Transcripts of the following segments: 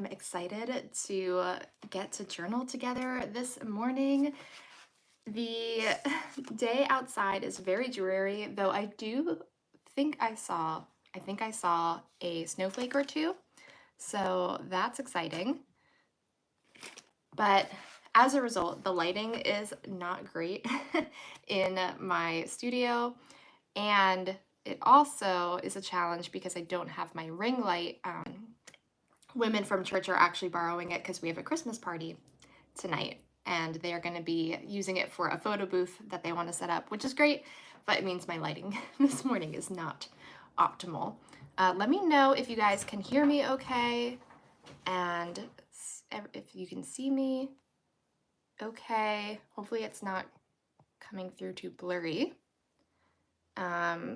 I'm excited to get to journal together this morning. The day outside is very dreary, though I think I saw a snowflake or two, so that's exciting. But as a result, the lighting is not great in my studio, and it also is a challenge because I don't have my ring light. Women from church are actually borrowing it because we have a Christmas party tonight, and they are going to be using it for a photo booth that they want to set up, which is great, but it means my lighting this morning is not optimal. Let me know if you guys can hear me okay, and if you can see me okay. Hopefully it's not coming through too blurry. I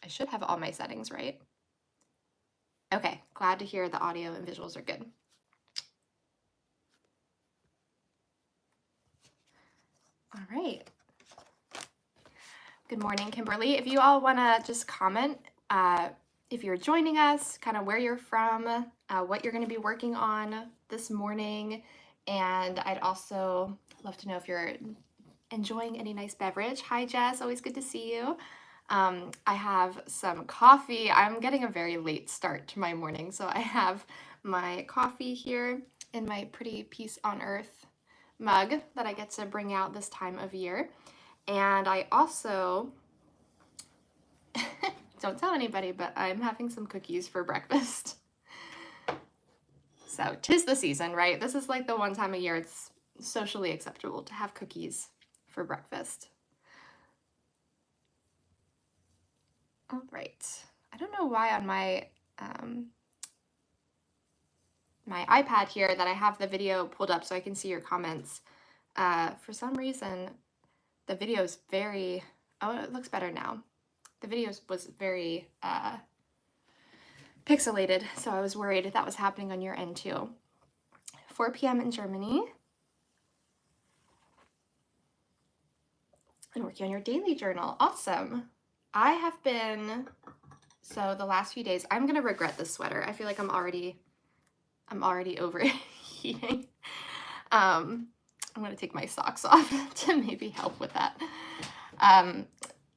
should have all my settings right. Okay, glad to hear the audio and visuals are good. All right. Good morning, Kimberly. If you all want to just comment if you're joining us, kind of where you're from, what you're going to be working on this morning, and I'd also love to know if you're enjoying any nice beverage. Hi, Jess. Always good to see you. I have some coffee. I'm getting a very late start to my morning, so I have my coffee here in my pretty Peace on Earth mug that I get to bring out this time of year. And I also, don't tell anybody, but I'm having some cookies for breakfast. So 'tis the season, right? This is like the one time a year it's socially acceptable to have cookies for breakfast. All right. I don't know why on my my iPad here that I have the video pulled up so I can see your comments. For some reason, the video is very, oh, it looks better now. The video was very pixelated, so I was worried if that was happening on your end too. 4 p.m. in Germany. And working on your daily journal. Awesome. I have been, so the last few days, I'm gonna regret this sweater. I feel like I'm already overheating. I'm gonna take my socks off to maybe help with that.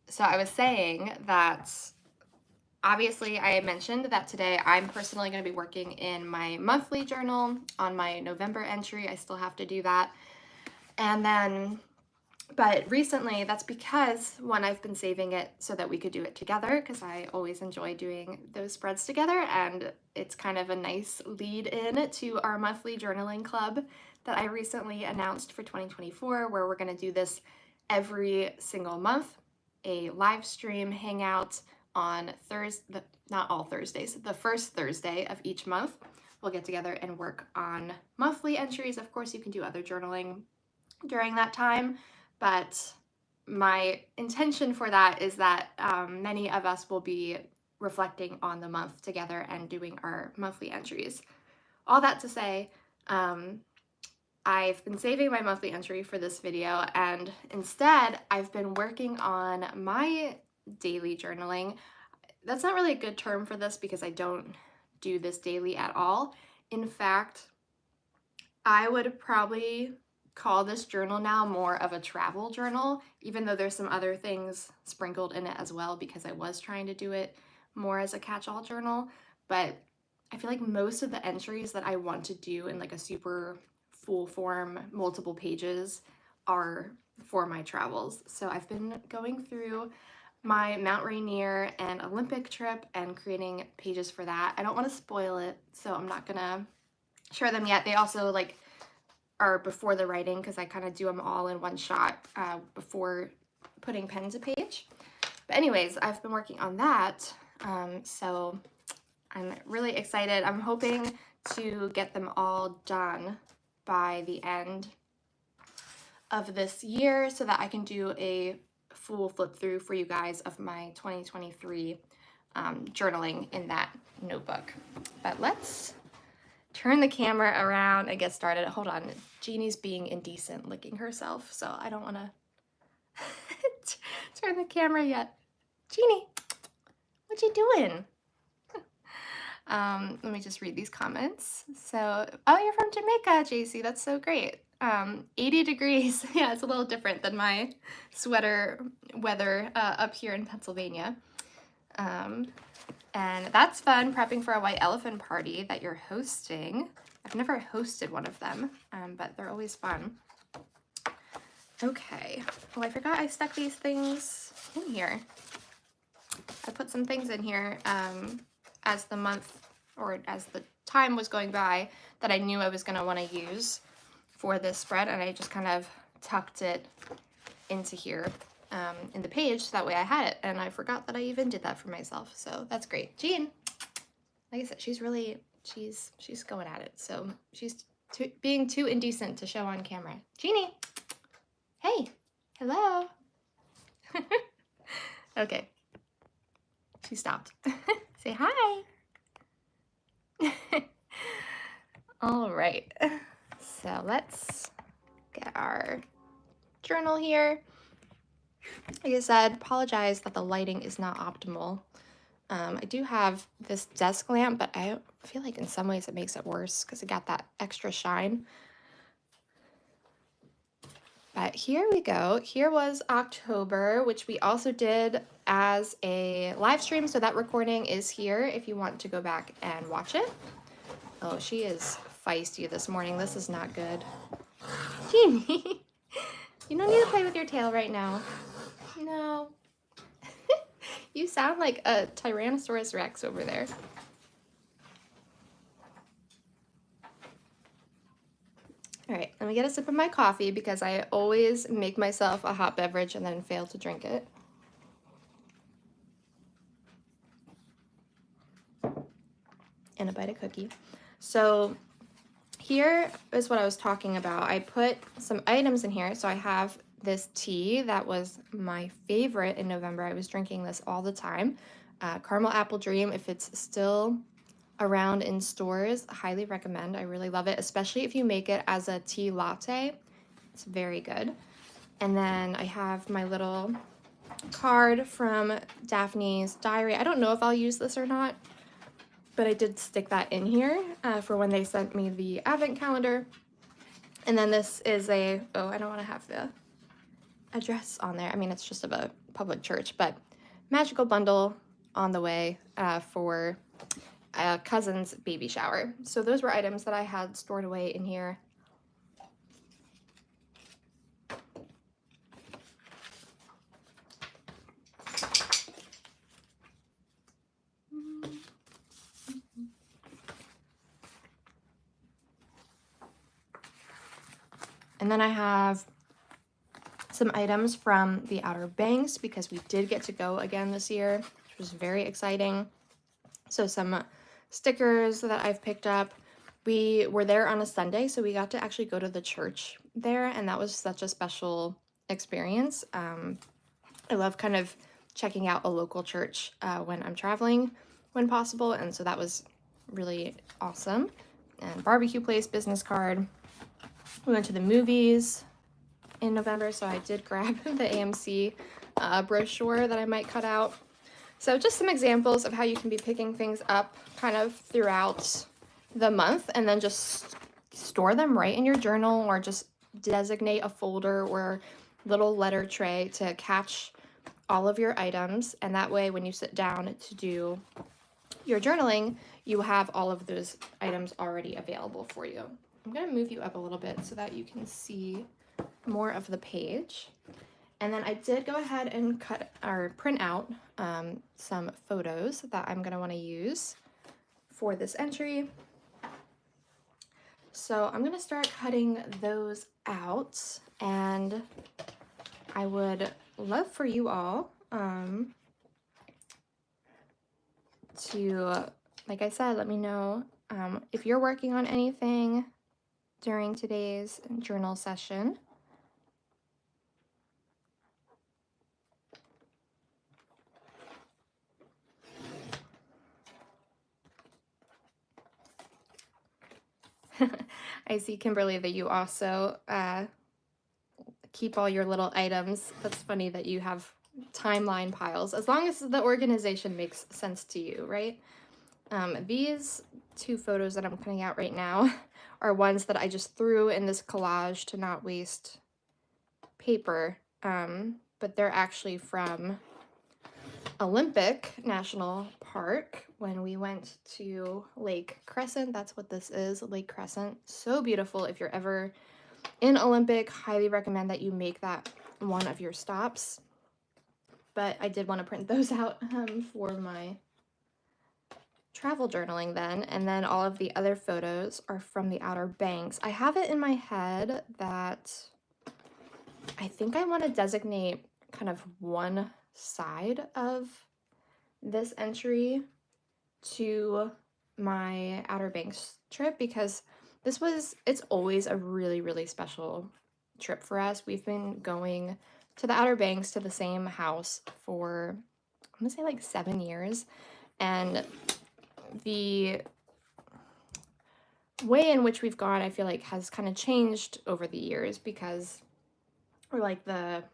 So I was saying that obviously I mentioned that today I'm personally going to be working in my monthly journal on my November entry. I still have to do that. And then, but recently that's because one, I've been saving it so that we could do it together because I always enjoy doing those spreads together, and it's kind of a nice lead in to our monthly journaling club that I recently announced for 2024, where we're going to do this every single month, a live stream hangout on Thursday, not all Thursdays, the first Thursday of each month. We'll get together and work on monthly entries. Of course, you can do other journaling during that time, but my intention for that is that many of us will be reflecting on the month together and doing our monthly entries. All that to say, I've been saving my monthly entry for this video, and instead I've been working on my daily journaling. That's not really a good term for this because I don't do this daily at all. In fact, I would probably call this journal now more of a travel journal, even though there's some other things sprinkled in it as well because I was trying to do it more as a catch-all journal. But I feel like most of the entries that I want to do in like a super full form, multiple pages, are for my travels. So I've been going through my Mount Rainier and Olympic trip and creating pages for that. I don't want to spoil it, so I'm not gonna share them yet. They also like are before the writing because I kind of do them all in one shot before putting pen to page. But anyways, I've been working on that, so I'm really excited. I'm hoping to get them all done by the end of this year so that I can do a full flip through for you guys of my 2023 journaling in that notebook. But let's turn the camera around and get started. Hold on, Jeannie's being indecent licking herself, so I don't want to turn the camera yet. Jeannie, what you doing? Let me just read these comments. So, oh, you're from Jamaica, JC. That's so great. 80 degrees. Yeah, it's a little different than my sweater weather up here in Pennsylvania. And that's fun, prepping for a white elephant party that you're hosting. I've never hosted one of them, but they're always fun. Okay. Oh, I forgot I stuck these things in here. I put some things in here as the month or as the time was going by that I knew I was going to want to use for this spread, and I just kind of tucked it into here in the page so that way I had it, and I forgot that I even did that for myself, so that's great. Jean, like I said, she's going at it, so she's being too indecent to show on camera. Jeannie, hey, hello. Okay, she stopped. Say hi. All right, so let's get our journal here. Like I said, apologize that the lighting is not optimal. I do have this desk lamp, but I feel like in some ways it makes it worse because it got that extra shine. But here we go. Here was October, which we also did as a live stream. So that recording is here if you want to go back and watch it. Oh, she is feisty this morning. This is not good. Jeannie, you don't need to play with your tail right now. No. You sound like a Tyrannosaurus Rex over there. All right, let me get a sip of my coffee because I always make myself a hot beverage and then fail to drink it. And a bite of cookie. So here is what I was talking about. I put some items in here. So I have this tea that was my favorite in November. I was drinking this all the time. Caramel Apple Dream, if it's still around in stores, highly recommend. I really love it, especially if you make it as a tea latte. It's very good. And then I have my little card from Daphne's Diary. I don't know if I'll use this or not, but I did stick that in here for when they sent me the advent calendar. And then this is a, oh, I don't want to have the address on there. I mean, it's just of a public church, but magical bundle on the way for a cousin's baby shower. So those were items that I had stored away in here. And then I have some items from the Outer Banks because we did get to go again this year, which was very exciting. So some stickers that I've picked up. We were there on a Sunday, so we got to actually go to the church there, and that was such a special experience. I love kind of checking out a local church when I'm traveling when possible, and so that was really awesome. And barbecue place business card. We went to the movies in November, so I did grab the AMC brochure that I might cut out. So just some examples of how you can be picking things up kind of throughout the month and then just store them right in your journal or just designate a folder or little letter tray to catch all of your items. And that way, when you sit down to do your journaling, you have all of those items already available for you. I'm going to move you up a little bit so that you can see more of the page. And then I did go ahead and cut or print out some photos that I'm going to want to use for this entry. So I'm going to start cutting those out, and I would love for you all to, like I said, let me know if you're working on anything during today's journal session. I see, Kimberly, that you also keep all your little items. That's funny that you have timeline piles, as long as the organization makes sense to you, right? These two photos that I'm cutting out right now are ones that I just threw in this collage to not waste paper, but they're actually from Olympic National Park when we went to Lake Crescent. That's what this is, Lake Crescent. So beautiful. If you're ever in Olympic, highly recommend that you make that one of your stops. But I did want to print those out for my travel journaling then. And then all of the other photos are from the Outer Banks. I have it in my head that I think I want to designate kind of one side of this entry to my Outer Banks trip, because it's always a really, really special trip for us. We've been going to the Outer Banks, to the same house, for, I'm gonna say like 7 years. And the way in which we've gone, I feel like, has kind of changed over the years, because we're like the,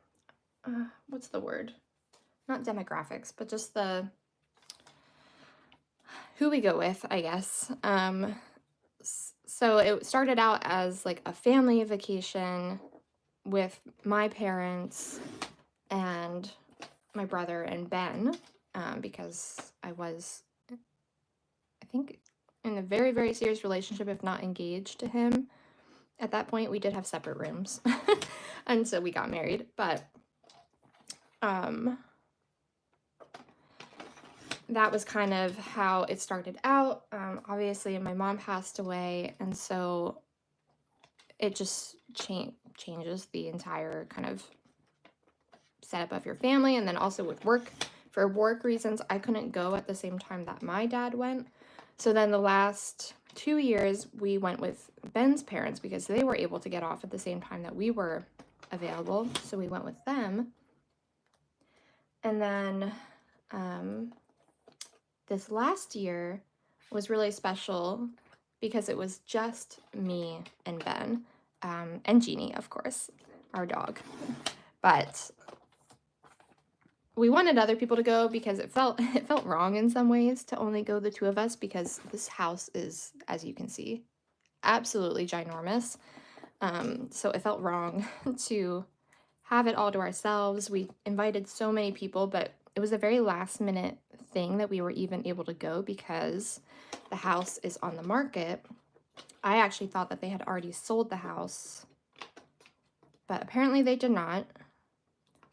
what's the word? Not demographics, but just the, who we go with, I guess. So it started out as like a family vacation with my parents and my brother and Ben, because I was, I think, in a very, very serious relationship, if not engaged to him. At that point, we did have separate rooms, and so we got married, but that was kind of how it started out. Obviously, my mom passed away, and so it just changes the entire kind of setup of your family. And then also with work, for work reasons, I couldn't go at the same time that my dad went. So then the last 2 years, we went with Ben's parents because they were able to get off at the same time that we were available. So we went with them. And then this last year was really special because it was just me and Ben, and Jeannie, of course, our dog. But we wanted other people to go because it felt wrong in some ways to only go the two of us, because this house is, as you can see, absolutely ginormous. So it felt wrong to have it all to ourselves. We invited so many people, but it was a very last minute thing that we were even able to go because the house is on the market. I actually thought that they had already sold the house, but apparently they did not.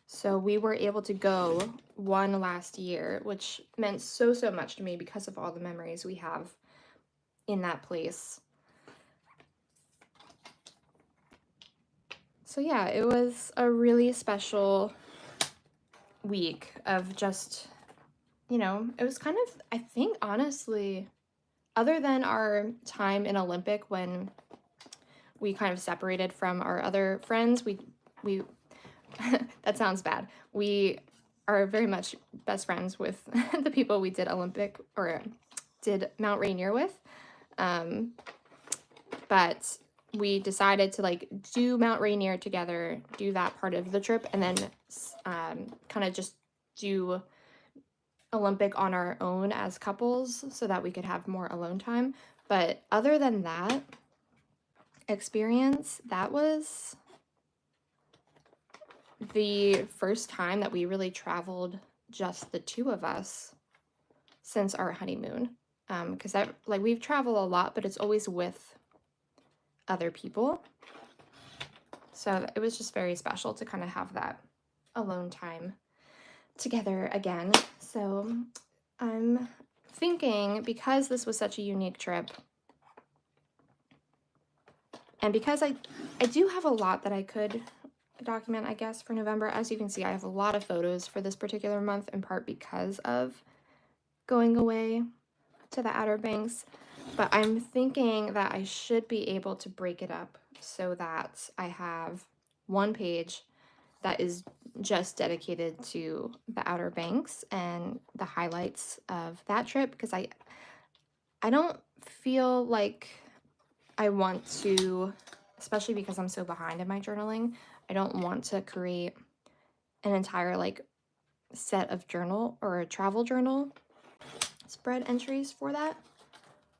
So we were able to go one last year, which meant so, so much to me because of all the memories we have in that place. So yeah, it was a really special week of just, you know, it was kind of, I think, honestly, other than our time in Olympic when we kind of separated from our other friends, we that sounds bad. We are very much best friends with the people we did Olympic or did Mount Rainier with. But we decided to like do Mount Rainier together, do that part of the trip, and then kind of just do Olympic on our own as couples so that we could have more alone time. But other than that experience, that was the first time that we really traveled just the two of us since our honeymoon. Because we've traveled a lot, but it's always with other people. So it was just very special to kind of have that alone time together again. So I'm thinking, because this was such a unique trip, and because I do have a lot that I could document, I guess, for November. As you can see, I have a lot of photos for this particular month, in part because of going away to the Outer Banks. But I'm thinking that I should be able to break it up so that I have one page that is just dedicated to the Outer Banks and the highlights of that trip, because I don't feel like I want to, especially because I'm so behind in my journaling, I don't want to create an entire like set of journal or a travel journal. spread entries for that.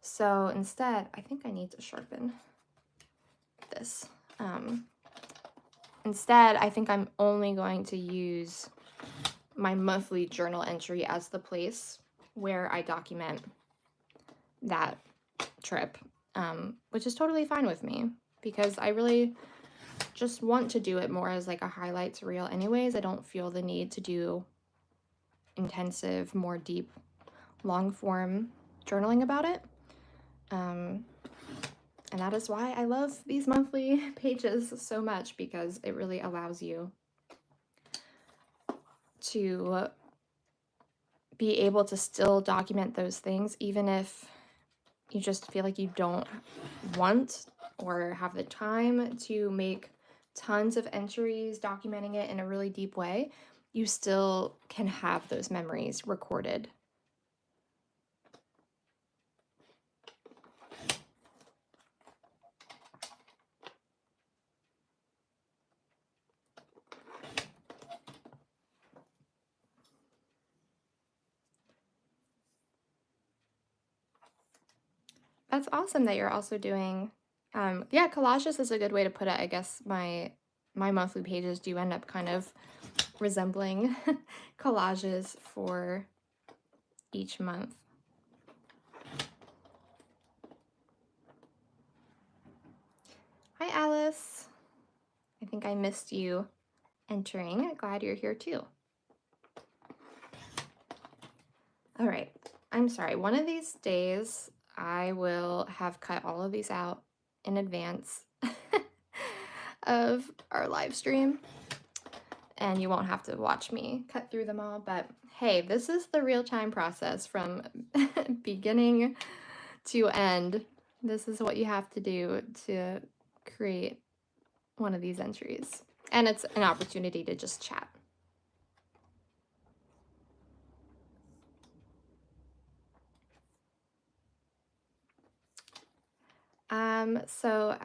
So instead, I think I need to sharpen this. Instead, I think I'm only going to use my monthly journal entry as the place where I document that trip, which is totally fine with me because I really just want to do it more as like a highlights reel anyways. I don't feel the need to do intensive, more deep, long form journaling about it. And that is why I love these monthly pages so much, because it really allows you to be able to still document those things even if you just feel like you don't want or have the time to make tons of entries documenting it in a really deep way. You still can have those memories recorded. That's awesome that you're also doing, yeah, collages is a good way to put it. I guess my monthly pages do end up kind of resembling collages for each month. Hi, Alice. I think I missed you entering. Glad you're here too. All right. I'm sorry. One of these days, I will have cut all of these out in advance of our live stream, and you won't have to watch me cut through them all. But hey, this is the real-time process from beginning to end. This is what you have to do to create one of these entries. And it's an opportunity to just chat. So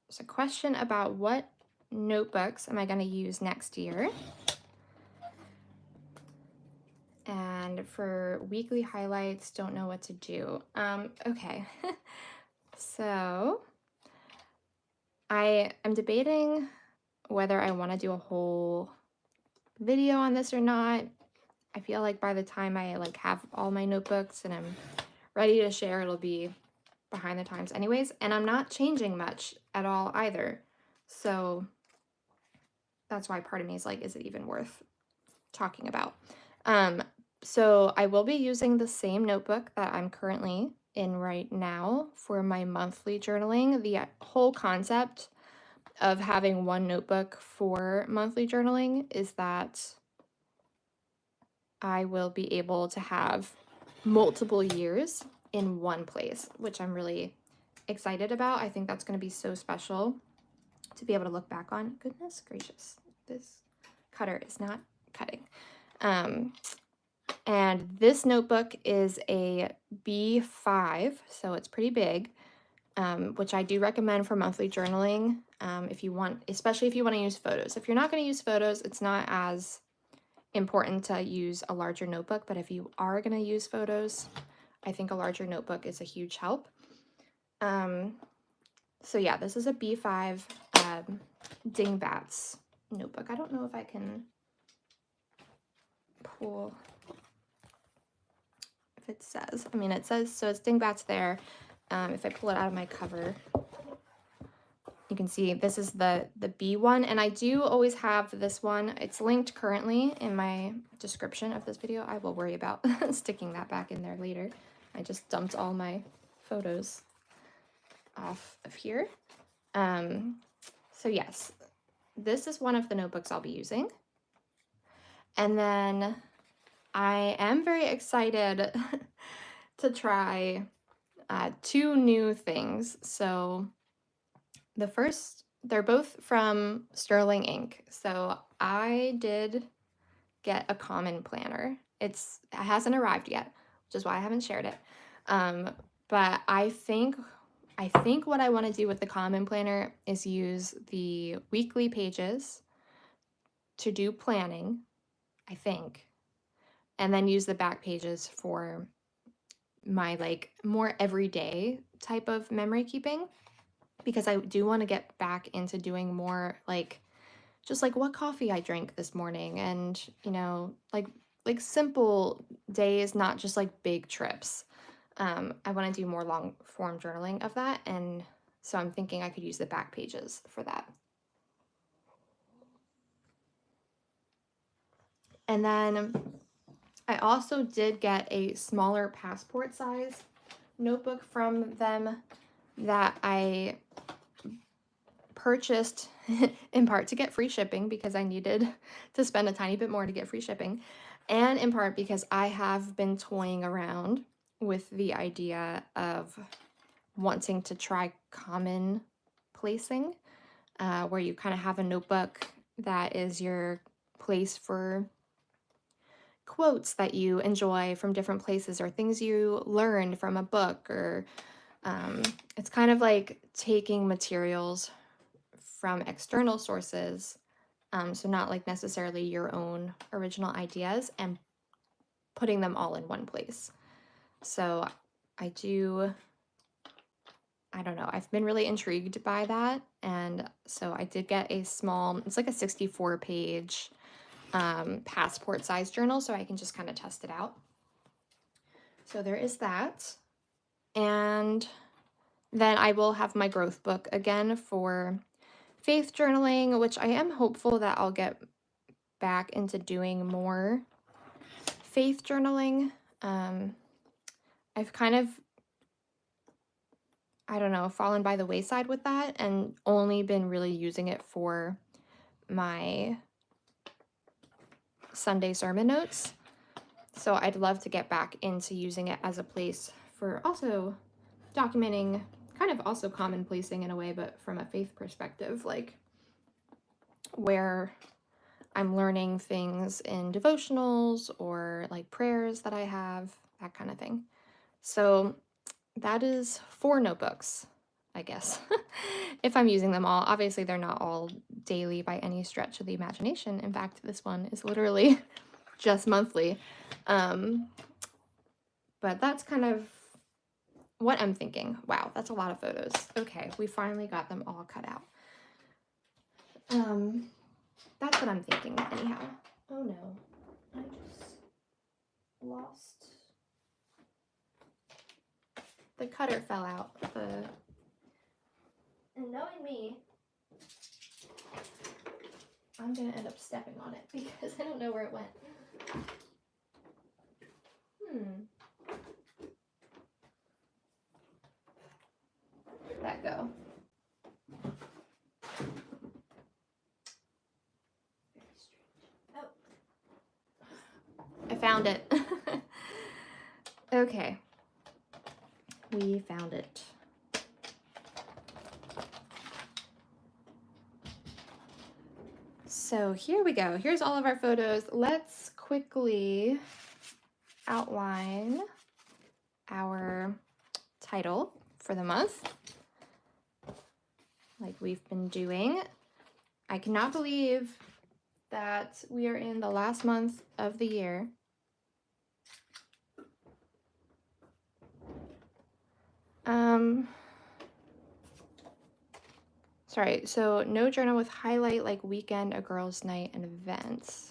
there's a question about what notebooks am I going to use next year? And for weekly highlights, don't know what to do. Okay. So I am debating whether I want to do a whole video on this or not. I feel like by the time I like have all my notebooks and I'm ready to share, it'll be behind the times anyways, and I'm not changing much at all either. So that's why part of me is like, is it even worth talking about? So I will be using the same notebook that I'm currently in right now for my monthly journaling. The whole concept of having one notebook for monthly journaling is that I will be able to have multiple years in one place, which I'm really excited about. I think that's going to be so special to be able to look back on. Goodness gracious, this cutter is not cutting. And this notebook is a B5, so it's pretty big, which I do recommend for monthly journaling if you want, especially if you want to use photos. If you're not going to use photos, it's not as important to use a larger notebook, but if you are going to use photos, I think a larger notebook is a huge help. So yeah, this is a B5 Dingbats notebook. I don't know if I can pull, if it says, I mean, it says, so it's Dingbats there. If I pull it out of my cover, you can see this is the B one, and I do always have this one. It's linked currently in my description of this video. I will worry about sticking that back in there later. I just dumped all my photos off of here. So yes, this is one of the notebooks I'll be using. And then I am very excited to try two new things. So the first, they're both from Sterling Ink. So I did get a common planner. It hasn't arrived yet, which is why I haven't shared it. But I think what I want to do with the common planner is use the weekly pages to do planning, I think, and then use the back pages for my like more everyday type of memory keeping, because I do want to get back into doing more like just like what coffee I drank this morning, and you know, like simple days, not just like big trips. I want to do more long form journaling of that, and so I'm thinking I could use the back pages for that. And then I also did get a smaller passport size notebook from them that I purchased in part to get free shipping because I needed to spend a tiny bit more to get free shipping, and in part because I have been toying around with the idea of wanting to try common placing, where you kind of have a notebook that is your place for quotes that you enjoy from different places or things you learned from a book, or it's kind of like taking materials from external sources, so not like necessarily your own original ideas, and putting them all in one place. So I don't know, I've been really intrigued by that, and so I did get a small, it's like a 64 page passport size journal, so I can just kind of test it out. So there is that. And then I will have my growth book again for faith journaling, which I am hopeful that I'll get back into doing more faith journaling. I've kind of, I don't know, fallen by the wayside with that and only been really using it for my Sunday sermon notes. So I'd love to get back into using it as a place for also documenting, kind of also common placing in a way, but from a faith perspective, like where I'm learning things in devotionals or like prayers that I have, that kind of thing. So that is 4 notebooks, I guess, if I'm using them all. Obviously, they're not all daily by any stretch of the imagination. In fact, this one is literally just monthly. But that's kind of what I'm thinking. Wow, that's a lot of photos. Okay, we finally got them all cut out. That's what I'm thinking anyhow. Oh no, I just lost. The cutter fell out. And knowing me, I'm gonna end up stepping on it because I don't know where it went. Where'd that go? Very strange. Oh, I found it. Okay, we found it. So here we go. Here's all of our photos. Let's quickly outline our title for the month, like we've been doing. I cannot believe that we are in the last month of the year. Sorry, so no journal with highlight like weekend, a girls' night, and events.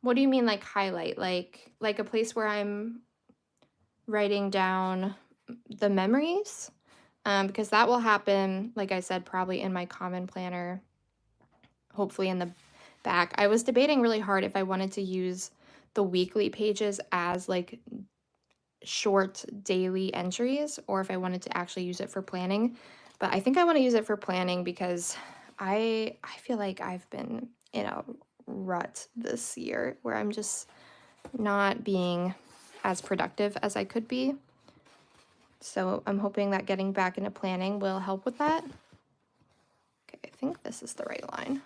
What do you mean like highlight? Like a place where I'm writing down the memories? Because that will happen, like I said, probably in my common planner, hopefully in the back. I was debating really hard if I wanted to use the weekly pages as like short daily entries or if I wanted to actually use it for planning. But I think I want to use it for planning because I feel like I've been in a rut this year where I'm just not being as productive as I could be. So I'm hoping that getting back into planning will help with that. Okay, I think this is the right line.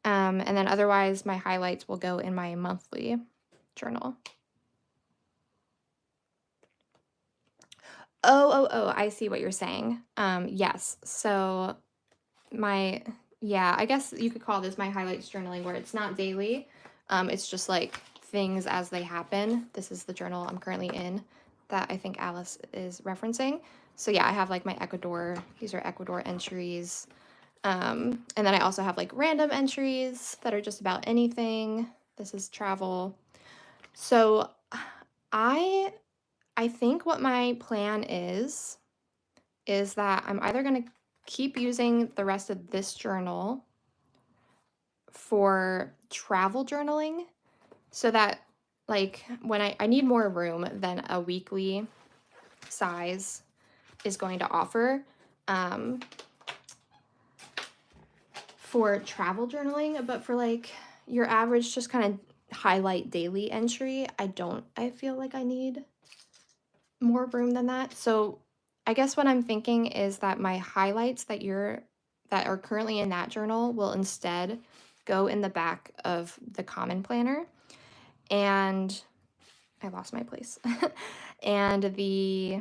And then otherwise my highlights will go in my monthly journal. Oh, I see what you're saying. Yes, so yeah, I guess you could call this my highlights journaling, where it's not daily. It's just like things as they happen. This is the journal I'm currently in that I think Alice is referencing. So yeah, I have like my Ecuador, these are Ecuador entries. And then I also have like random entries that are just about anything. This is travel. So I think what my plan is that I'm either going to keep using the rest of this journal for travel journaling so that like when I need more room than a weekly size is going to offer for travel journaling, but for like your average just kind of highlight daily entry, I feel like I need more room than that. So I guess what I'm thinking is that my highlights that are currently in that journal will instead go in the back of the common planner. And I lost my place. And the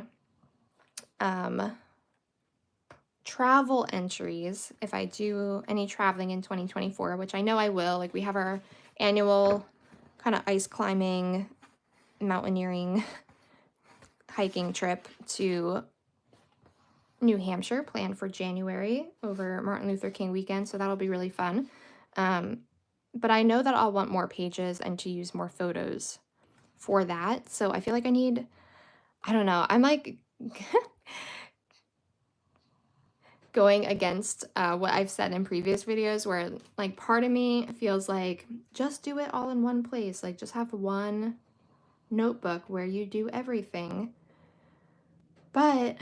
travel entries, if I do any traveling in 2024, which I know I will, like we have our annual kind of ice climbing, mountaineering, hiking trip to New Hampshire planned for January over Martin Luther King weekend, so that'll be really fun. But I know that I'll want more pages and to use more photos for that. So I feel like I don't know, I'm like going against what I've said in previous videos where like part of me feels like just do it all in one place, like just have one notebook where you do everything. But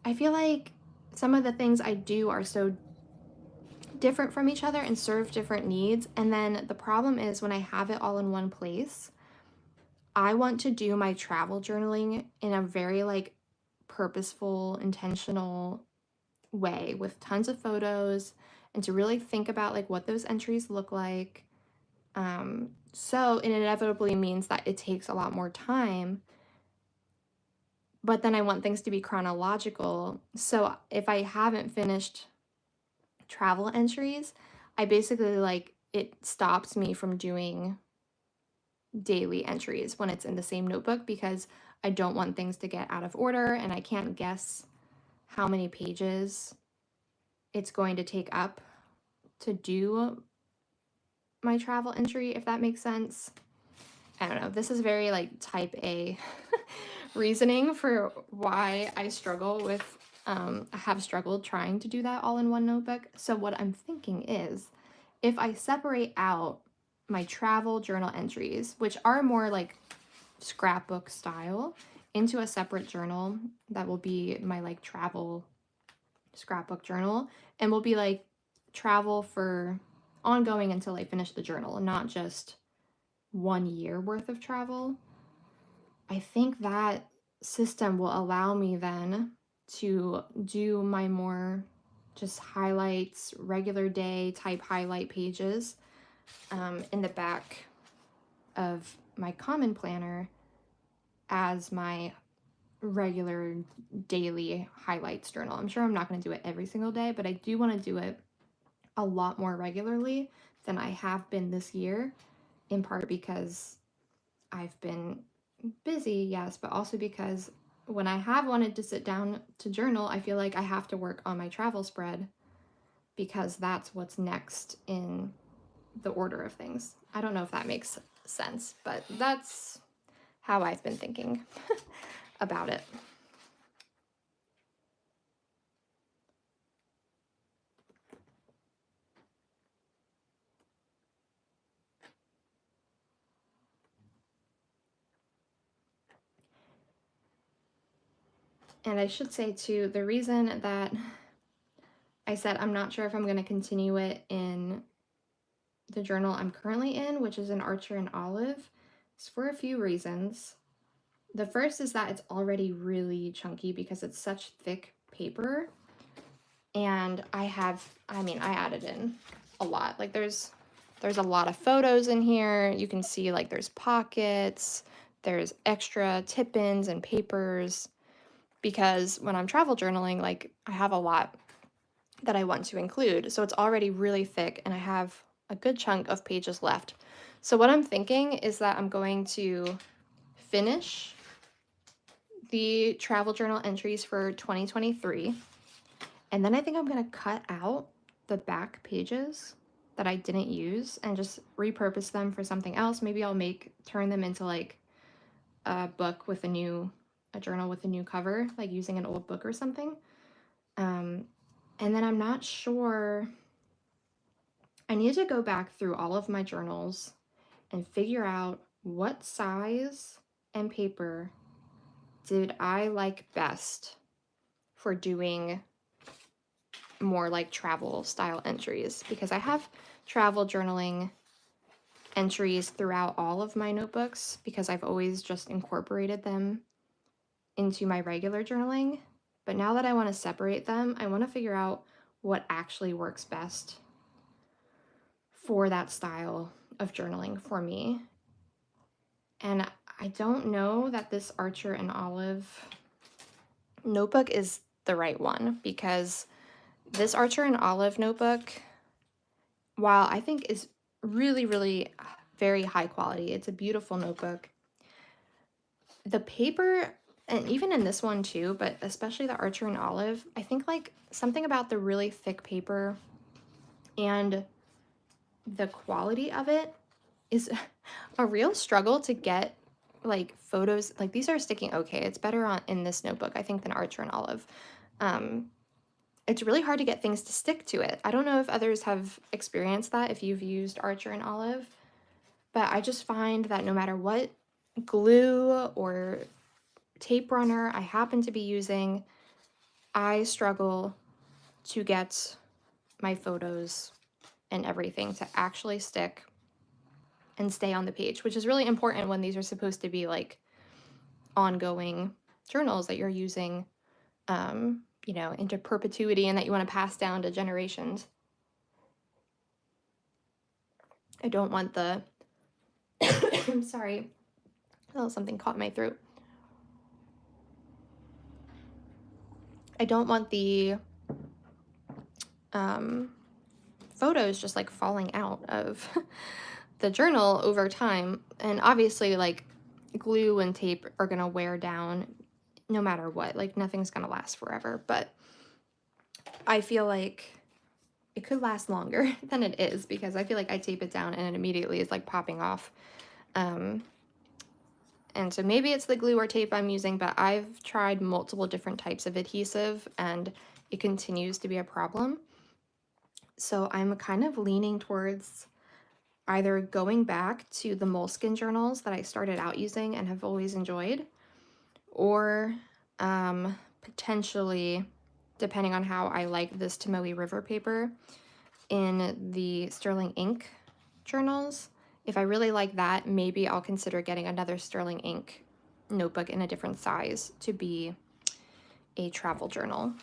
I feel like some of the things I do are so different from each other and serve different needs. And then the problem is when I have it all in one place, I want to do my travel journaling in a very like purposeful, intentional way with tons of photos and to really think about like what those entries look like. So it inevitably means that it takes a lot more time, but then I want things to be chronological. So if I haven't finished travel entries, I basically like it stops me from doing daily entries when it's in the same notebook because I don't want things to get out of order and I can't guess how many pages it's going to take up to do my travel entry, if that makes sense. I don't know. This is very like type A reasoning for why I struggle with, have struggled trying to do that all in one notebook. So what I'm thinking is if I separate out my travel journal entries, which are more like scrapbook style, into a separate journal that will be my like travel scrapbook journal and will be like travel for ongoing until I finish the journal and not just 1 year worth of travel. I think that system will allow me then to do my more just highlights, regular day type highlight pages in the back of my common planner as my regular daily highlights journal. I'm sure I'm not going to do it every single day, but I do want to do it a lot more regularly than I have been this year, in part because I've been busy, yes, but also because when I have wanted to sit down to journal, I feel like I have to work on my travel spread because that's what's next in the order of things. I don't know if that makes sense, but that's how I've been thinking about it. And I should say too, the reason that I said I'm not sure if I'm going to continue it in the journal I'm currently in, which is an Archer and Olive, is for a few reasons. The first is that it's already really chunky because it's such thick paper. And I added in a lot. Like there's a lot of photos in here. You can see like there's pockets, there's extra tip-ins and papers because when I'm travel journaling, like I have a lot that I want to include. So it's already really thick and I have a good chunk of pages left. So what I'm thinking is that I'm going to finish the travel journal entries for 2023. And then I think I'm going to cut out the back pages that I didn't use and just repurpose them for something else. Maybe I'll turn them into like a book with a journal with a new cover, like using an old book or something. And then I'm not sure, I need to go back through all of my journals and figure out what size and paper did I like best for doing more like travel style entries, because I have travel journaling entries throughout all of my notebooks because I've always just incorporated them into my regular journaling. But now that I want to separate them, I want to figure out what actually works best for that style of journaling for me. And I don't know that this Archer and Olive notebook is the right one, because this Archer and Olive notebook, while I think is really, really very high quality, it's a beautiful notebook. The paper, and even in this one too, but especially the Archer and Olive, I think like something about the really thick paper and the quality of it is a real struggle to get like photos. Like these are sticking okay. It's better in this notebook, I think, than Archer and Olive. It's really hard to get things to stick to it. I don't know if others have experienced that, if you've used Archer and Olive, but I just find that no matter what glue or tape runner I happen to be using, I struggle to get my photos and everything to actually stick and stay on the page, which is really important when these are supposed to be like ongoing journals that you're using, you know, into perpetuity and that you want to pass down to generations. I don't want the, I'm sorry, oh, something caught my throat. I don't want the photos just like falling out of the journal over time. And obviously like glue and tape are gonna wear down no matter what, like nothing's gonna last forever, but I feel like it could last longer than it is, because I feel like I tape it down and it immediately is like popping off. And so maybe it's the glue or tape I'm using, but I've tried multiple different types of adhesive and it continues to be a problem. So I'm kind of leaning towards either going back to the Moleskine journals that I started out using and have always enjoyed, or potentially, depending on how I like this Tomoe River paper, in the Sterling Ink journals. If I really like that, maybe I'll consider getting another Sterling Ink notebook in a different size to be a travel journal.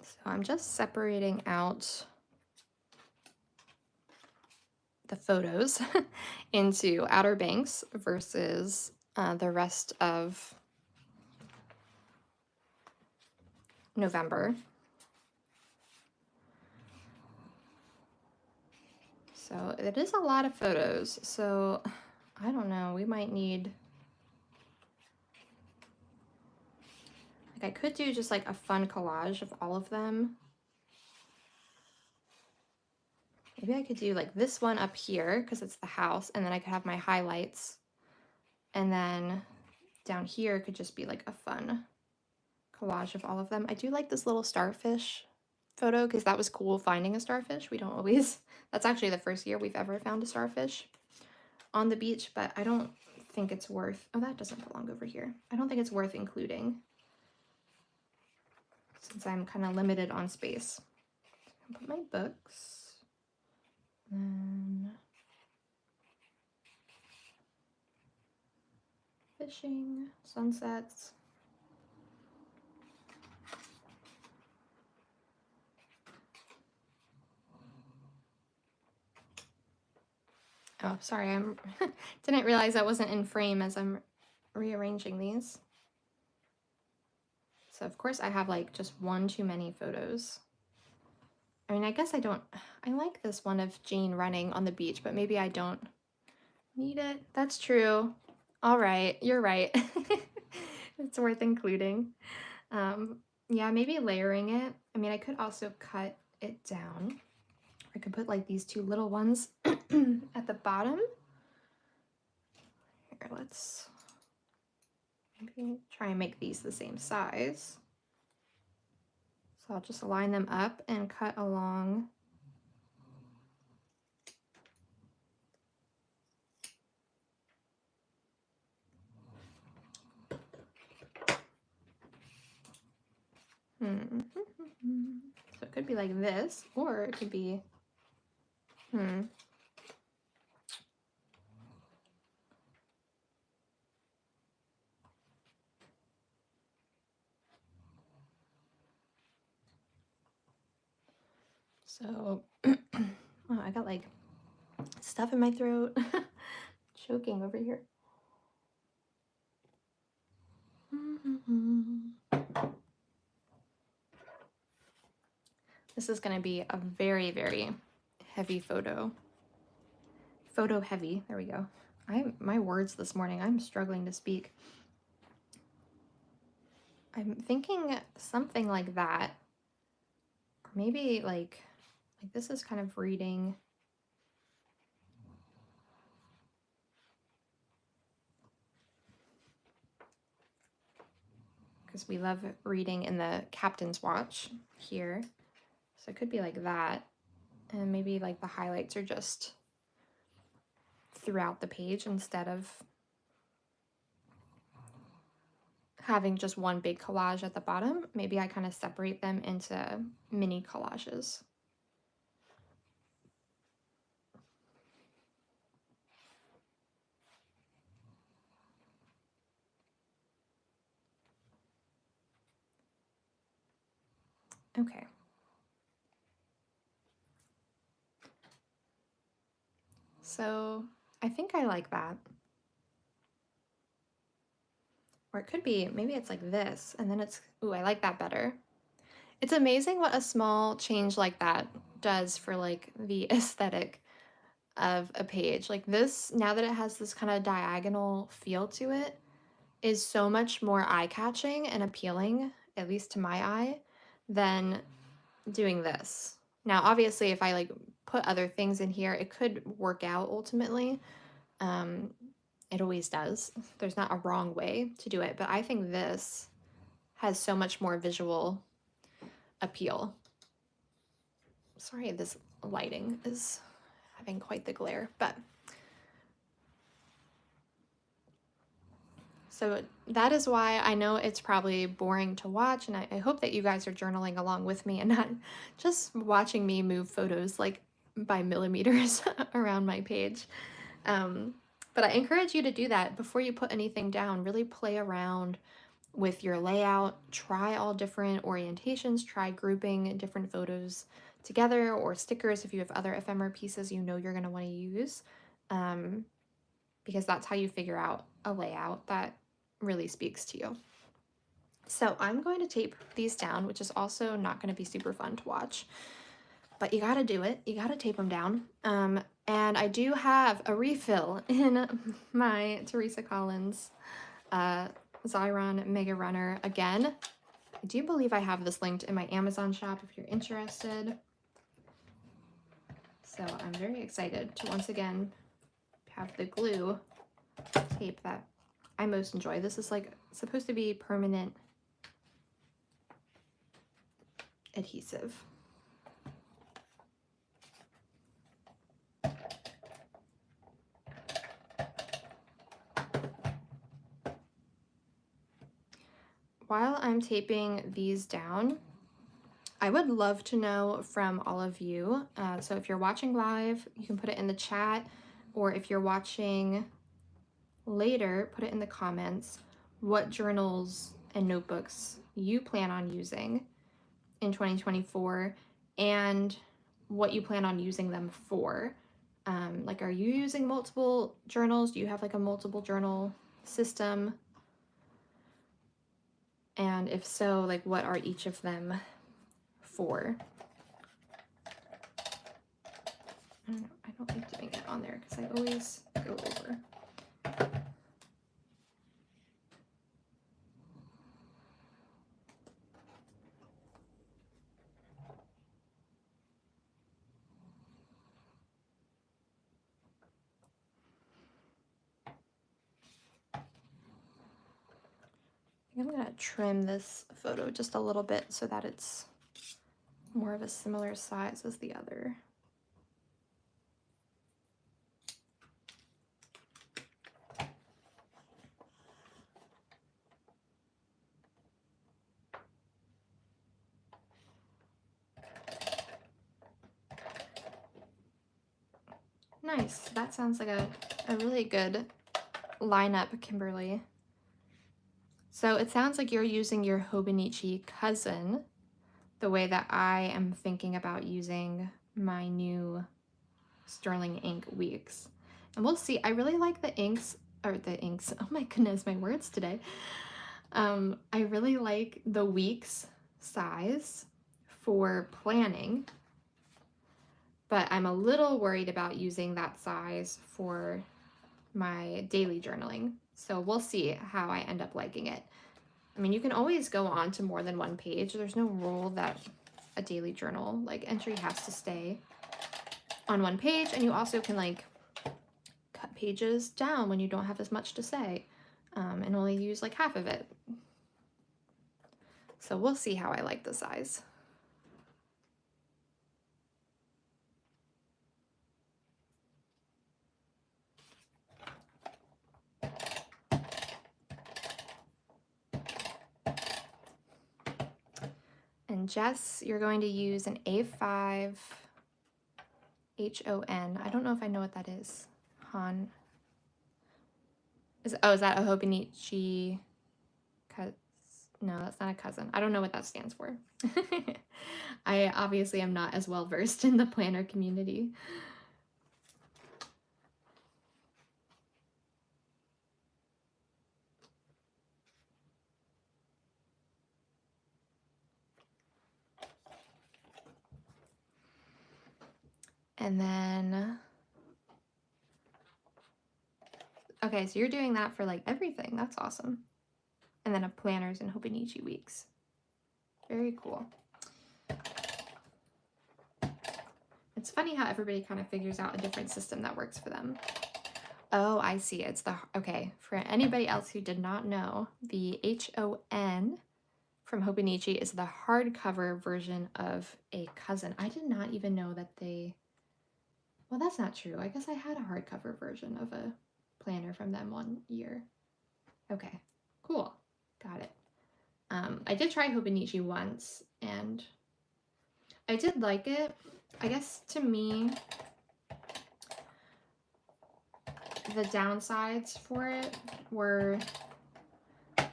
So I'm just separating out the photos into Outer Banks versus the rest of November. So it is a lot of photos. So I don't know, we might need, like I could do just like a fun collage of all of them. Maybe I could do like this one up here because it's the house, and then I could have my highlights. And then down here could just be like a fun collage of all of them. I do like this little starfish photo because that was cool finding a starfish. We don't always, that's actually the first year we've ever found a starfish on the beach, but I don't think it's worth, oh, that doesn't belong over here. I don't think it's worth including since I'm kind of limited on space. I'll put my books. And fishing, sunsets. Oh, sorry, I didn't realize I wasn't in frame as I'm rearranging these. So of course I have like just one too many photos. I mean, I guess I like this one of Jane running on the beach, but maybe I don't need it. That's true. All right, you're right. It's worth including. Yeah, maybe layering it. I mean, I could also cut it down. I could put like these two little ones at the bottom. Here, let's maybe try and make these the same size. So I'll just line them up and cut along. So it could be like this, or it could be, So, oh, I got like stuff in my throat, choking over here. This is going to be a very, very heavy photo. Photo heavy. There we go. My words this morning, I'm struggling to speak. I'm thinking something like that. Or maybe like this is kind of reading. Because we love reading in the Captain's Watch here. So it could be like that. And maybe like the highlights are just throughout the page instead of having just one big collage at the bottom. Maybe I kind of separate them into mini collages. Okay. So I think I like that. Or it could be, maybe it's like this, and then it's, ooh, I like that better. It's amazing what a small change like that does for like the aesthetic of a page. Like this, now that it has this kind of diagonal feel to it, is so much more eye-catching and appealing, at least to my eye, than doing this. Now, obviously, if I like put other things in here, it could work out ultimately. It always does. There's not a wrong way to do it, but I think this has so much more visual appeal. Sorry, this lighting is having quite the glare, but so that is why I know it's probably boring to watch, and I hope that you guys are journaling along with me and not just watching me move photos like by millimeters around my page. But I encourage you to do that before you put anything down. Really play around with your layout, try all different orientations, try grouping different photos together or stickers if you have other ephemera pieces you know you're going to want to use, because that's how you figure out a layout that really speaks to you. So I'm going to tape these down, which is also not going to be super fun to watch, but you got to do it. You got to tape them down. And I do have a refill in my Teresa Collins Xyron Mega Runner again. I do believe I have this linked in my Amazon shop if you're interested. So I'm very excited to once again have the glue tape that I most enjoy. This is like supposed to be permanent adhesive. While I'm taping these down, I would love to know from all of you. So if you're watching live, you can put it in the chat, or if you're watching later, put it in the comments what journals and notebooks you plan on using in 2024 and what you plan on using them for. Like, are you using multiple journals? Do you have like a multiple journal system? And if so, like what are each of them for? I don't like doing it on there because I always go over. I'm gonna trim this photo just a little bit so that it's more of a similar size as the other. Nice, that sounds like a really good lineup, Kimberly. So it sounds like you're using your Hobonichi Cousin the way that I am thinking about using my new Sterling Ink Weeks. And we'll see. I really like the inks, oh my goodness, my words today. I really like the Weeks size for planning, but I'm a little worried about using that size for my daily journaling. So we'll see how I end up liking it. I mean, you can always go on to more than one page. There's no rule that a daily journal like entry has to stay on one page, and you also can like cut pages down when you don't have as much to say, and only use like half of it. So we'll see how I like the size. And Jess, you're going to use an A5 HON. I don't know if I know what that is. Han. Is that a Hobonichi? No, that's not a cousin. I don't know what that stands for. I obviously am not as well versed in the planner community. And then, okay, so you're doing that for like everything. That's awesome. And then a planners and Hobonichi Weeks. Very cool. It's funny how everybody kind of figures out a different system that works for them. Oh, I see. It's okay, for anybody else who did not know, the HON from Hobonichi is the hardcover version of a cousin. I did not even know that well, that's not true. I guess I had a hardcover version of a planner from them one year. Okay, cool. Got it. I did try Hobonichi once, and I did like it. I guess to me, the downsides for it were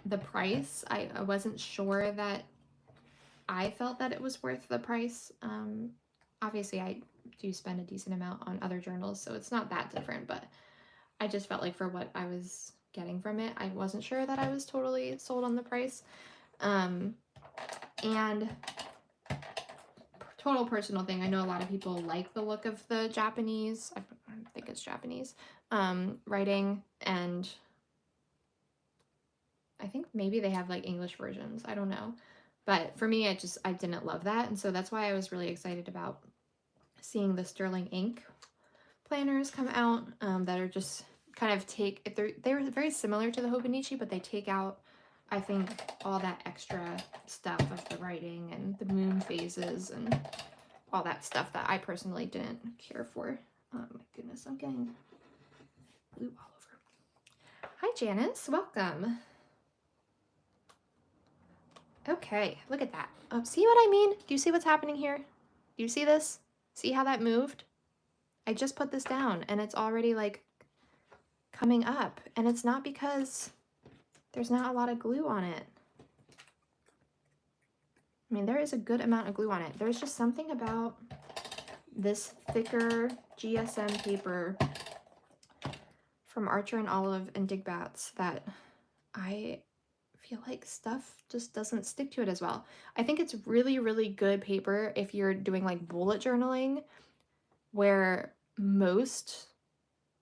the price. I wasn't sure that I felt that it was worth the price. Obviously, I do spend a decent amount on other journals, so it's not that different, but I just felt like for what I was getting from it, I wasn't sure that I was totally sold on the price. And total personal thing, I know a lot of people like the look of the Japanese, I think it's Japanese, writing, and I think maybe they have like English versions, I don't know. But for me, I didn't love that, and so that's why I was really excited about seeing the Sterling Ink planners come out, that are just kind of they're very similar to the Hobonichi, but they take out, I think, all that extra stuff of the writing and the moon phases and all that stuff that I personally didn't care for. Oh my goodness, I'm getting glue all over. Hi Janice, welcome. Okay, look at that. Oh, see what I mean? Do you see what's happening here? Do you see this? See how that moved? I just put this down and it's already like coming up, and it's not because there's not a lot of glue on it. I mean, there is a good amount of glue on it. There's just something about this thicker GSM paper from Archer and Olive and Digbats that I feel like stuff just doesn't stick to it as well. I think it's really, really good paper if you're doing like bullet journaling, where most,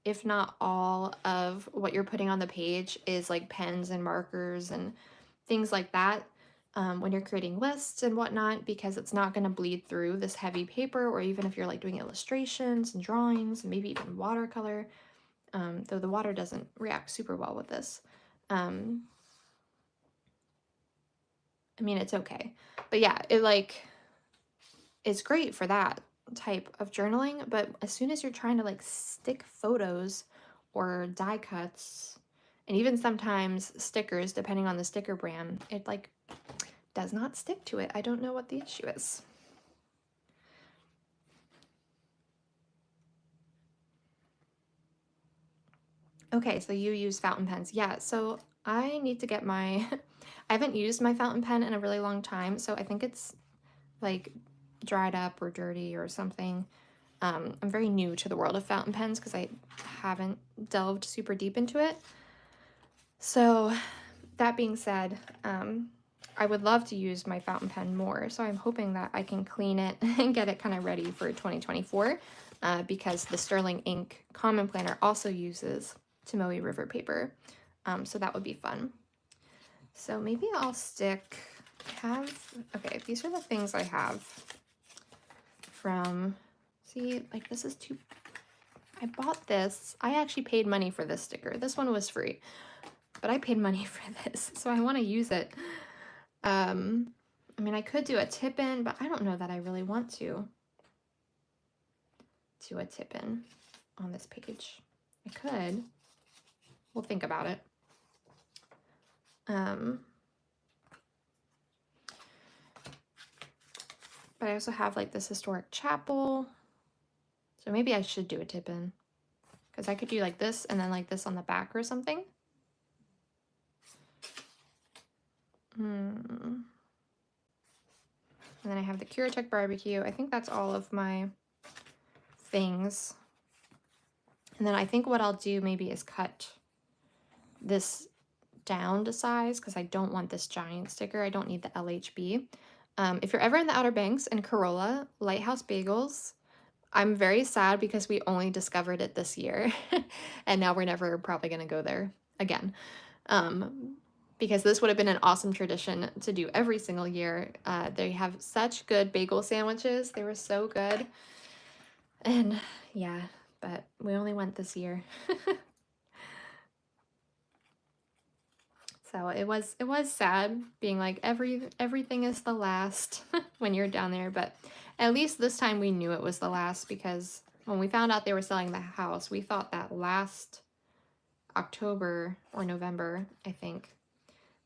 if not all, of what you're putting on the page is like pens and markers and things like that. When you're creating lists and whatnot, because it's not going to bleed through this heavy paper, or even if you're like doing illustrations and drawings and maybe even watercolor, though the water doesn't react super well with this. I mean, it's okay. But yeah, it's great for that type of journaling. But as soon as you're trying to like stick photos or die cuts, and even sometimes stickers, depending on the sticker brand, it like does not stick to it. I don't know what the issue is. Okay, so you use fountain pens. Yeah, so I need to get my, I haven't used my fountain pen in a really long time, so I think it's like dried up or dirty or something. I'm very new to the world of fountain pens because I haven't delved super deep into it. So that being said, I would love to use my fountain pen more. So I'm hoping that I can clean it and get it kind of ready for 2024 because the Sterling Ink Common Planner also uses Tomoe River paper. So that would be fun. So maybe I'll stick, okay, these are the things I have from, see, like this is too, I bought this. I actually paid money for this sticker. This one was free, but I paid money for this, so I want to use it. I mean, I could do a tip-in, but I don't know that I really want to do a tip-in on this page. I could. We'll think about it. But I also have like this historic chapel. So maybe I should do a tip-in, because I could do like this and then like this on the back or something. And then I have the Curatech barbecue. I think that's all of my things. And then I think what I'll do maybe is cut this down to size because I don't want this giant sticker. I don't need the LHB. If you're ever in the Outer Banks and Corolla, Lighthouse Bagels, I'm very sad because we only discovered it this year and now we're never probably going to go there again. Because this would have been an awesome tradition to do every single year. They have such good bagel sandwiches. They were so good. And yeah, but we only went this year. So it was sad being like everything is the last when you're down there, but at least this time we knew it was the last, because when we found out they were selling the house, we thought that last October or November, I think,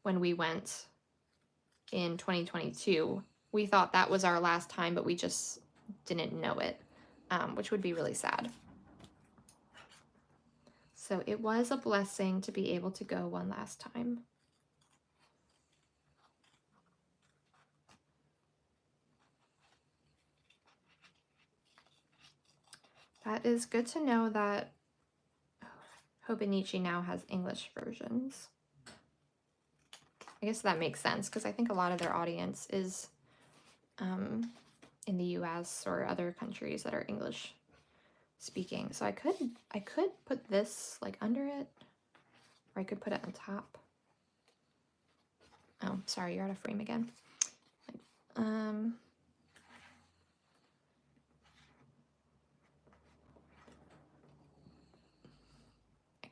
when we went in 2022, we thought that was our last time, but we just didn't know it, which would be really sad. So it was a blessing to be able to go one last time. That is good to know that Hobonichi now has English versions. I guess that makes sense because I think a lot of their audience is in the US or other countries that are English speaking. So I could put this like under it, or I could put it on top. Oh, sorry, you're out of frame again. I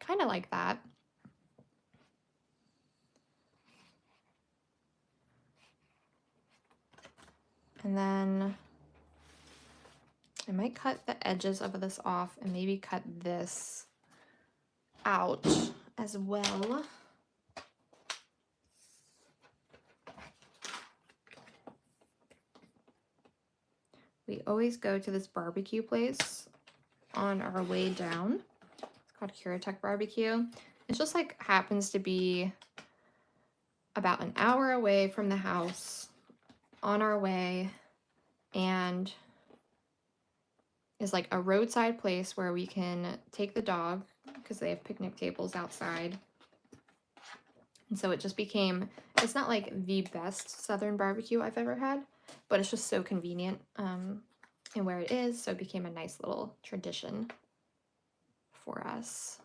kind of like that. And then I might cut the edges of this off and maybe cut this out as well. We always go to this barbecue place on our way down. It's called Curatech Barbecue. It just like happens to be about an hour away from the house on our way, and is like a roadside place where we can take the dog because they have picnic tables outside, And so it just became, it's not like the best Southern barbecue I've ever had, but it's just so convenient in where it is. So it became a nice little tradition for us.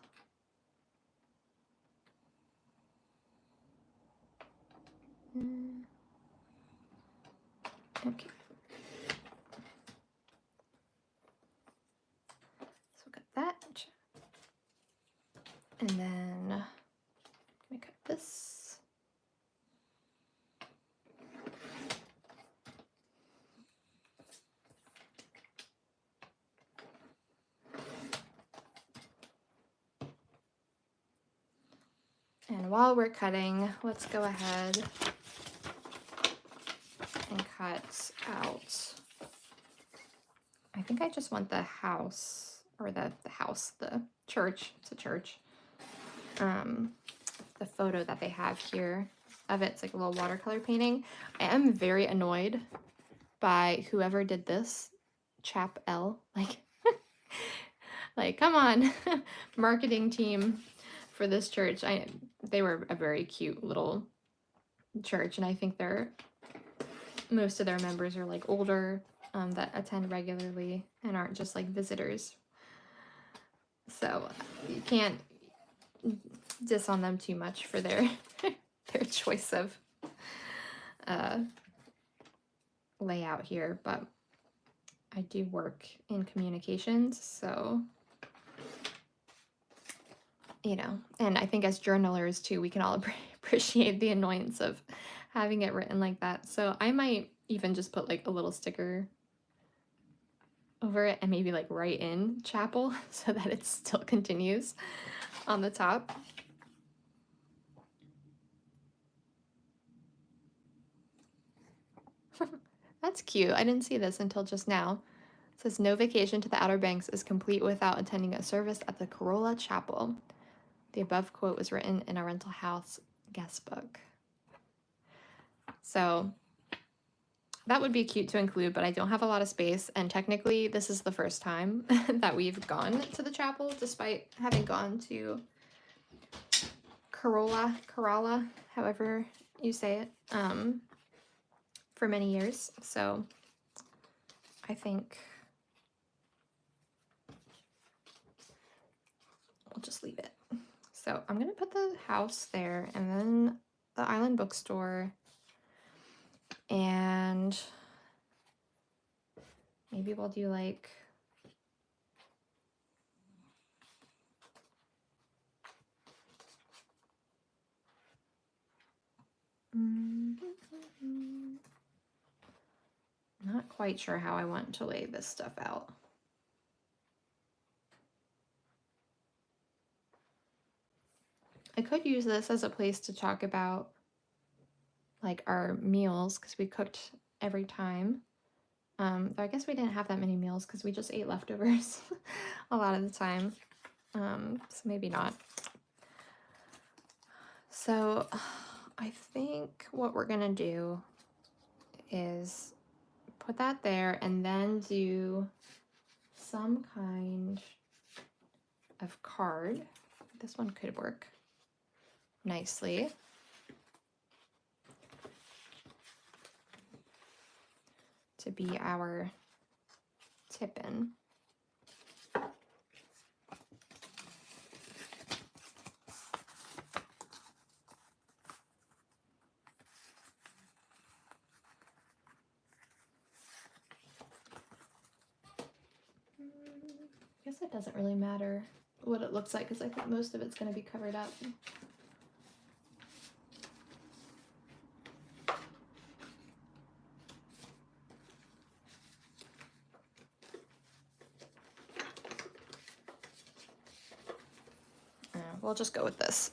Okay. So we got that. And then I'm gonna cut this. And while we're cutting, let's go ahead and cut out, I think I just want the house, or the church, it's a church. The photo that they have here of it's like a little watercolor painting. I am very annoyed by whoever did this, Chap L. Like come on, marketing team for this church. They were a very cute little church, and I think most of their members are like older, that attend regularly and aren't just like visitors. So you can't diss on them too much for their their choice of layout here, but I do work in communications, so you know, and I think as journalers too, we can all appreciate the annoyance of having it written like that. So I might even just put like a little sticker over it and maybe like write in chapel so that it still continues on the top. That's cute. I didn't see this until just now. It says, no vacation to the Outer Banks is complete without attending a service at the Corolla Chapel. The above quote was written in a rental house guest book. So that would be cute to include, but I don't have a lot of space. And technically, this is the first time that we've gone to the chapel, despite having gone to Corolla, however you say it, for many years. So I think we'll just leave it. So I'm gonna put the house there, and then the Island Bookstore, and maybe we'll do like not quite sure how I want to lay this stuff out. I could use this as a place to talk about like our meals, because we cooked every time. Though I guess we didn't have that many meals because we just ate leftovers a lot of the time. So maybe not. So I think what we're gonna do is put that there and then do some kind of card. This one could work nicely. To be our tip-in. I guess it doesn't really matter what it looks like because I think most of it's going to be covered up. We'll just go with this.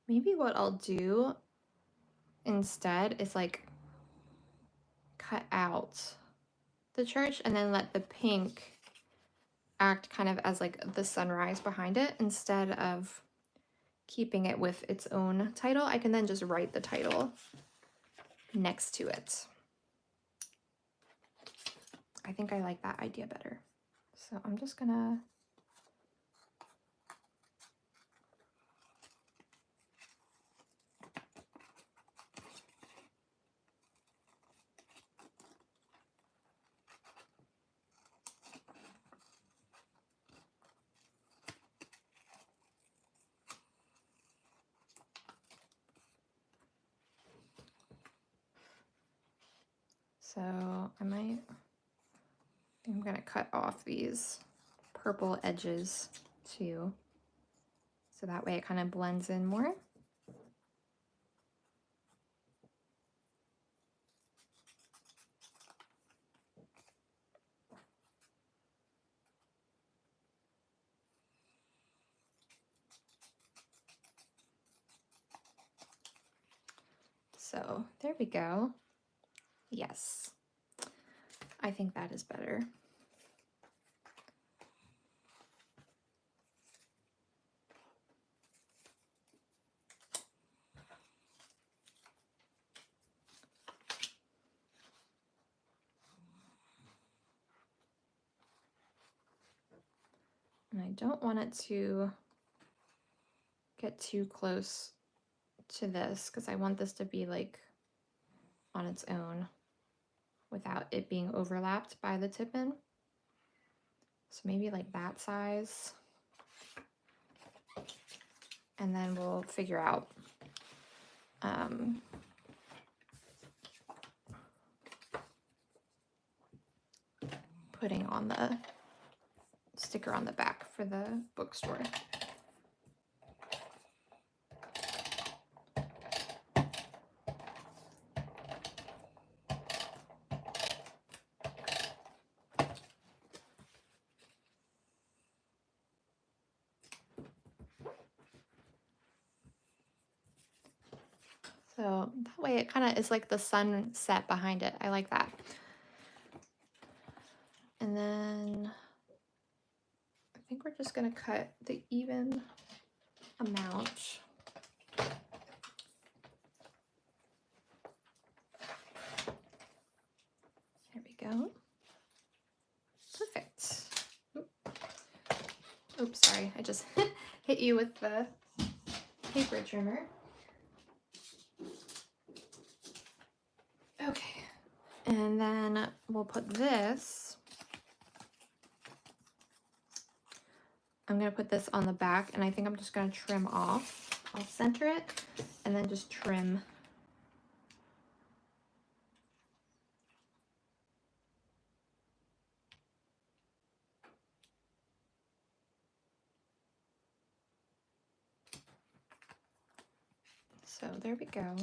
Maybe what I'll do instead is like cut out the church and then let the pink act kind of as like the sunrise behind it instead of keeping it with its own title. I can then just write the title next to it. I think I like that idea better. So I'm just gonna I'm gonna cut off these purple edges too, so that way it kind of blends in more. So there we go. Yes, I think that is better. And I don't want it to get too close to this because I want this to be like on its own without it being overlapped by the tip-in. So maybe like that size. And then we'll figure out putting on the sticker on the back for the bookstore. So that way it kind of is like the sunset behind it. I like that. And then I think we're just going to cut the even amount. There we go. Perfect. Oops, sorry. I just hit you with the paper trimmer. Okay. And then we'll put this. I'm going to put this on the back, and I think I'm just going to trim off. I'll center it and then just trim. So there we go.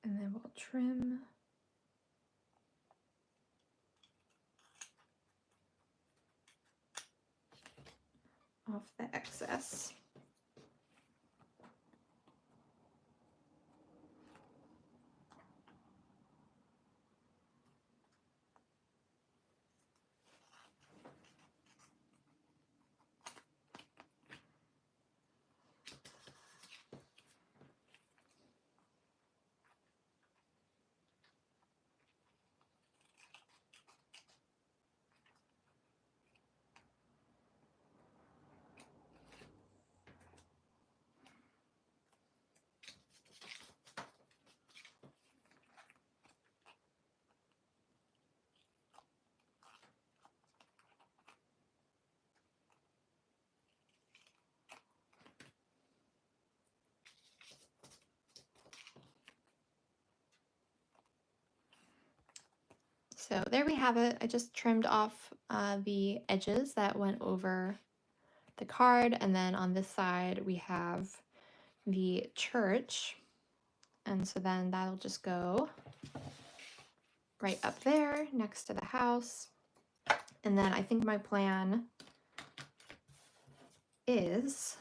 And then we'll trim off the excess. So there we have it. I just trimmed off the edges that went over the card, and then on this side we have the church, and so then that'll just go right up there next to the house. And then I think my plan is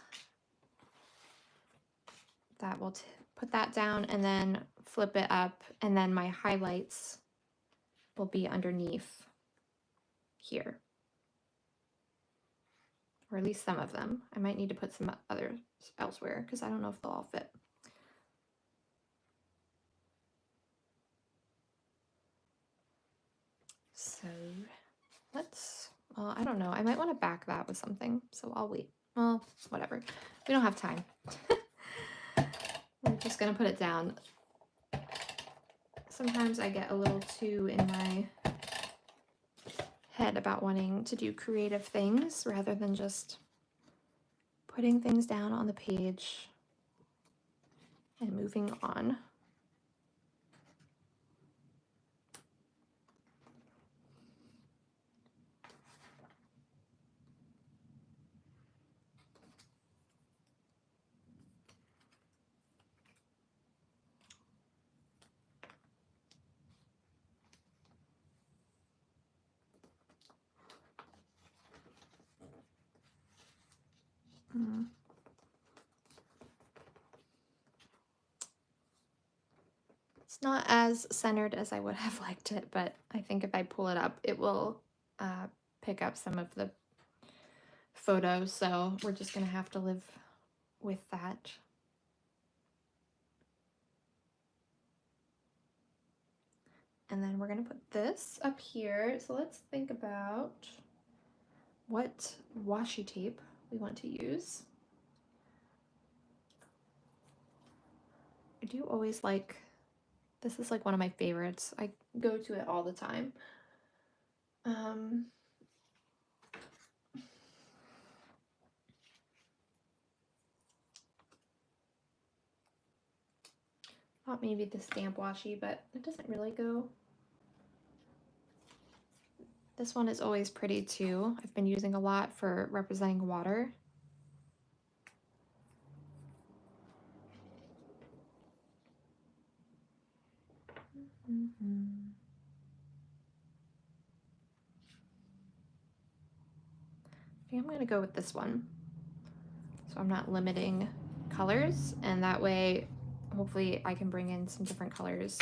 that we'll put that down and then flip it up, and then my highlights will be underneath here. Or at least some of them. I might need to put some others elsewhere because I don't know if they'll all fit. So let's, well, I don't know. I might want to back that with something, so I'll wait. Well, whatever. We don't have time. We're just going to put it down. Sometimes I get a little too in my head about wanting to do creative things rather than just putting things down on the page and moving on. It's not as centered as I would have liked it, but I think if I pull it up, it will pick up some of the photos, so we're just gonna have to live with that. And then we're gonna put this up here. So let's think about what washi tape we want to use. I do always like, this is like one of my favorites. I go to it all the time. Thought maybe the stamp washi, but it doesn't really go. This one is always pretty too. I've been using a lot for representing water. I think I'm going to go with this one. So I'm not limiting colors, and that way hopefully I can bring in some different colors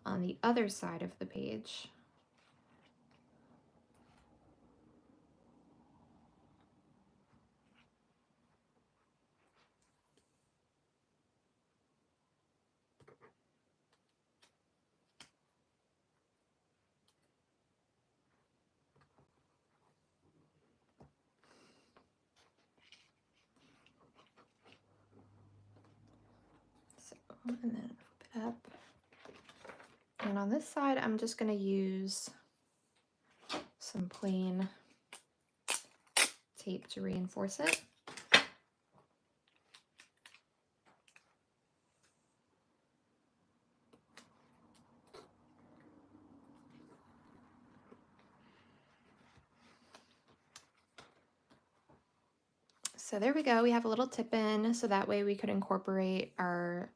on the other side of the page. So, and then flip it up. And on this side, I'm just going to use some plain tape to reinforce it. So there we go. We have a little tip in, so that way we could incorporate our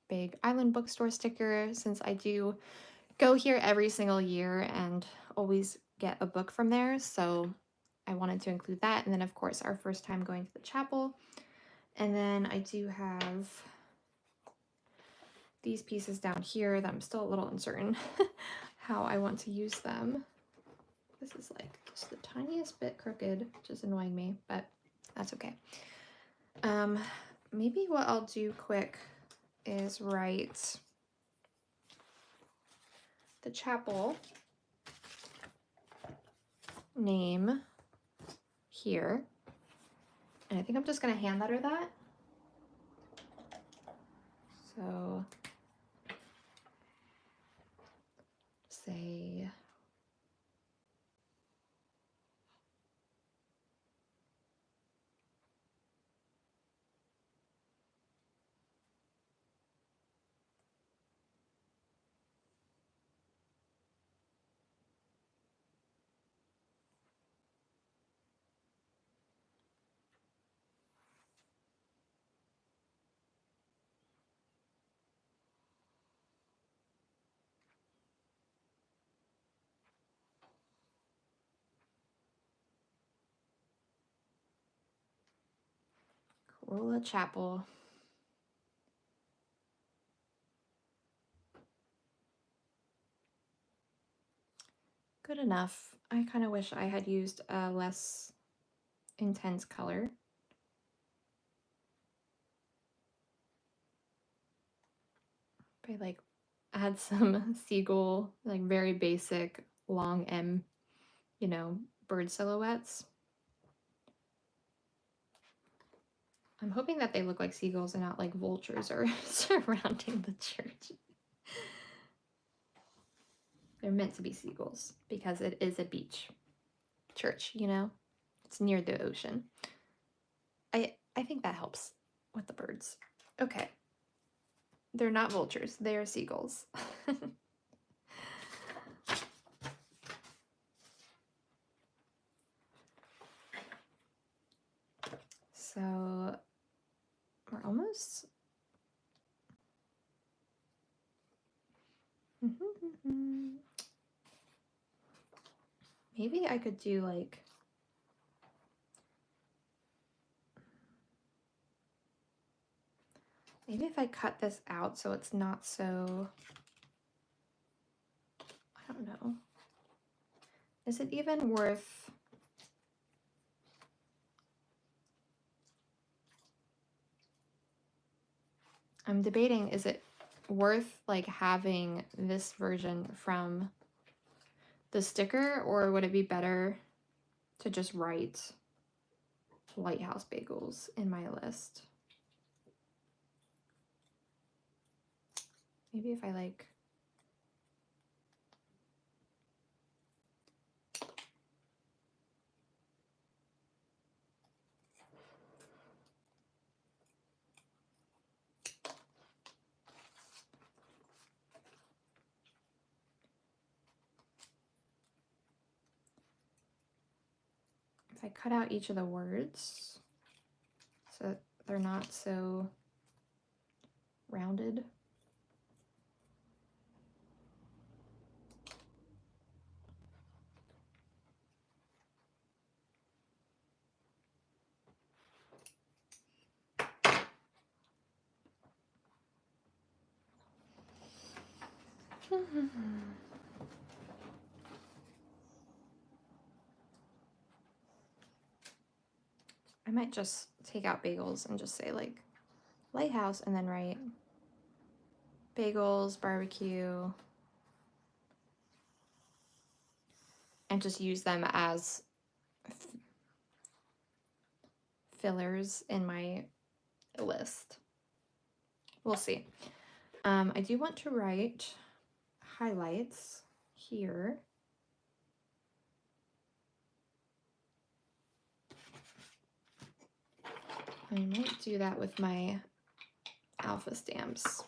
big Island Bookstore sticker, since I do go here every single year and always get a book from there. So I wanted to include that. And then of course our first time going to the chapel. And then I do have these pieces down here that I'm still a little uncertain how I want to use them. This is like just the tiniest bit crooked, which is annoying me, but that's okay. Maybe what I'll do quick is write the chapel name here. And I think I'm just going to hand letter that. So say Corolla Chapel. good enough. I kind of wish I had used a less intense color. I like add some seagull, like very basic long M, you know, bird silhouettes. I'm hoping that they look like seagulls and not like vultures are surrounding the church. They're meant to be seagulls because it is a beach church, you know? It's near the ocean. I think that helps with the birds. Okay. They're not vultures, they are seagulls. So we're almost. Maybe I could do like. Maybe if I cut this out so it's not so. I don't know. Is it even worth. I'm debating, is it worth like having this version from the sticker, or would it be better to just write Lighthouse Bagels in my list? Maybe if I like. If I cut out each of the words so they're not so rounded. I might just take out bagels and just say like Lighthouse and then write bagels, barbecue, and just use them as fillers in my list. We'll see. I do want to write highlights here. I might do that with my alpha stamps,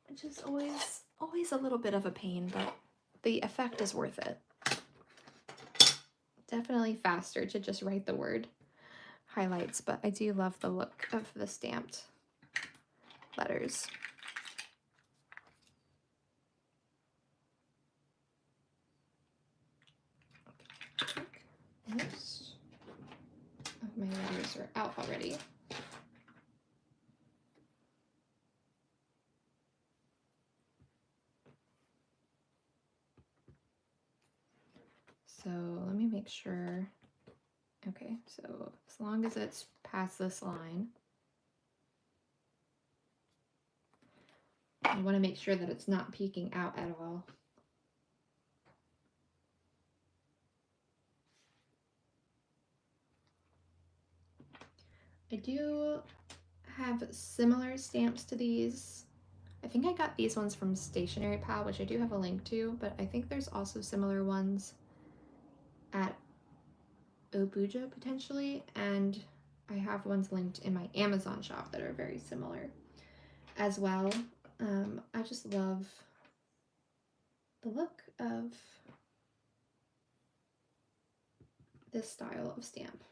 which is always a little bit of a pain, but the effect is worth it. Definitely faster to just write the word highlights, but I do love the look of the stamped letters. Most of my letters are out already. So let me make sure. Okay, so as long as it's past this line, I want to make sure that it's not peeking out at all. I do have similar stamps to these. I think I got these ones from Stationery Pal, which I do have a link to, but I think there's also similar ones at Obuja potentially, and I have ones linked in my Amazon shop that are very similar as well. I just love the look of this style of stamp.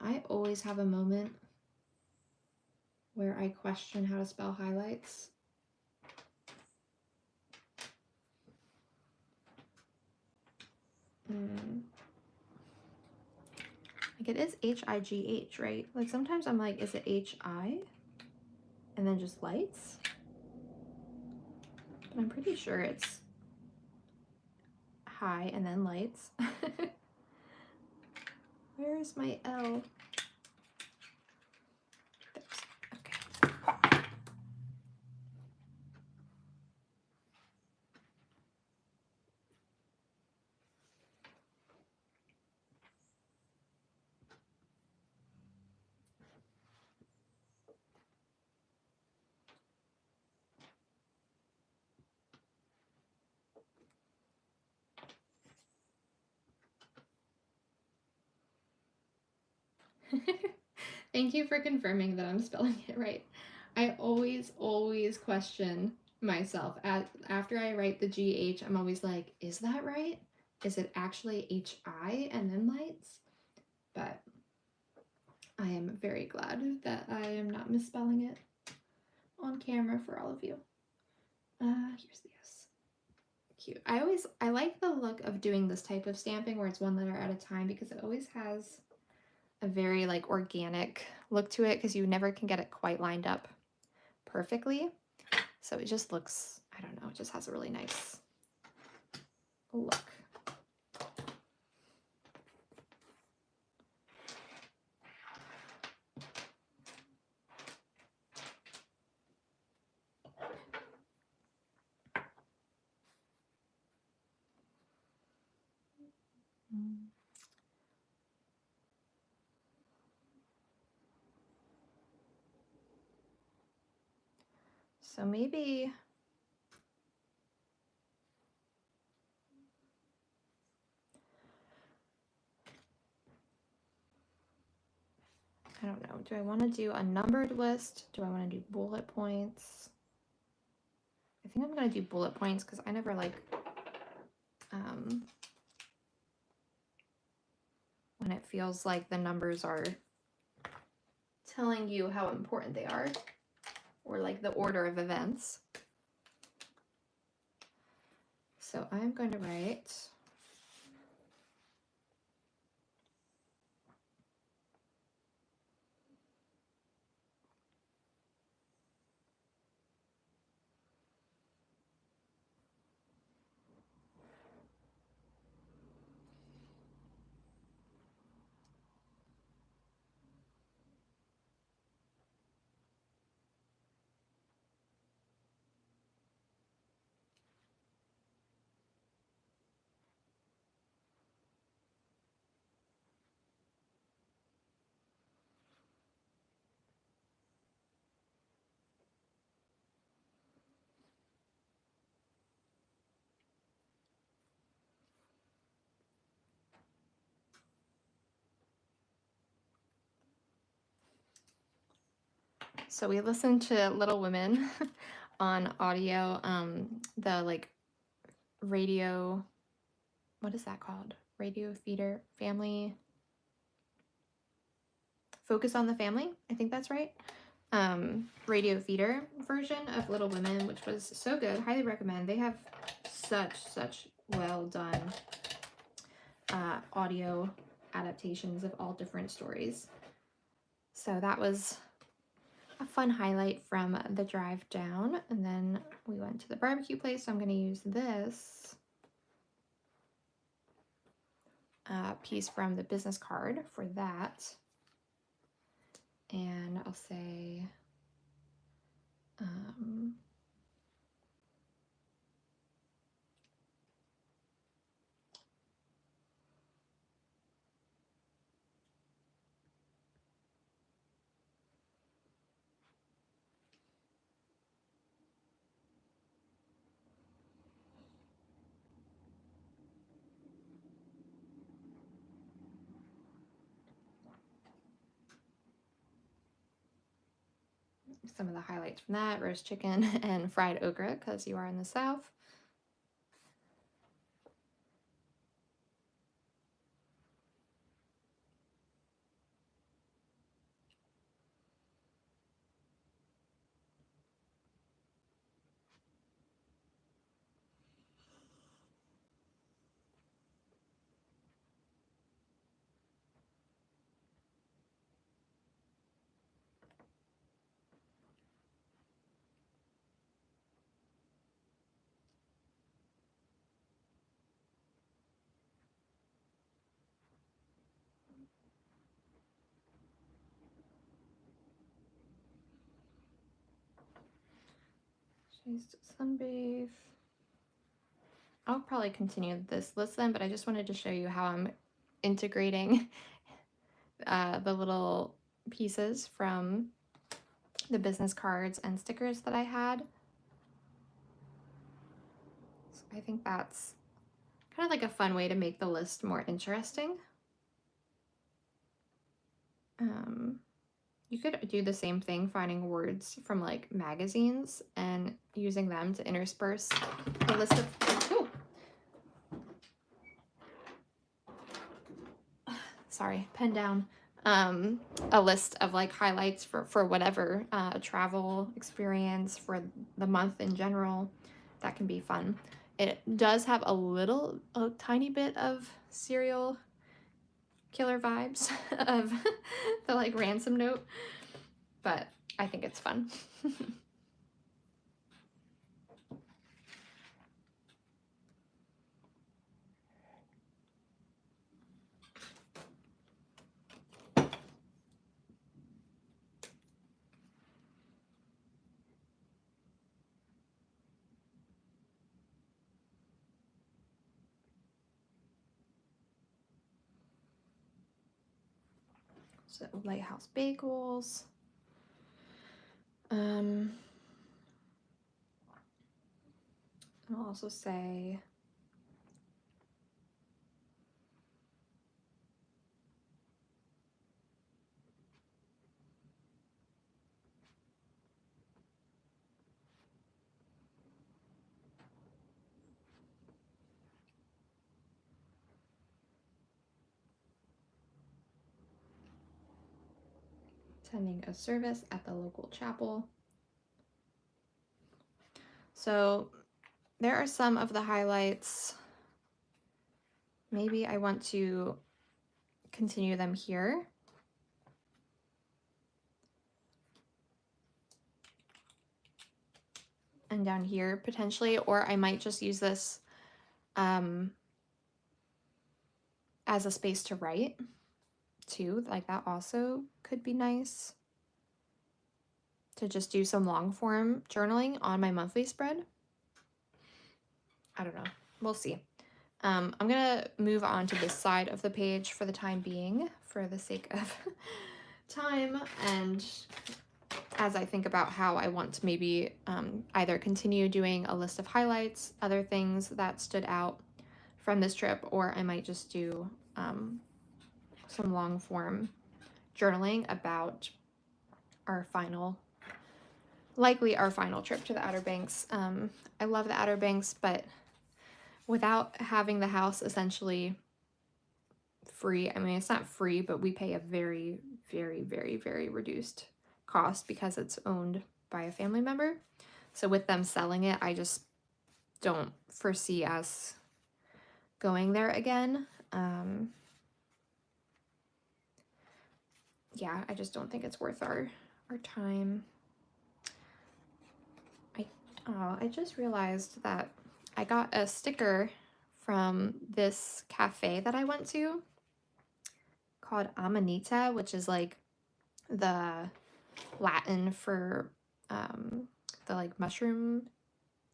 I always have a moment where I question how to spell highlights. Like it is H-I-G-H, right? Like sometimes I'm like, is it H-I? and then just lights. But I'm pretty sure it's high and then lights. Where is my L? Okay. Thank you for confirming that I'm spelling it right. I always question myself. After I write the GH, I'm always like, is that right? Is it actually HI and then lights? But I am very glad that I am not misspelling it on camera for all of you. Here's the S. Cute. I like the look of doing this type of stamping where it's one letter at a time, because it always has a very like organic look to it, because you never can get it quite lined up perfectly. So it just looks, I don't know, it just has a really nice look. So maybe I don't know. Do I want to do a numbered list? Do I want to do bullet points? I think I'm going to do bullet points because I never like when it feels like the numbers are telling you how important they are, or like the order of events. So I'm going to write So we listened to Little Women on audio, the like radio, what is that called? Radio Theater Family, Focus on the Family, I think that's right. Radio theater version of Little Women, which was so good. Highly recommend. They have such well done audio adaptations of all different stories. So that was a fun highlight from the drive down. And then we went to the barbecue place, so I'm going to use this piece from the business card for that. And I'll say some of the highlights from that: roast chicken and fried okra, because you are in the South. Days to sunbathe. I'll probably continue this list then, but I just wanted to show you how I'm integrating the little pieces from the business cards and stickers that I had. So I think that's kind of like a fun way to make the list more interesting. You could do the same thing, finding words from like magazines and using them to intersperse a list of, oh, sorry, pen down, a list of like highlights for whatever travel experience for the month in general. That can be fun. It does have a tiny bit of serial killer vibes of the like ransom note, but I think it's fun. So Lighthouse Bagels. I'll also say attending a service at the local chapel. So there are some of the highlights. Maybe I want to continue them here. And down here potentially, or I might just use this as a space to write too. Like that also could be nice to just do some long form journaling on my monthly spread. I don't know, we'll see. I'm gonna move on to this side of the page for the time being, for the sake of time, and as I think about how I want to maybe either continue doing a list of highlights, other things that stood out from this trip, or I might just do some long form journaling about likely our final trip to the Outer Banks. I love the Outer Banks, but without having the house essentially free, I mean, it's not free, but we pay a very, very, very, very reduced cost because it's owned by a family member. So with them selling it, I just don't foresee us going there again. Yeah, I just don't think it's worth our time. I just realized that I got a sticker from this cafe that I went to called Amanita, which is like the Latin for the like mushroom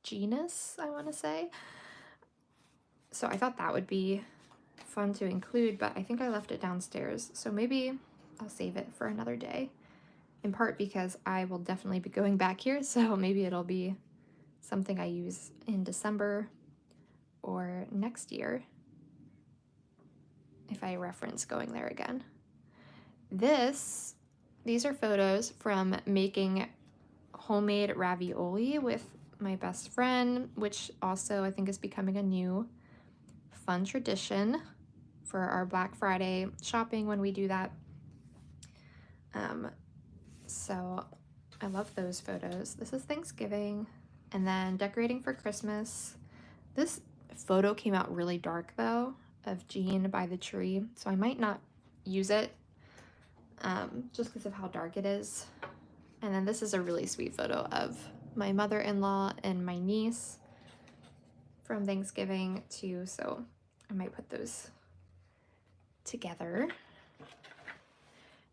genus, I want to say. So I thought that would be fun to include, but I think I left it downstairs. So maybe I'll save it for another day, in part because I will definitely be going back here. So maybe it'll be something I use in December or next year if I reference going there again. These are photos from making homemade ravioli with my best friend, which also I think is becoming a new fun tradition for our Black Friday shopping when we do that. So I love those photos. This is Thanksgiving, and then decorating for Christmas. This photo came out really dark though, of Jean by the tree, so I might not use it just because of how dark it is. And then this is a really sweet photo of my mother-in-law and my niece from Thanksgiving too, so I might put those together.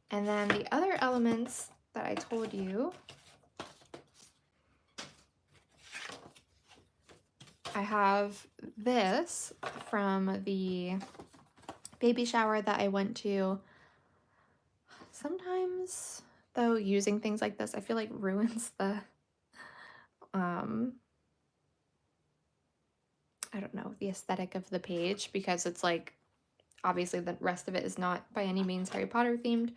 And then the other elements that I told you I have this from the baby shower that I went to. Sometimes, though, using things like this, I feel like ruins the, I don't know, the aesthetic of the page, because it's like, obviously the rest of it is not by any means Harry Potter themed.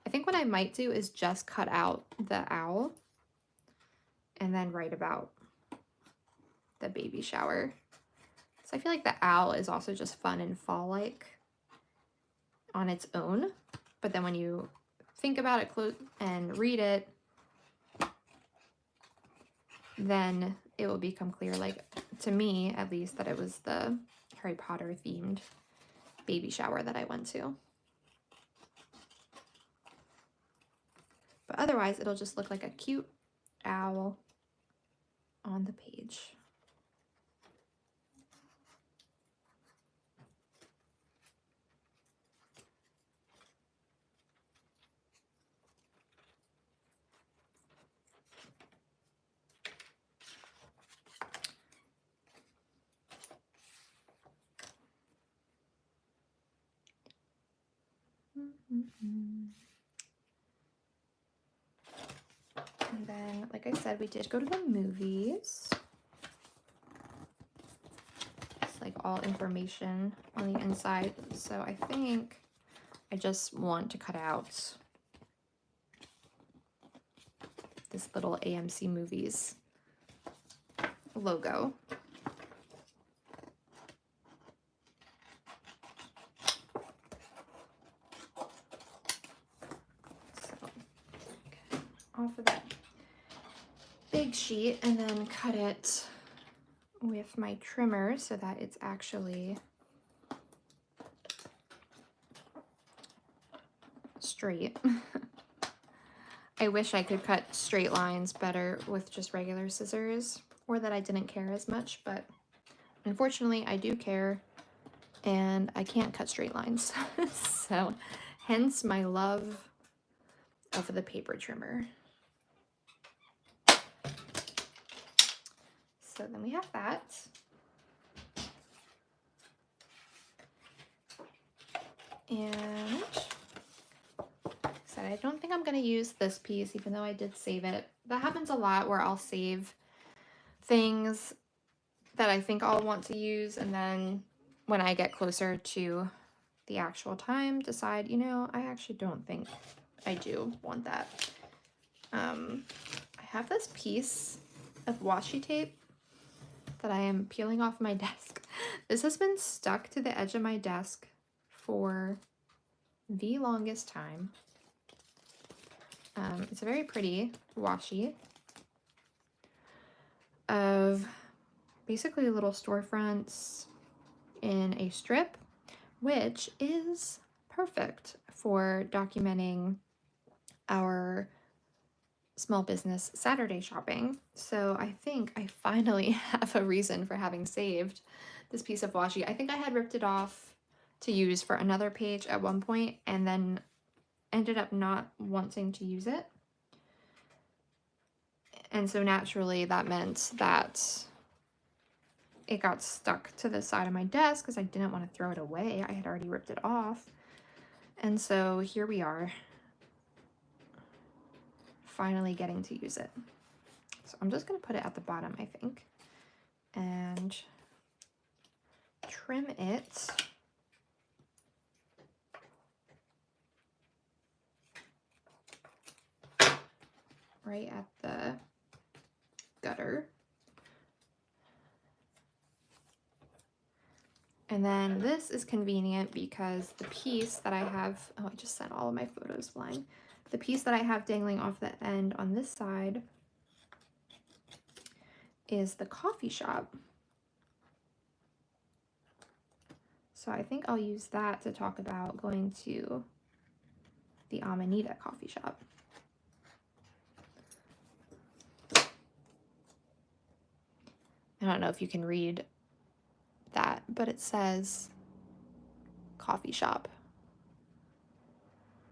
I think what I might do is just cut out the owl and then write about the baby shower. So I feel like the owl is also just fun and fall-like on its own, but then when you think about it and read it, then it will become clear, like to me at least, that it was the Harry Potter themed baby shower that I went to. But otherwise it'll just look like a cute owl on the page. And then, like I said, we did go to the movies. It's like all information on the inside. So I think I just want to cut out this little AMC Movies logo. So, okay, off of that big sheet and then cut it with my trimmer so that it's actually straight. I wish I could cut straight lines better with just regular scissors, or that I didn't care as much, but unfortunately I do care and I can't cut straight lines. So hence my love of the paper trimmer. So then we have that. And so I don't think I'm going to use this piece, even though I did save it. That happens a lot where I'll save things that I think I'll want to use, and then when I get closer to the actual time, decide, you know, I actually don't think I do want that. I have this piece of washi tape that I am peeling off my desk. This has been stuck to the edge of my desk for the longest time. It's a very pretty washi of basically little storefronts in a strip, which is perfect for documenting our small business Saturday shopping. So I think I finally have a reason for having saved this piece of washi. I think I had ripped it off to use for another page at one point and then ended up not wanting to use it. And so naturally that meant that it got stuck to the side of my desk because I didn't want to throw it away. I had already ripped it off. And so here we are, finally getting to use it. So I'm just going to put it at the bottom, I think, and trim it right at the gutter. And then this is convenient because the piece that I have, oh, I just sent all of my photos flying. The piece that I have dangling off the end on this side is the coffee shop. So I think I'll use that to talk about going to the Amanita coffee shop. I don't know if you can read that, but it says coffee shop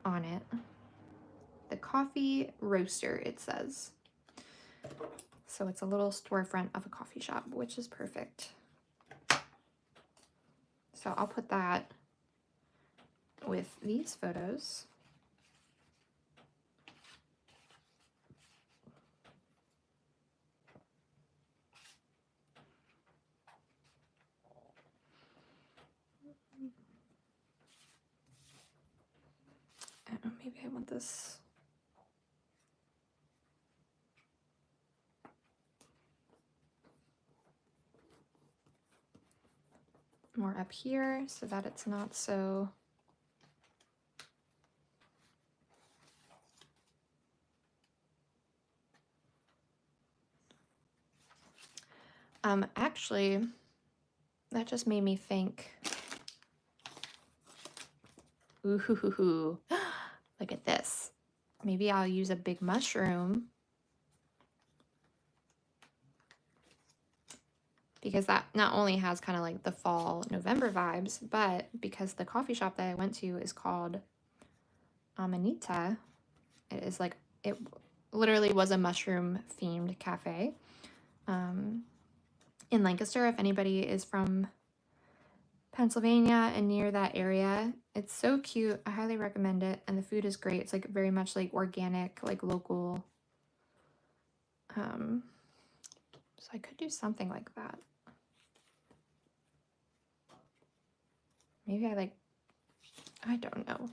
on it. The coffee roaster, it says. So it's a little storefront of a coffee shop, which is perfect. So I'll put that with these photos. I don't know, maybe I want this. More up here so that it's not so actually that just made me think. Ooh, look at this. Maybe I'll use a big mushroom because that not only has kind of like the fall November vibes, but because the coffee shop that I went to is called Amanita, it is like, it literally was a mushroom themed cafe in Lancaster. If anybody is from Pennsylvania and near that area, it's so cute. I highly recommend it, and the food is great. It's like very much like organic, like local. So I could do something like that. Maybe I don't know.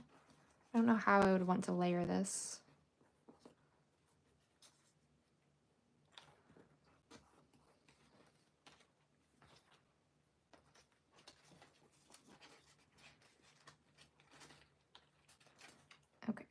I don't know how I would want to layer this. Okay.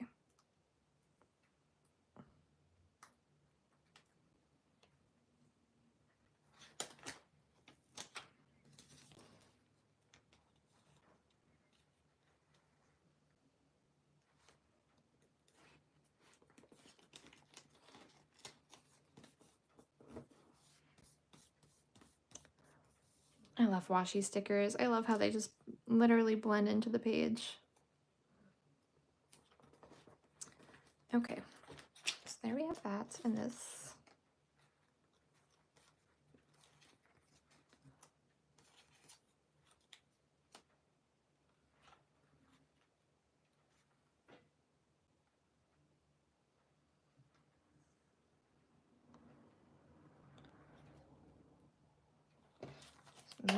I love washi stickers. I love how they just literally blend into the page. Okay, so there we have that and this. So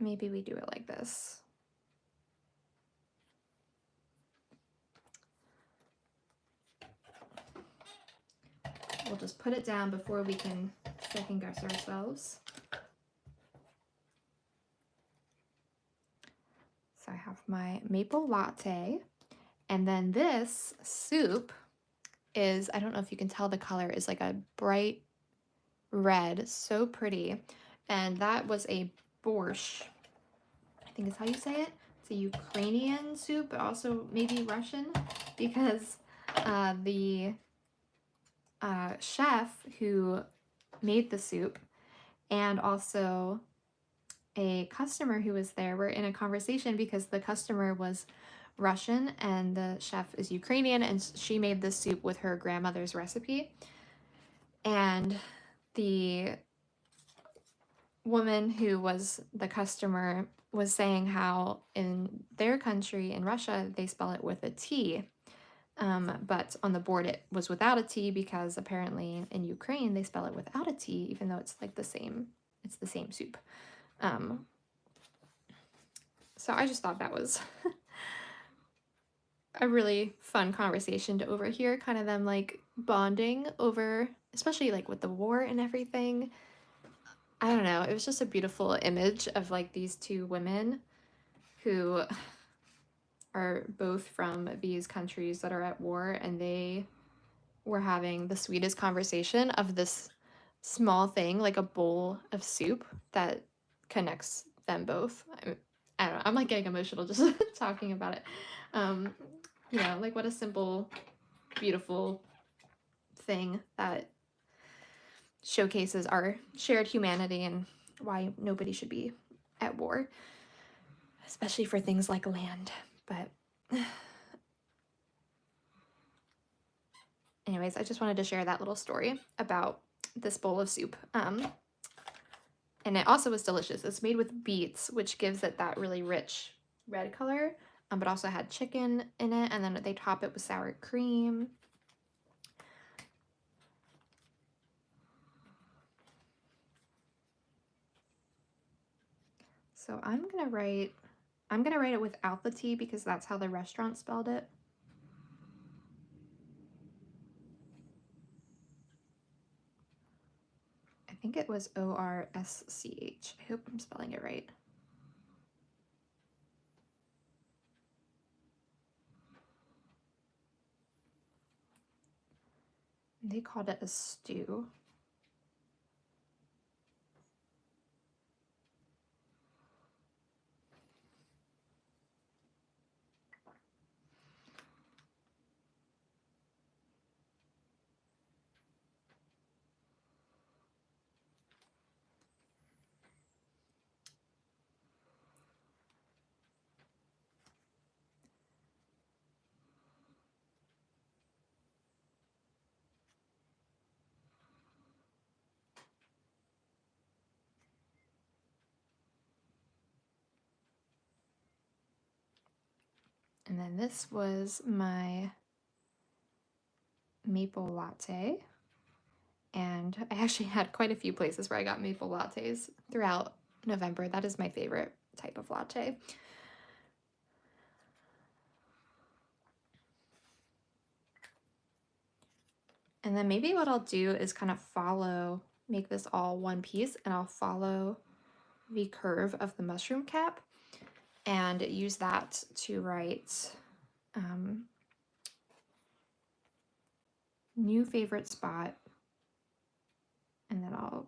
maybe we do it like this. We'll just put it down before we can second guess ourselves. So I have my maple latte, and then this soup is, I don't know if you can tell, the color is like a bright red, so pretty. And that was a borscht, I think is how you say it. It's a Ukrainian soup, but also maybe Russian, because the chef who made the soup and also a customer who was there were in a conversation because the customer was Russian and the chef is Ukrainian, and she made this soup with her grandmother's recipe. And the woman who was the customer was saying how in their country, in Russia, they spell it with a T. But on the board it was without a T because apparently in Ukraine they spell it without a T, even though it's like the same soup. So I just thought that was a really fun conversation to overhear, kind of them like bonding over, especially like with the war and everything. I don't know, it was just a beautiful image of like these two women who are both from these countries that are at war, and they were having the sweetest conversation of this small thing, like a bowl of soup that connects them both. I don't know, I'm like getting emotional just talking about it. You know, like what a simple, beautiful thing that showcases our shared humanity and why nobody should be at war, especially for things like land. But anyways, anyways, I just wanted to share that little story about this bowl of soup. And it also was delicious. It's made with beets, which gives it that really rich red color, but also had chicken in it, and then they top it with sour cream. So I'm gonna write it without the T because that's how the restaurant spelled it. I think it was O-R-S-C-H. I hope I'm spelling it right. They called it a stew. And then this was my maple latte. And I actually had quite a few places where I got maple lattes throughout November. That is my favorite type of latte. And then maybe what I'll do is kind of make this all one piece, and I'll follow the curve of the mushroom cap and use that to write new favorite spot, and then I'll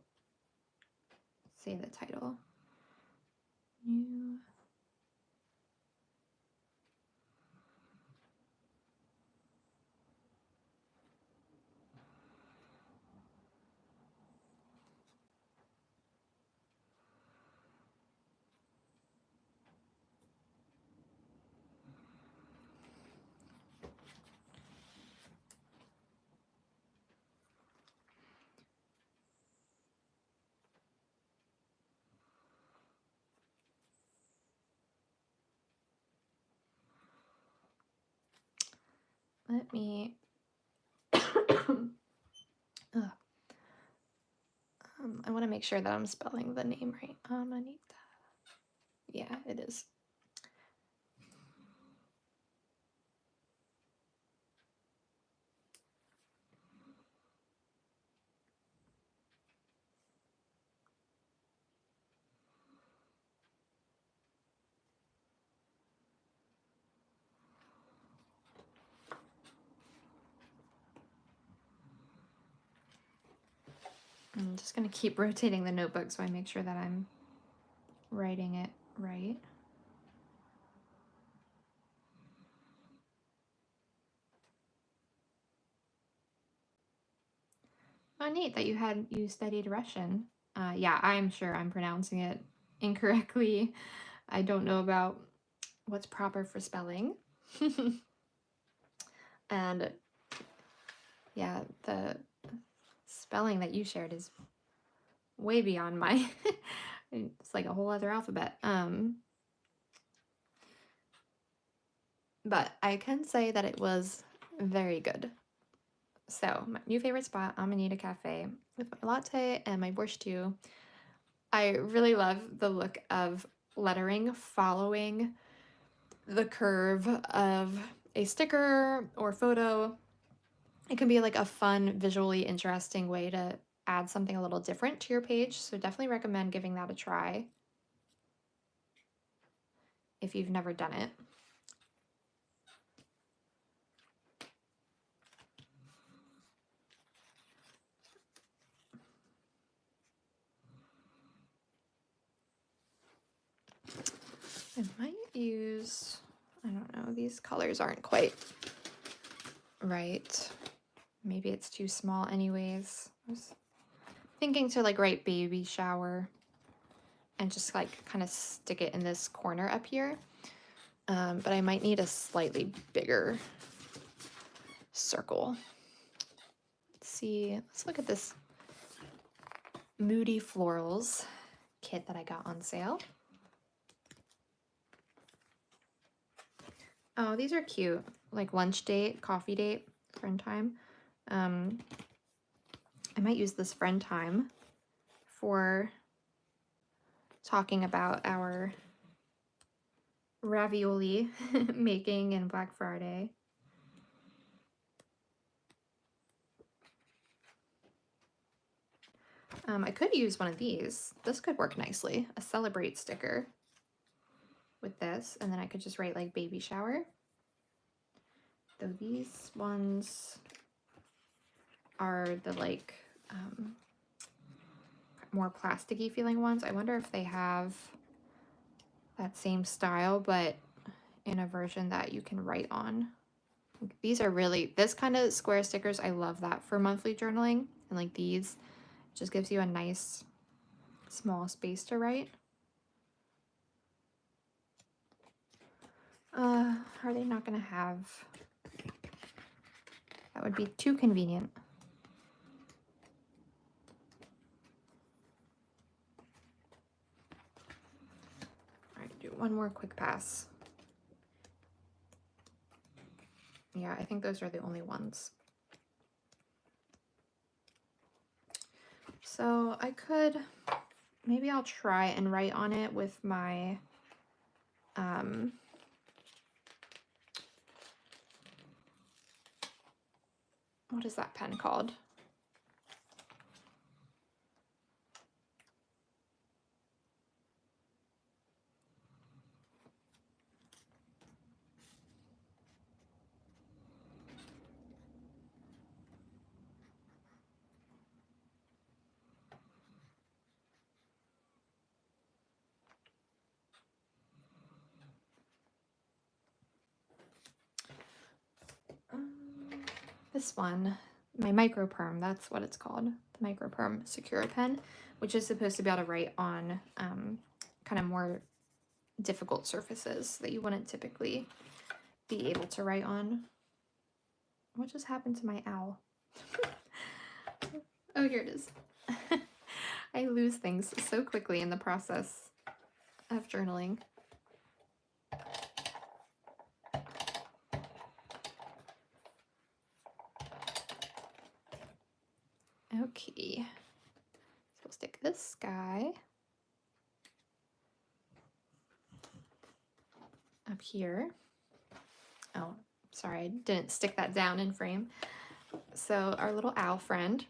say the title. New Let me I want to make sure that I'm spelling the name right. Amanita. Yeah, it is. I'm just going to keep rotating the notebook so I make sure that I'm writing it right. Oh, neat that you studied Russian. Yeah, I'm sure I'm pronouncing it incorrectly. I don't know about what's proper for spelling. And yeah, the spelling that you shared is way beyond my it's like a whole other alphabet. But I can say that it was very good. So my new favorite spot, Amanita Cafe, with my latte and my borscht too. I really love the look of lettering following the curve of a sticker or photo. It can be like a fun, visually interesting way to add something a little different to your page. So definitely recommend giving that a try if you've never done it. I might use, I don't know, these colors aren't quite right. Maybe it's too small anyways. I was thinking to like write baby shower and just like kind of stick it in this corner up here. But I might need a slightly bigger circle. see, let's look at this Moody Florals kit that I got on sale. Oh, these are cute. Like lunch date, coffee date, friend time. I might use this friend time for talking about our ravioli making in Black Friday. I could use one of these. This could work nicely. A celebrate sticker with this, and then I could just write like baby shower. Though these ones are the like more plasticky feeling ones. I wonder if they have that same style, but in a version that you can write on. These are really, this kind of square stickers, I love that for monthly journaling. And like these, just gives you a nice small space to write. Are they not gonna have, that would be too convenient. All right, do one more quick pass. Yeah, I think those are the only ones. So I could, maybe I'll try and write on it with my, what is that pen called? This one, my micro perm, that's what it's called, the micro perm Secura pen, which is supposed to be able to write on kind of more difficult surfaces that you wouldn't typically be able to write on. What just happened to my owl? Oh, here it is. I lose things so quickly in the process of journaling. Okay, so we'll stick this guy up here. Oh, sorry, I didn't stick that down in frame. So our little owl friend,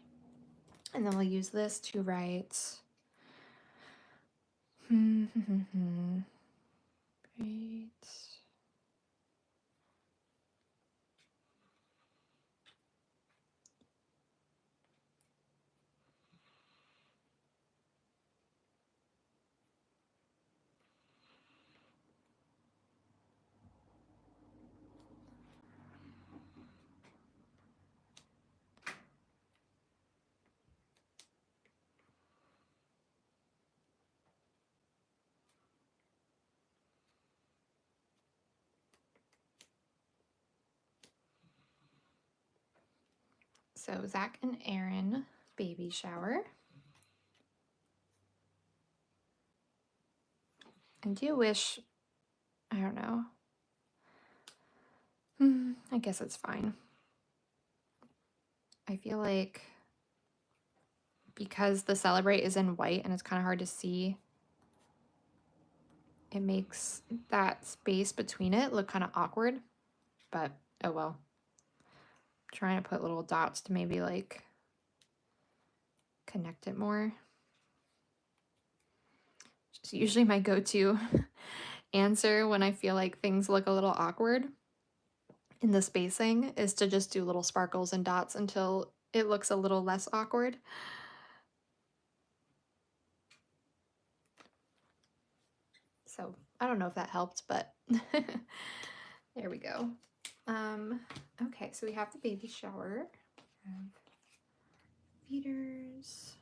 and then we'll use this to write great. So Zach and Aaron baby shower. I do wish, I don't know. I guess it's fine. I feel like because the celebrate is in white and it's kind of hard to see, it makes that space between it look kind of awkward, but oh well. I'm trying to put little dots to maybe like connect it more. It's usually my go-to answer when I feel like things look a little awkward in the spacing is to just do little sparkles and dots until it looks a little less awkward. So I don't know if that helped, but there we go. Okay, so we have the baby shower, feeders.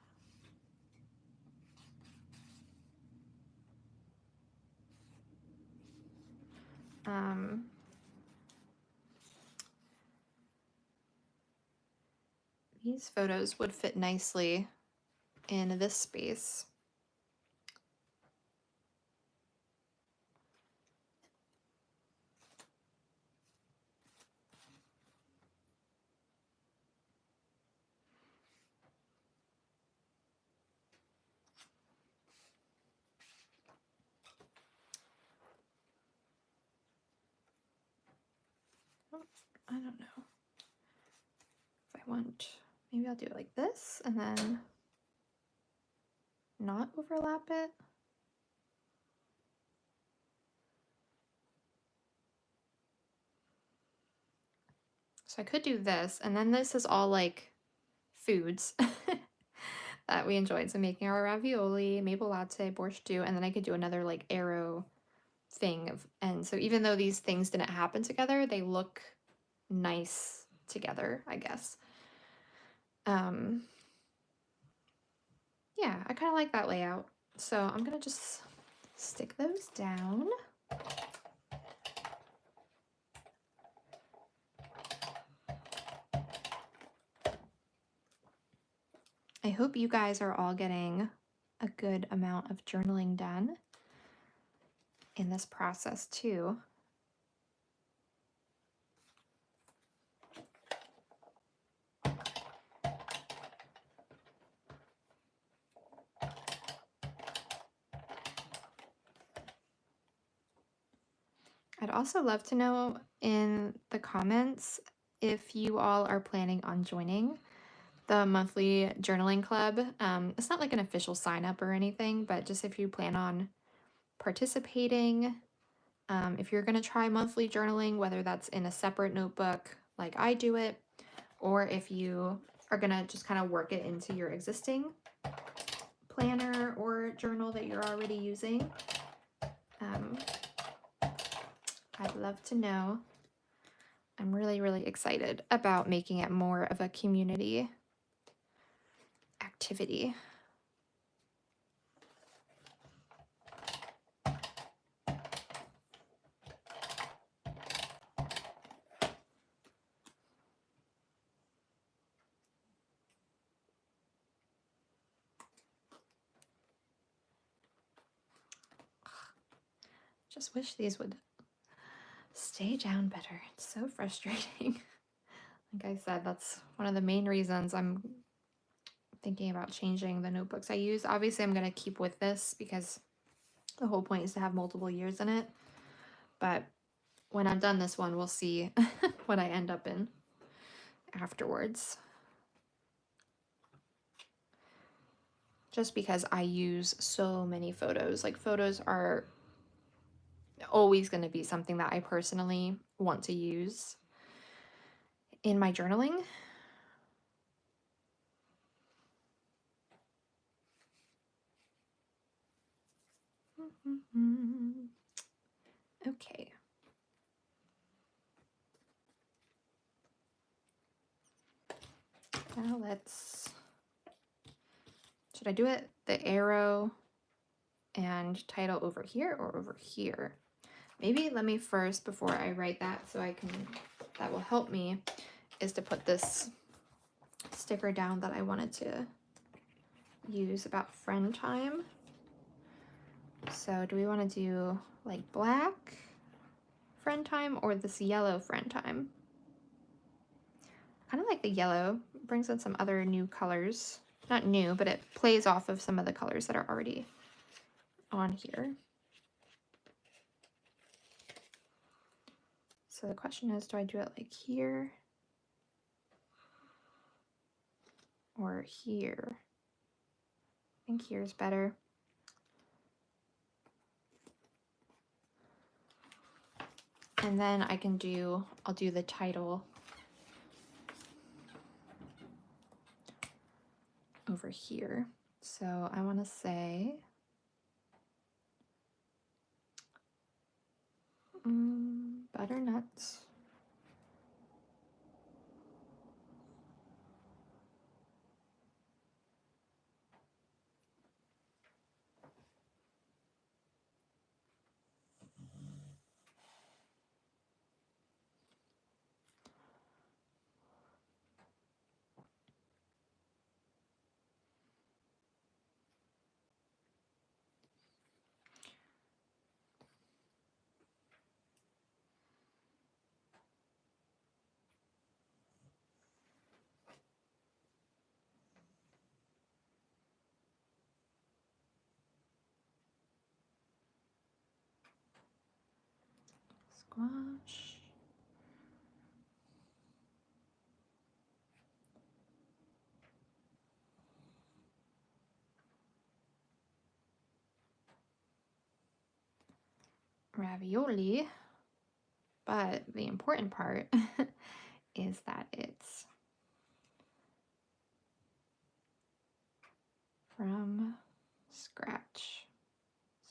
These photos would fit nicely in this space. I don't know if I want, maybe I'll do it like this and then not overlap it. So I could do this, and then this is all like foods that we enjoyed. So making our ravioli, maple latte, borscht stew, and then I could do another like arrow thing of, and so even though these things didn't happen together, they look nice together, I guess. Yeah, I kind of like that layout. So I'm gonna just stick those down. I hope you guys are all getting a good amount of journaling done in this process too. I'd also love to know in the comments if you all are planning on joining the monthly journaling club. It's not like an official sign up or anything, but just if you plan on participating, if you're going to try monthly journaling, whether that's in a separate notebook like I do it, or if you are going to just kind of work it into your existing planner or journal that you're already using. I'd love to know. I'm really, really excited about making it more of a community activity. Just wish these would stay down better. It's so frustrating. Like I said, that's one of the main reasons I'm thinking about changing the notebooks I use. Obviously, I'm going to keep with this because the whole point is to have multiple years in it. But when I'm done this one, we'll see what I end up in afterwards. Just because I use so many photos. Like, photos are always going to be something that I personally want to use in my journaling. Okay. Now should I do it the arrow and title over here or over here? Maybe let me first, before I write that, that will help me, is to put this sticker down that I wanted to use about friend time. So do we want to do like black friend time or this yellow friend time? I kind of like the yellow. It brings in some other new colors. Not new, but it plays off of some of the colors that are already on here. So the question is, do I do it like here or here? I think here's better. And then I'll do the title over here. So I want to say, butternuts. squash. Ravioli, but the important part is that it's from scratch.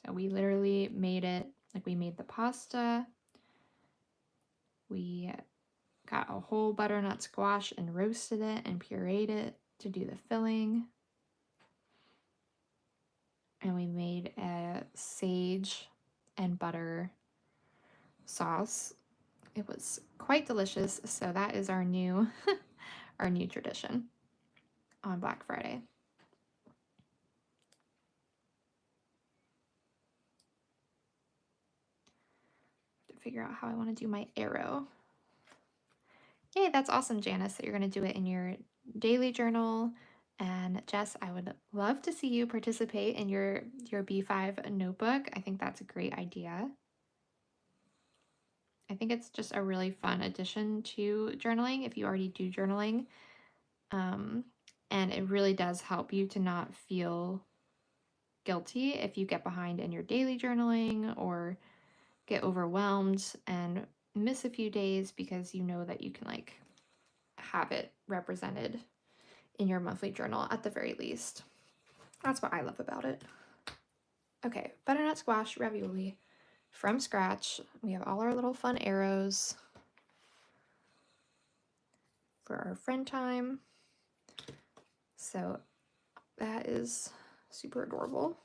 So we literally made it, like we made the pasta, we got a whole butternut squash and roasted it and pureed it to do the filling. And we made a sage and butter sauce. It was quite delicious. So that is our new our new tradition on Black Friday. To figure out how I want to do my arrow. Yay, that's awesome, Janice, that you're going to do it in your daily journal. And Jess, I would love to see you participate in your B5 notebook. I think that's a great idea. I think it's just a really fun addition to journaling if you already do journaling. And it really does help you to not feel guilty if you get behind in your daily journaling or get overwhelmed and miss a few days, because you know that you can like have it represented in your monthly journal at the very least. That's what I love about it. Okay, butternut squash ravioli from scratch. We have all our little fun arrows for our friend time. So that is super adorable.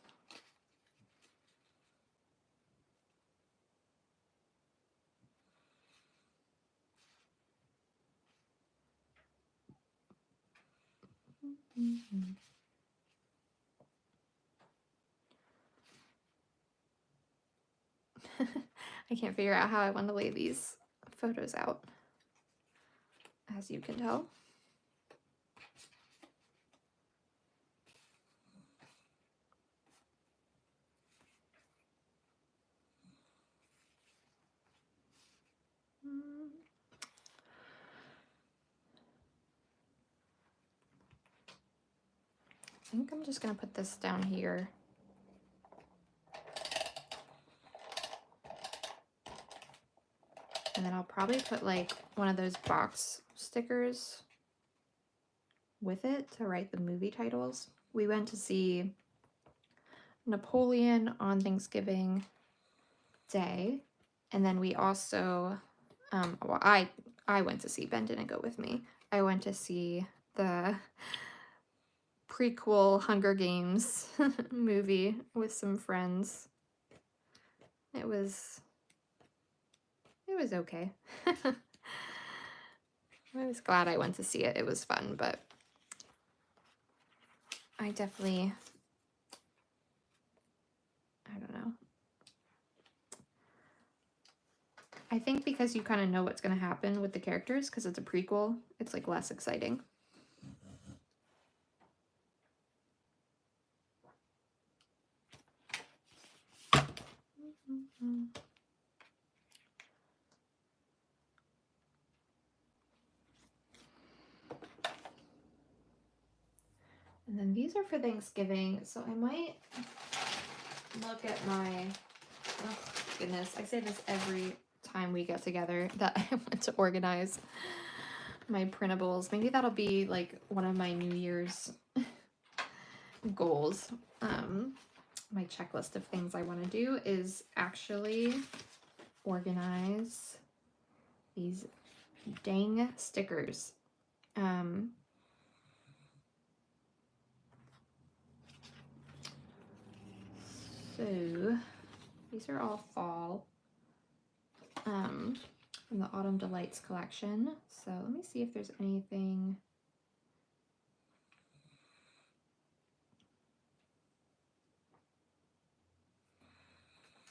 I can't figure out how I want to lay these photos out, as you can tell. I think I'm just going to put this down here. And then I'll probably put like one of those box stickers with it to write the movie titles. We went to see Napoleon on Thanksgiving Day. And then we also, well, I went to see, Ben didn't go with me. I went to see the prequel Hunger Games movie with some friends. It was okay. I was glad I went to see it. It was fun, but I definitely, I don't know. I think because you kind of know what's going to happen with the characters, because it's a prequel, it's like less exciting. And then these are for Thanksgiving, so I might look at my, oh goodness, I say this every time we get together, that I want to organize my printables. Maybe that'll be like one of my New Year's goals. My checklist of things I want to do is actually organize these dang stickers. So these are all fall from the Autumn Delights collection. So let me see if there's anything.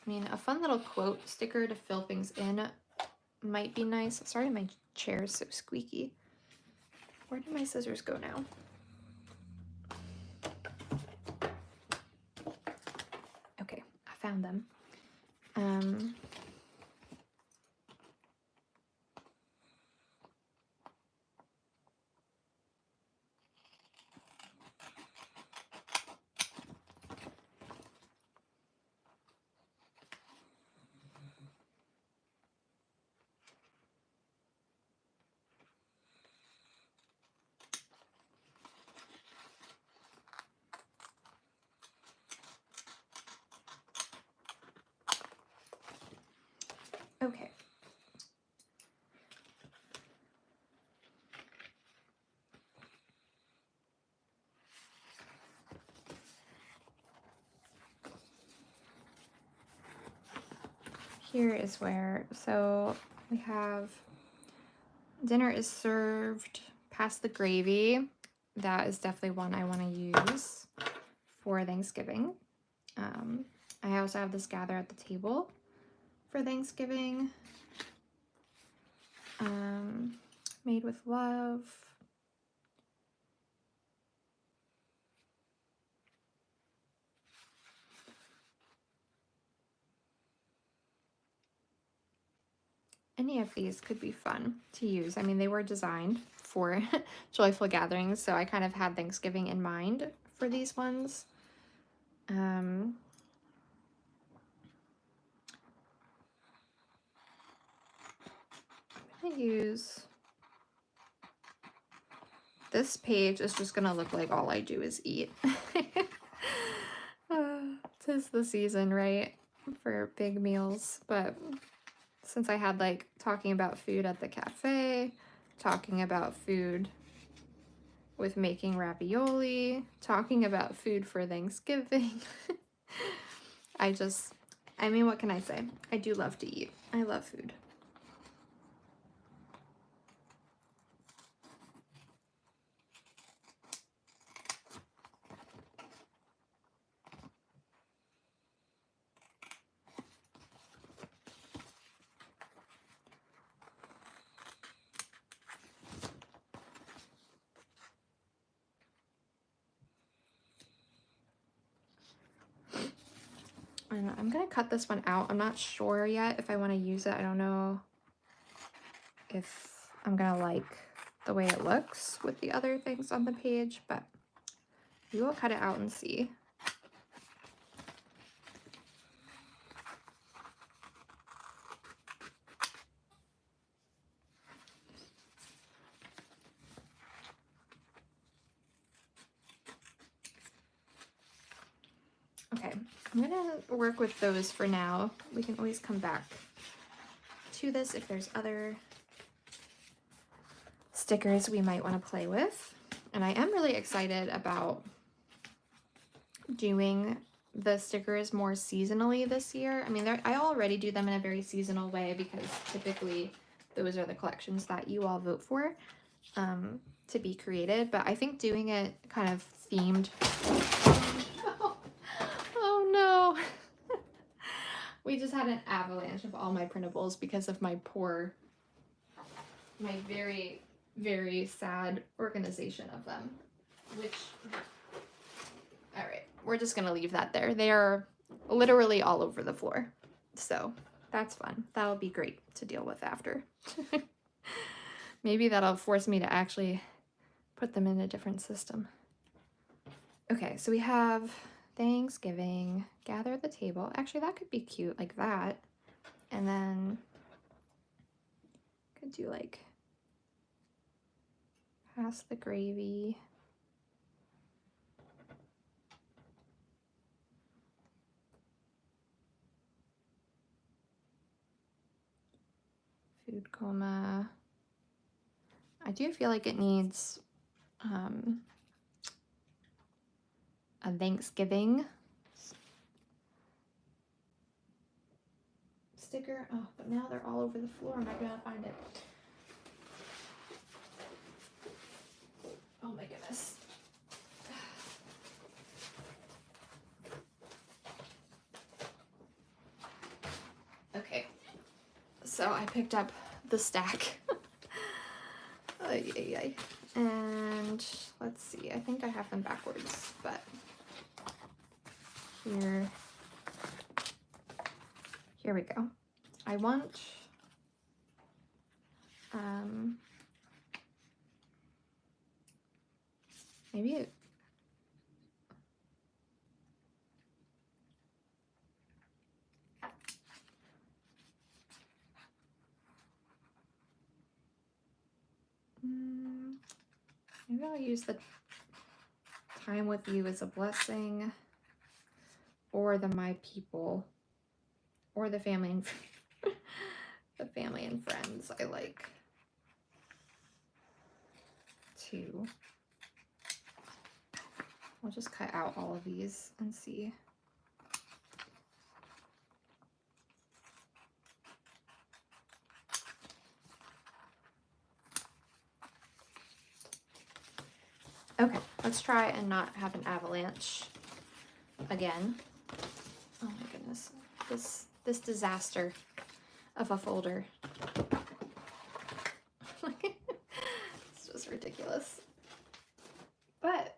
I mean, a fun little quote sticker to fill things in might be nice. Sorry, my chair is so squeaky. Where did my scissors go now? Okay, I found them. here is where, so we have dinner is served past the gravy. That is definitely one I want to use for Thanksgiving. I also have this gather at the table for Thanksgiving. Made with love. Any of these could be fun to use. I mean, they were designed for joyful gatherings, so I kind of had Thanksgiving in mind for these ones. I'm gonna use this page. Is just gonna look like all I do is eat. Tis the season, right, for big meals. But since I had like talking about food at the cafe, talking about food with making ravioli, talking about food for Thanksgiving. I mean, what can I say? I do love to eat. I love food. And I'm gonna cut this one out. I'm not sure yet if I want to use it. I don't know if I'm gonna like the way it looks with the other things on the page, but we will cut it out and see. Okay, I'm gonna work with those for now. We can always come back to this if there's other stickers we might want to play with. And I am really excited about doing the stickers more seasonally this year. I mean, I already do them in a very seasonal way because typically those are the collections that you all vote for to be created. But I think doing it kind of themed. Oh no. We just had an avalanche of all my printables because of my very, very sad organization of them, which, all right, we're just gonna leave that there. They are literally all over the floor, so that's fun. That'll be great to deal with after. Maybe that'll force me to actually put them in a different system. Okay, so we have Thanksgiving, gather at the table. Actually, that could be cute like that. And then could do like pass the gravy. Food coma. I do feel like it needs a Thanksgiving sticker. Oh, but now they're all over the floor. I'm not gonna find it. Oh my goodness. Okay, so I picked up the stack. And let's see, I think I have them backwards, but here we go. I want maybe it, maybe I'll use the time with you as a blessing, or the my people, or the family and the family and friends. I like to. I'll just cut out all of these and see. Okay, let's try and not have an avalanche again. Oh my goodness, this disaster of a folder. It's just ridiculous. But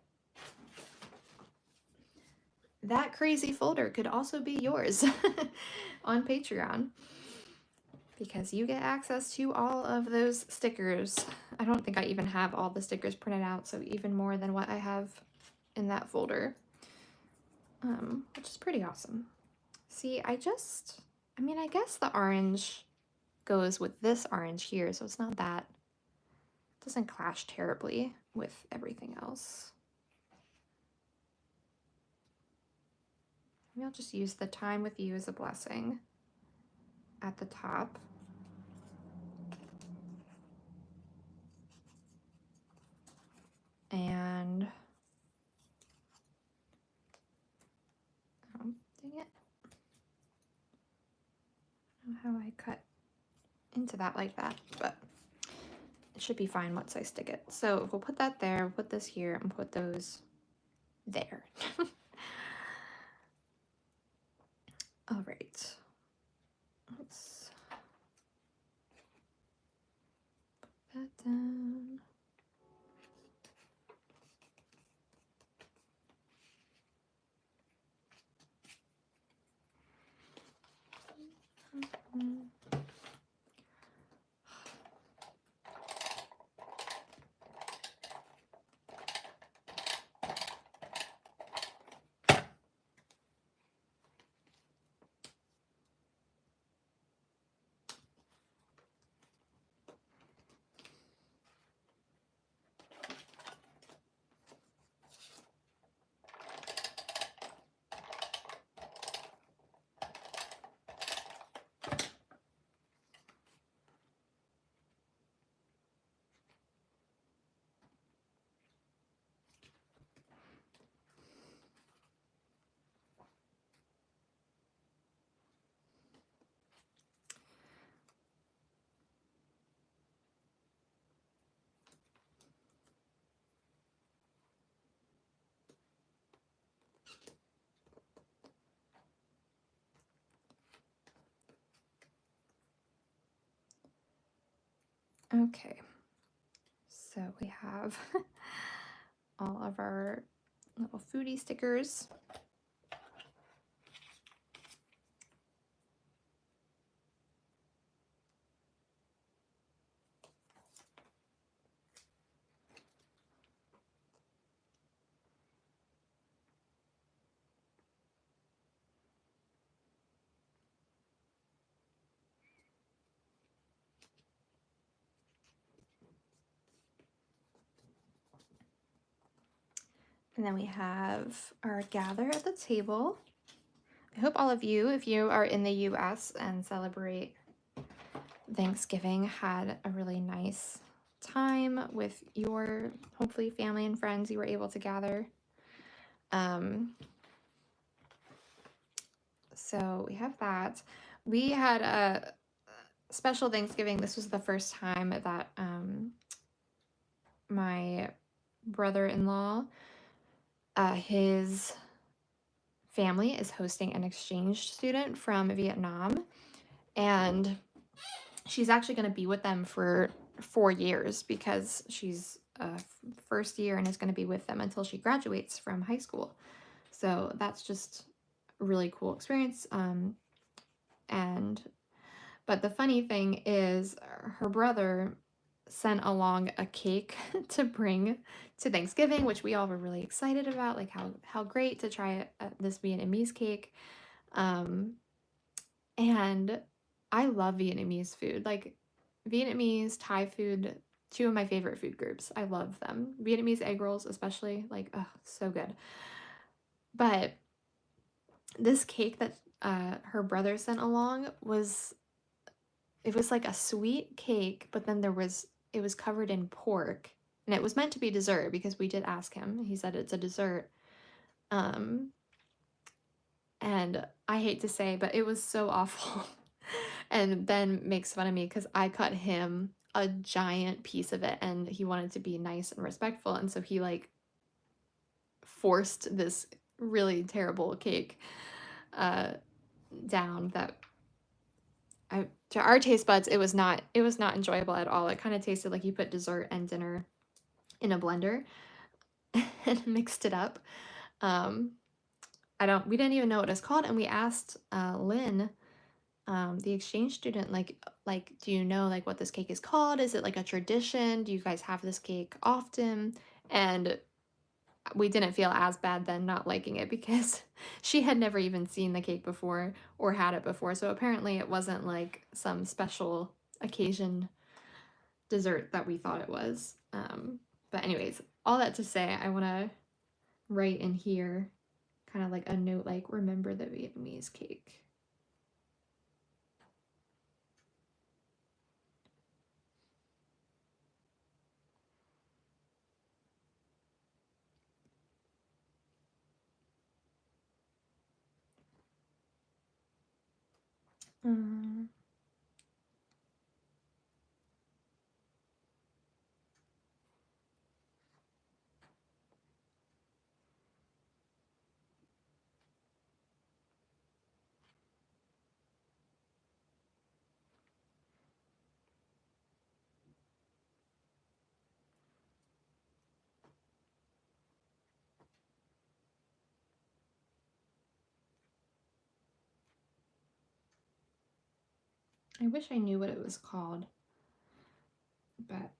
that crazy folder could also be yours on Patreon, because you get access to all of those stickers. I don't think I even have all the stickers printed out, so even more than what I have in that folder, which is pretty awesome. See, I mean, I guess the orange goes with this orange here, so it's not that, it doesn't clash terribly with everything else. Maybe I'll just use the time with you as a blessing at the top. And dang it. I don't know how I cut into that like that, but it should be fine once I stick it. So we'll put that there, put this here, and put those there. All right. Let's put that down. Okay, so we have all of our little foodie stickers. And then we have our gather at the table. I hope all of you, if you are in the US and celebrate Thanksgiving, had a really nice time with your, hopefully, family and friends you were able to gather. So we have that. We had a special Thanksgiving. This was the first time that my brother-in-law, his family is hosting an exchange student from Vietnam, and she's actually going to be with them for 4 years because she's first year and is going to be with them until she graduates from high school. So that's just a really cool experience. But the funny thing is, her brother sent along a cake to bring to Thanksgiving, which we all were really excited about, like how great to try this Vietnamese cake. And I love Vietnamese food, like Vietnamese, Thai food, two of my favorite food groups. I love them. Vietnamese egg rolls especially, like, oh, so good. But this cake that her brother sent along was like a sweet cake, but then it was covered in pork, and it was meant to be dessert because we did ask him. He said it's a dessert. And I hate to say, but it was so awful. And Ben makes fun of me because I cut him a giant piece of it, and he wanted to be nice and respectful, and so he like forced this really terrible cake down that to our taste buds, it was not enjoyable at all. It kind of tasted like you put dessert and dinner in a blender and mixed it up. We didn't even know what it was called, and we asked Lynn, the exchange student, like, do you know like what this cake is called? Is it like a tradition? Do you guys have this cake often? And we didn't feel as bad then not liking it because she had never even seen the cake before or had it before. So apparently it wasn't like some special occasion dessert that we thought it was. But anyways, all that to say, I want to write in here kind of like a note like, remember the Vietnamese cake. I wish I knew what it was called, but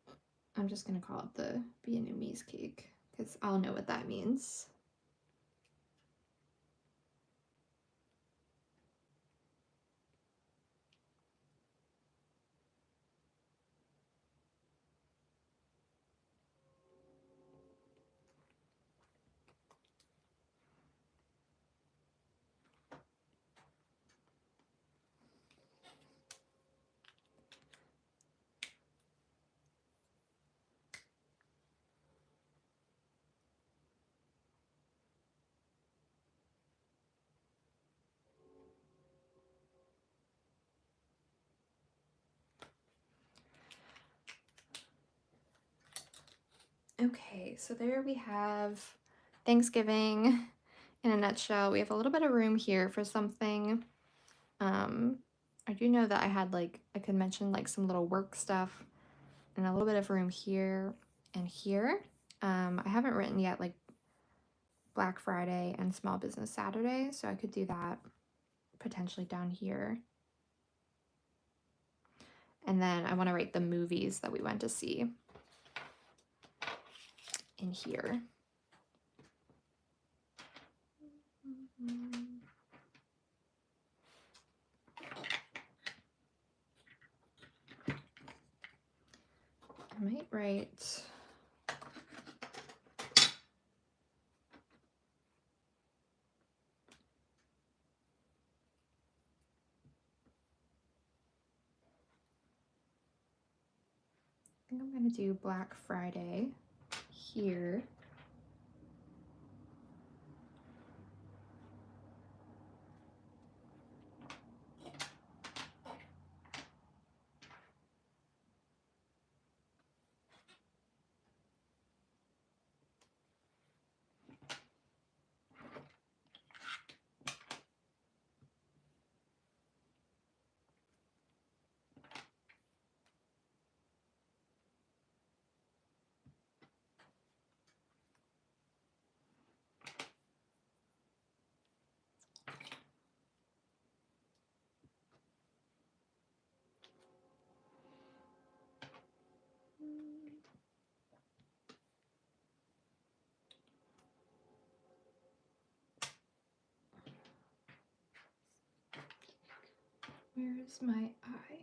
I'm just going to call it the Vietnamese cake because I'll know what that means. Okay, so there we have Thanksgiving in a nutshell. We have a little bit of room here for something. I do know that I could mention like some little work stuff and a little bit of room here and here. I haven't written yet like Black Friday and Small Business Saturday, so I could do that potentially down here. And then I want to write the movies that we went to see in here. I might write I think I'm going to do Black Friday here. Where's my eye?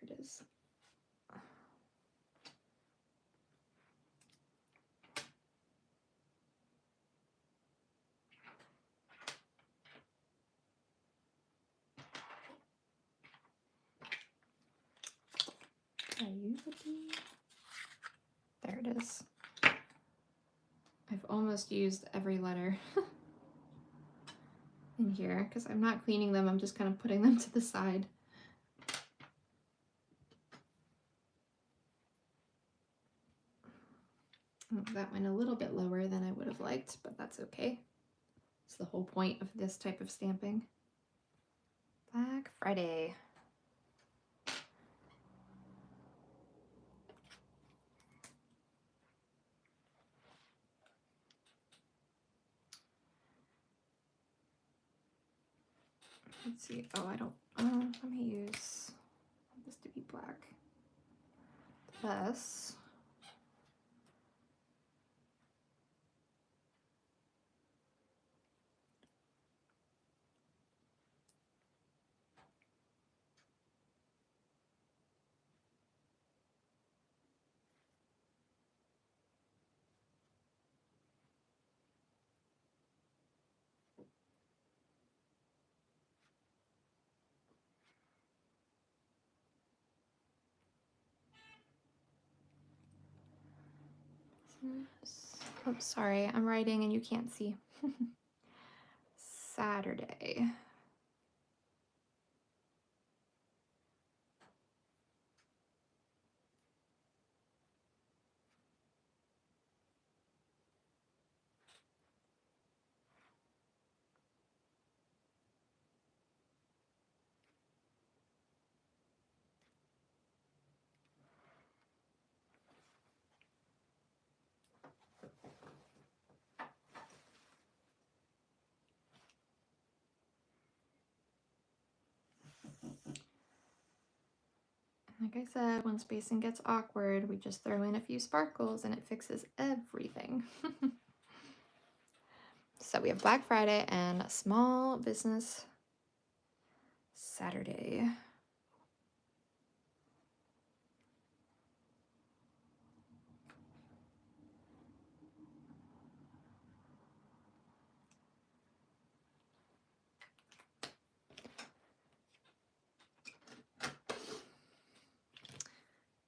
There it is. There it is. I've almost used every letter in here because I'm not cleaning them, I'm just kind of putting them to the side. that went a little bit lower than I would have liked, but that's okay. It's the whole point of this type of stamping. Black Friday. Let's see. Oh, I don't. Let me use this to be black. Plus. Oh, sorry, I'm writing and you can't see. Saturday. Like I said, when spacing gets awkward, we just throw in a few sparkles and it fixes everything. So we have Black Friday and Small Business Saturday.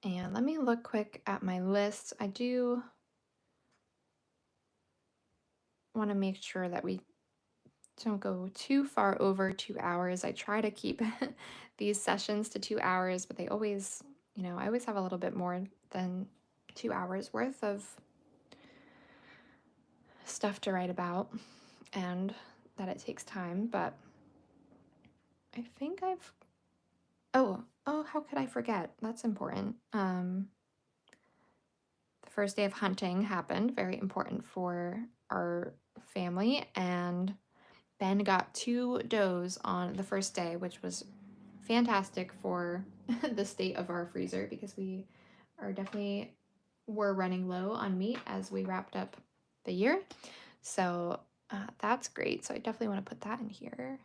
And let me look quick at my list. I do want to make sure that we don't go too far over 2 hours. I try to keep these sessions to 2 hours, but they always, I always have a little bit more than 2 hours worth of stuff to write about, and that it takes time. But I think oh, how could I forget? That's important. The first day of hunting happened, very important for our family, and Ben got 2 does on the first day, which was fantastic for the state of our freezer, because we were running low on meat as we wrapped up the year. So that's great. So I definitely want to put that in here.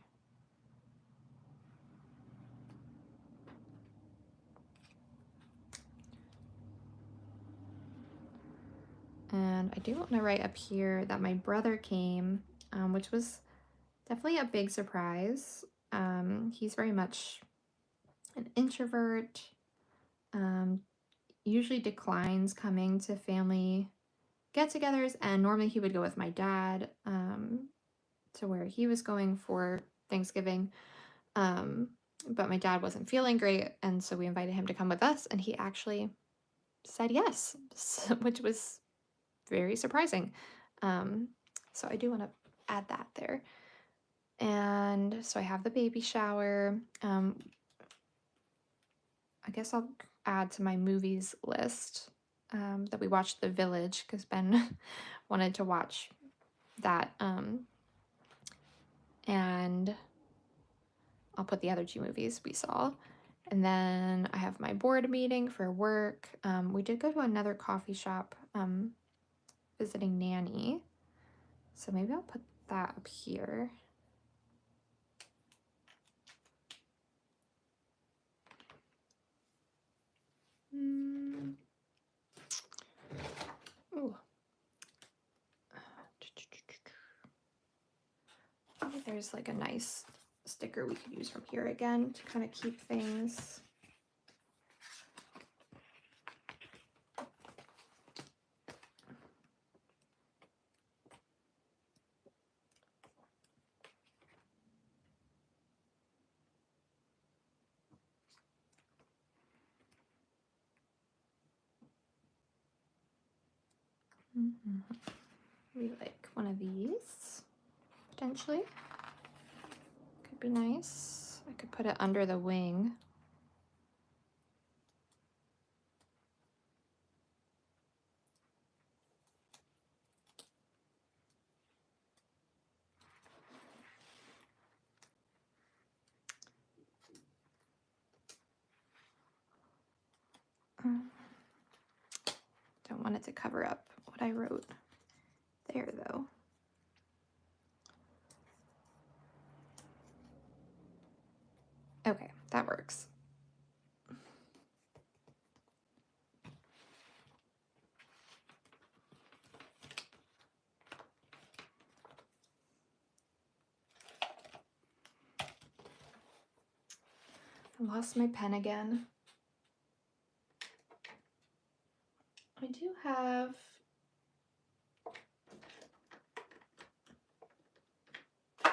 And I do want to write up here that my brother came, which was definitely a big surprise. He's very much an introvert, usually declines coming to family get-togethers, and normally he would go with my dad to where he was going for Thanksgiving. But my dad wasn't feeling great, and so we invited him to come with us, and he actually said yes, which was very surprising. So I do want to add that there. And so I have the baby shower. I guess I'll add to my movies list that we watched The Village, because Ben wanted to watch that. And I'll put the other 2 movies we saw. And then I have my board meeting for work. We did go to another coffee shop visiting Nanny. So maybe I'll put that up here. Ooh. Maybe there's like a nice sticker we could use from here again to kind of keep things. Maybe like one of these, potentially. Could be nice. I could put it under the wing. Don't want it to cover up what I wrote there, though. Okay, that works. I lost my pen again. I do have I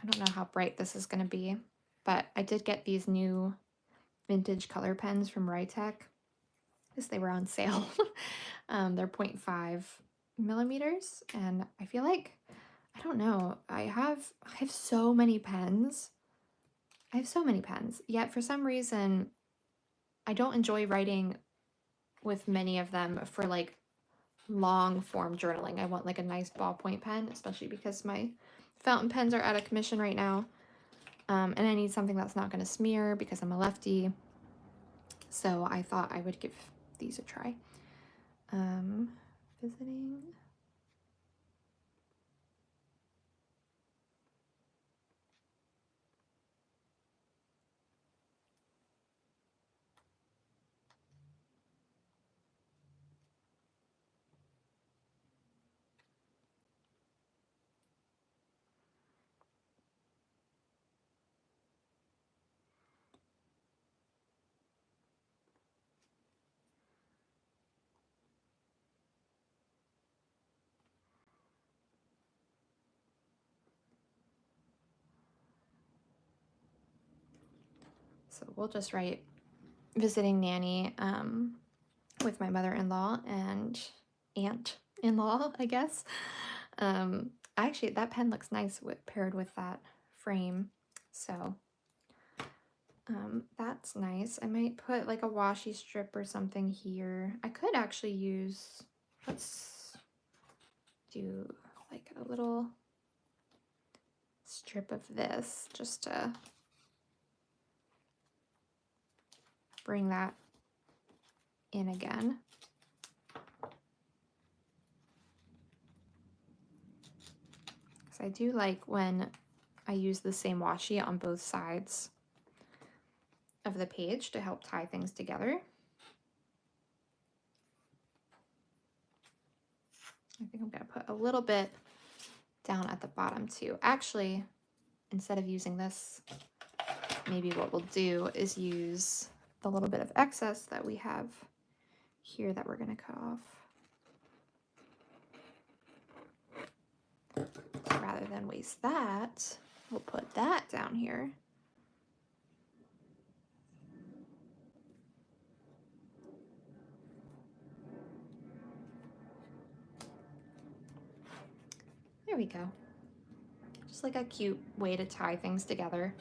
don't know how bright this is going to be, but I did get these new vintage color pens from Rytec because they were on sale. They're 0.5 millimeters, and I feel like, I don't know, I have so many pens. I have so many pens, yet for some reason I don't enjoy writing with many of them for like long form journaling. I want like a nice ballpoint pen, especially because my fountain pens are out of commission right now. And I need something that's not going to smear because I'm a lefty. So I thought I would give these a try. Visiting. So we'll just write visiting Nanny with my mother-in-law and aunt-in-law, I guess. Actually, that pen looks nice paired with that frame. So that's nice. I might put like a washi strip or something here. I could actually use, let's do like a little strip of this just to bring that in again. Because I do like when I use the same washi on both sides of the page to help tie things together. I think I'm going to put a little bit down at the bottom too. Actually, instead of using this, maybe what we'll do is use the little bit of excess that we have here that we're going to cut off. Rather than waste that, we'll put that down here. There we go. Just like a cute way to tie things together.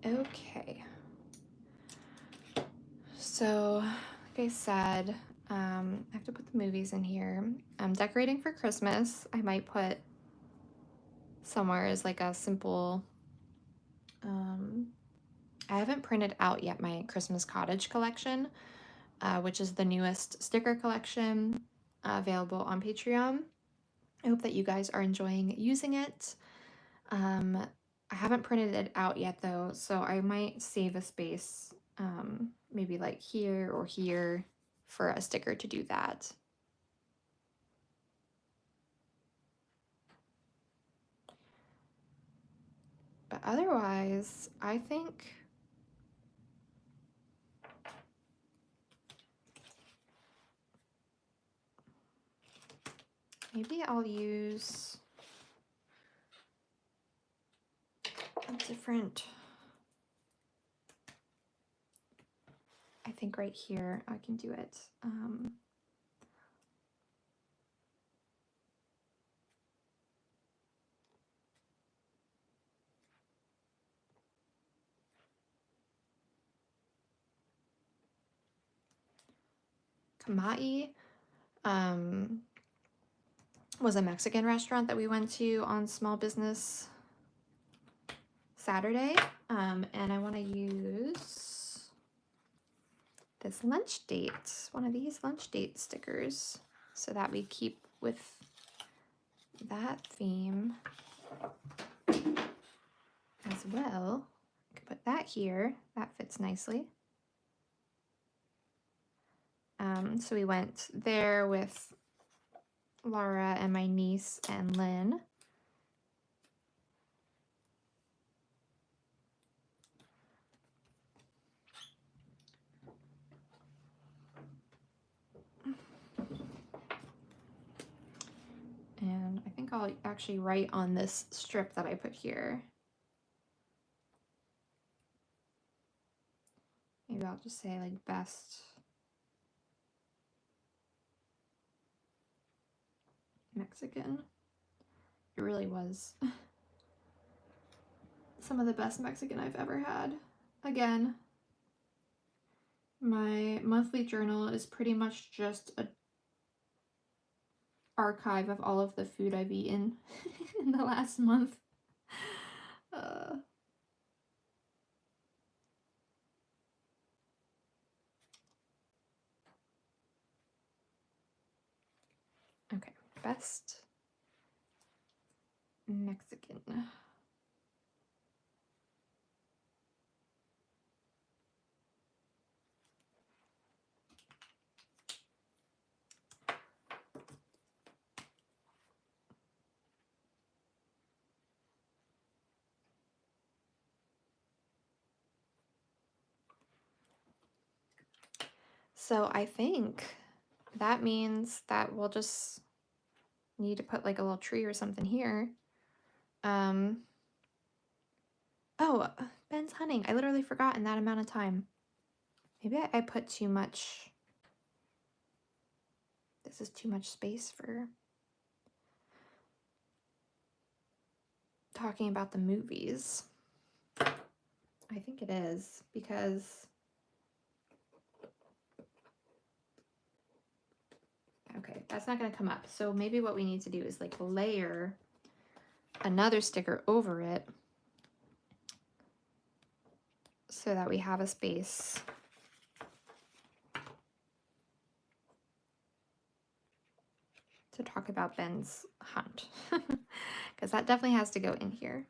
Okay. So, like I said, I have to put the movies in here. I'm decorating for Christmas. I might put somewhere as like a simple, I haven't printed out yet my Christmas Cottage collection, which is the newest sticker collection available on Patreon. I hope that you guys are enjoying using it. I haven't printed it out yet though, so I might save a space, maybe like here or here for a sticker to do that. But otherwise, I think maybe I'll use a different. I think right here I can do it. Kamai was a Mexican restaurant that we went to on Small Business Saturday, and I want to use this lunch date, one of these lunch date stickers, so that we keep with that theme as well. I can put that here, that fits nicely. So we went there with Laura and my niece and Lynn. And I think I'll actually write on this strip that I put here. Maybe I'll just say like best Mexican. It really was some of the best Mexican I've ever had. Again, my monthly journal is pretty much just an archive of all of the food I've eaten in the last month. Okay, best Mexican. So I think that means that we'll just need to put like a little tree or something here. Oh, Ben's hunting. I literally forgot in that amount of time. Maybe I put too much. This is too much space for talking about the movies. I think it is because, okay, that's not going to come up. So maybe what we need to do is like layer another sticker over it so that we have a space to talk about Ben's hunt, because that definitely has to go in here.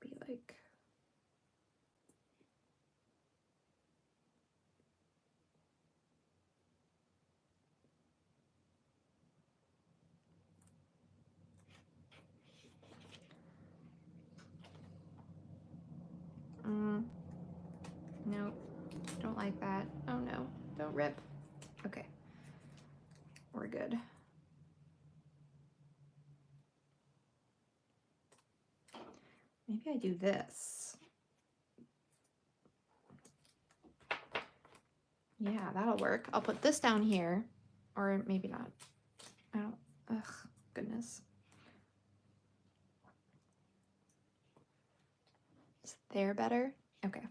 Could be like, no, don't like that. Oh no, don't rip. Okay, we're good. Maybe I do this. Yeah, that'll work. I'll put this down here, or maybe not. I don't, ugh, goodness. Is there better? Okay,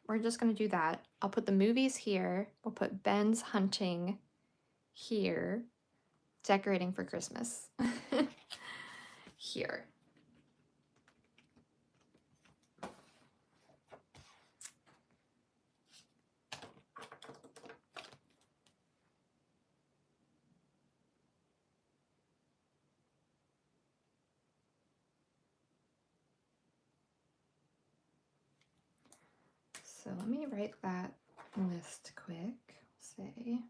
we're just gonna do that. I'll put the movies here. We'll put Ben's hunting here. Decorating for Christmas here. So let me write that list quick. Say movies.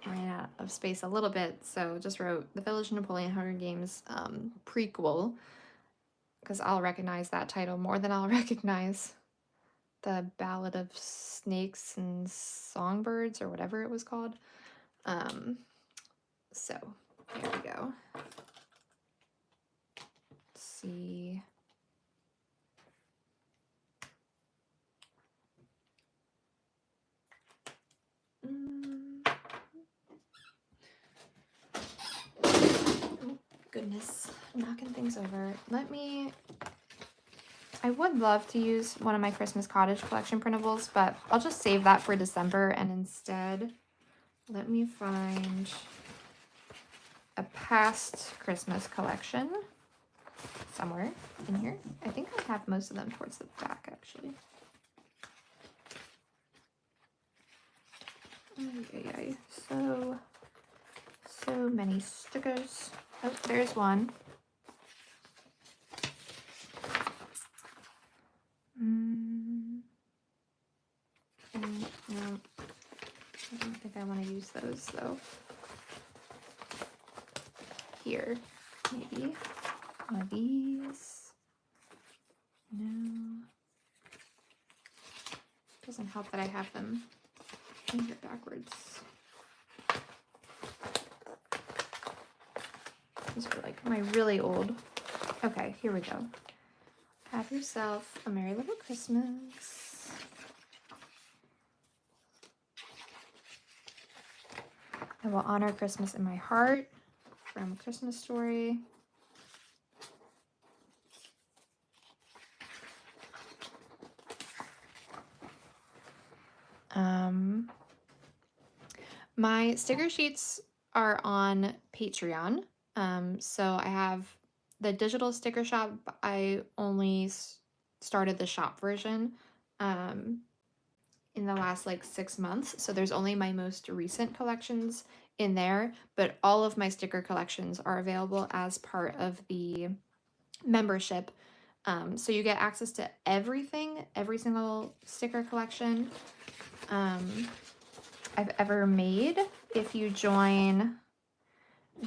ran out of space a little bit, so just wrote The Village of Napoleon Hunger Games prequel, because I'll recognize that title more than I'll recognize the Ballad of Snakes and Songbirds or whatever it was called. So there we go. Let's see. Oh, goodness, knocking things over. I would love to use one of my Christmas Cottage collection printables, but I'll just save that for December, and instead, let me find a past Christmas collection somewhere in here. I think I have most of them towards the back, actually. Ay. So many stickers. Oh, there's one. No, I don't think I want to use those though. Here, maybe one of these. No, doesn't help that I have them in here backwards. These are like my really old. Okay, here we go. Have yourself a merry little Christmas. I will honor Christmas in my heart from A Christmas Story. My sticker sheets are on Patreon. So I have the digital sticker shop. I only started the shop version in the last like 6 months. So there's only my most recent collections in there, but all of my sticker collections are available as part of the membership. So you get access to everything, every single sticker collection I've ever made if you join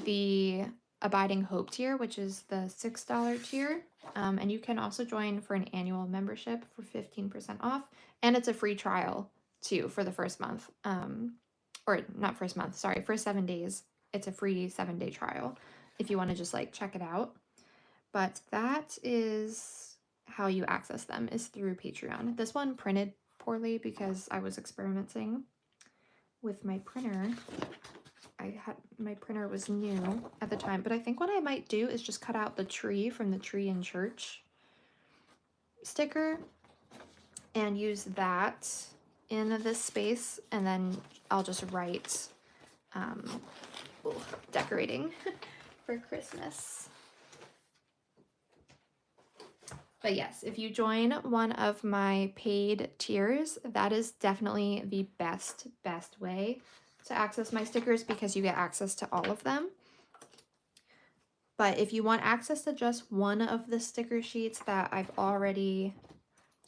the Abiding Hope tier, which is the $6 tier. And you can also join for an annual membership for 15% off. And it's a free trial too for the first month. Or not first month, sorry, for 7 days. It's a free 7-day trial if you want to just like check it out. But that is how you access them, is through Patreon. This one printed poorly because I was experimenting with my printer. My printer was new at the time, but I think what I might do is just cut out the tree from the Tree in Church sticker and use that in this space, and then I'll just write decorating for Christmas. But yes, if you join one of my paid tiers, that is definitely the best way to access my stickers, because you get access to all of them. But if you want access to just one of the sticker sheets that I've already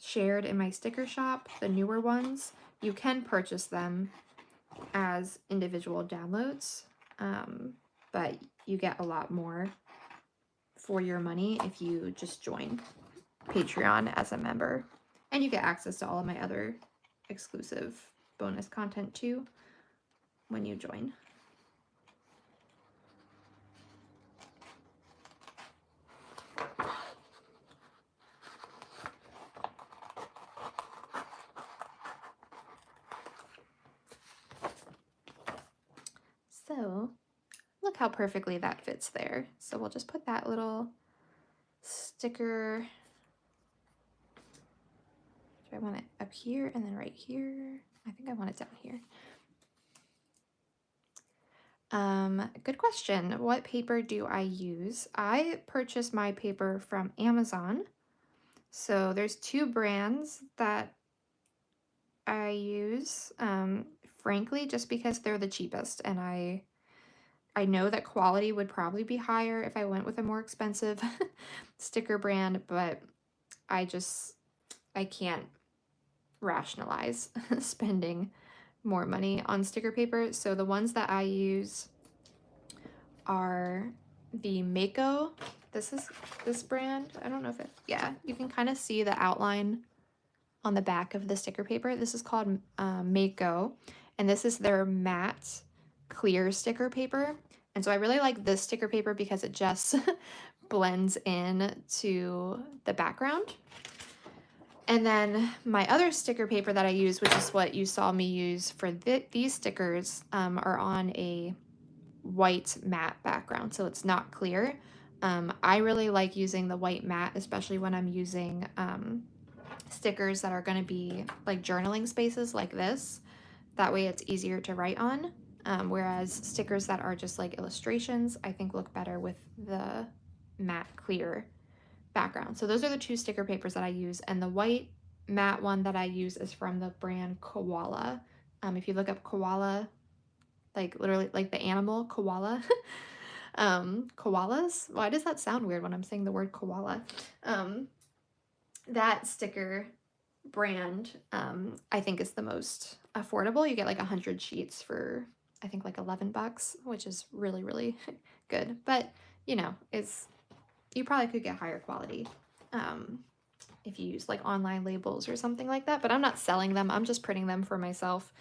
shared in my sticker shop, the newer ones, you can purchase them as individual downloads. But you get a lot more for your money if you just join Patreon as a member. And you get access to all of my other exclusive bonus content too when you join. So look how perfectly that fits there. So we'll just put that little sticker. Do I want it up here and then right here? I think I want it down here. Good question. What paper do I use? I purchase my paper from Amazon. So there's 2 brands that I use, frankly, just because they're the cheapest, and I know that quality would probably be higher if I went with a more expensive sticker brand, but I can't rationalize spending more money on sticker paper. So the ones that I use are the Mako. This is this brand. I don't know if it, yeah, you can kind of see the outline on the back of the sticker paper. This is called Mako, and this is their matte clear sticker paper. And so I really like this sticker paper because it just blends in to the background. And then my other sticker paper that I use, which is what you saw me use for these stickers, are on a white matte background, so it's not clear. I really like using the white matte, especially when I'm using stickers that are going to be like journaling spaces like this. That way it's easier to write on. Whereas stickers that are just like illustrations, I think look better with the matte clear background. So those are the two sticker papers that I use, and the white matte one that I use is from the brand Koala. If you look up koala, like literally like the animal koala, koalas, why does that sound weird when I'm saying the word koala? That sticker brand I think is the most affordable. You get like 100 sheets for I think like $11, which is really, really good. But you know, you probably could get higher quality if you use like online labels or something like that. But I'm not selling them. I'm just printing them for myself,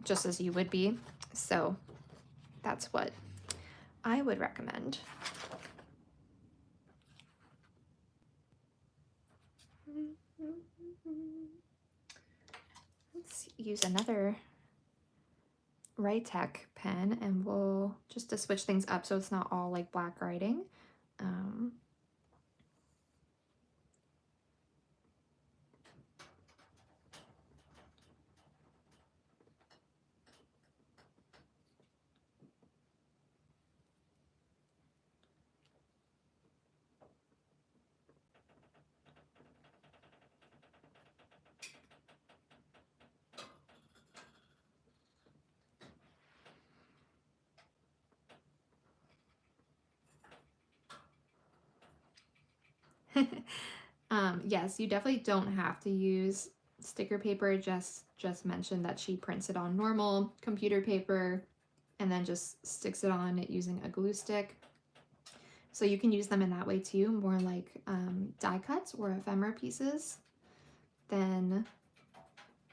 just as you would be. So that's what I would recommend. Let's use another Writech pen, and we'll just to switch things up so it's not all like black writing. Yes, you definitely don't have to use sticker paper. Just mentioned that she prints it on normal computer paper and then just sticks it on it using a glue stick. So you can use them in that way too, more like die cuts or ephemera pieces than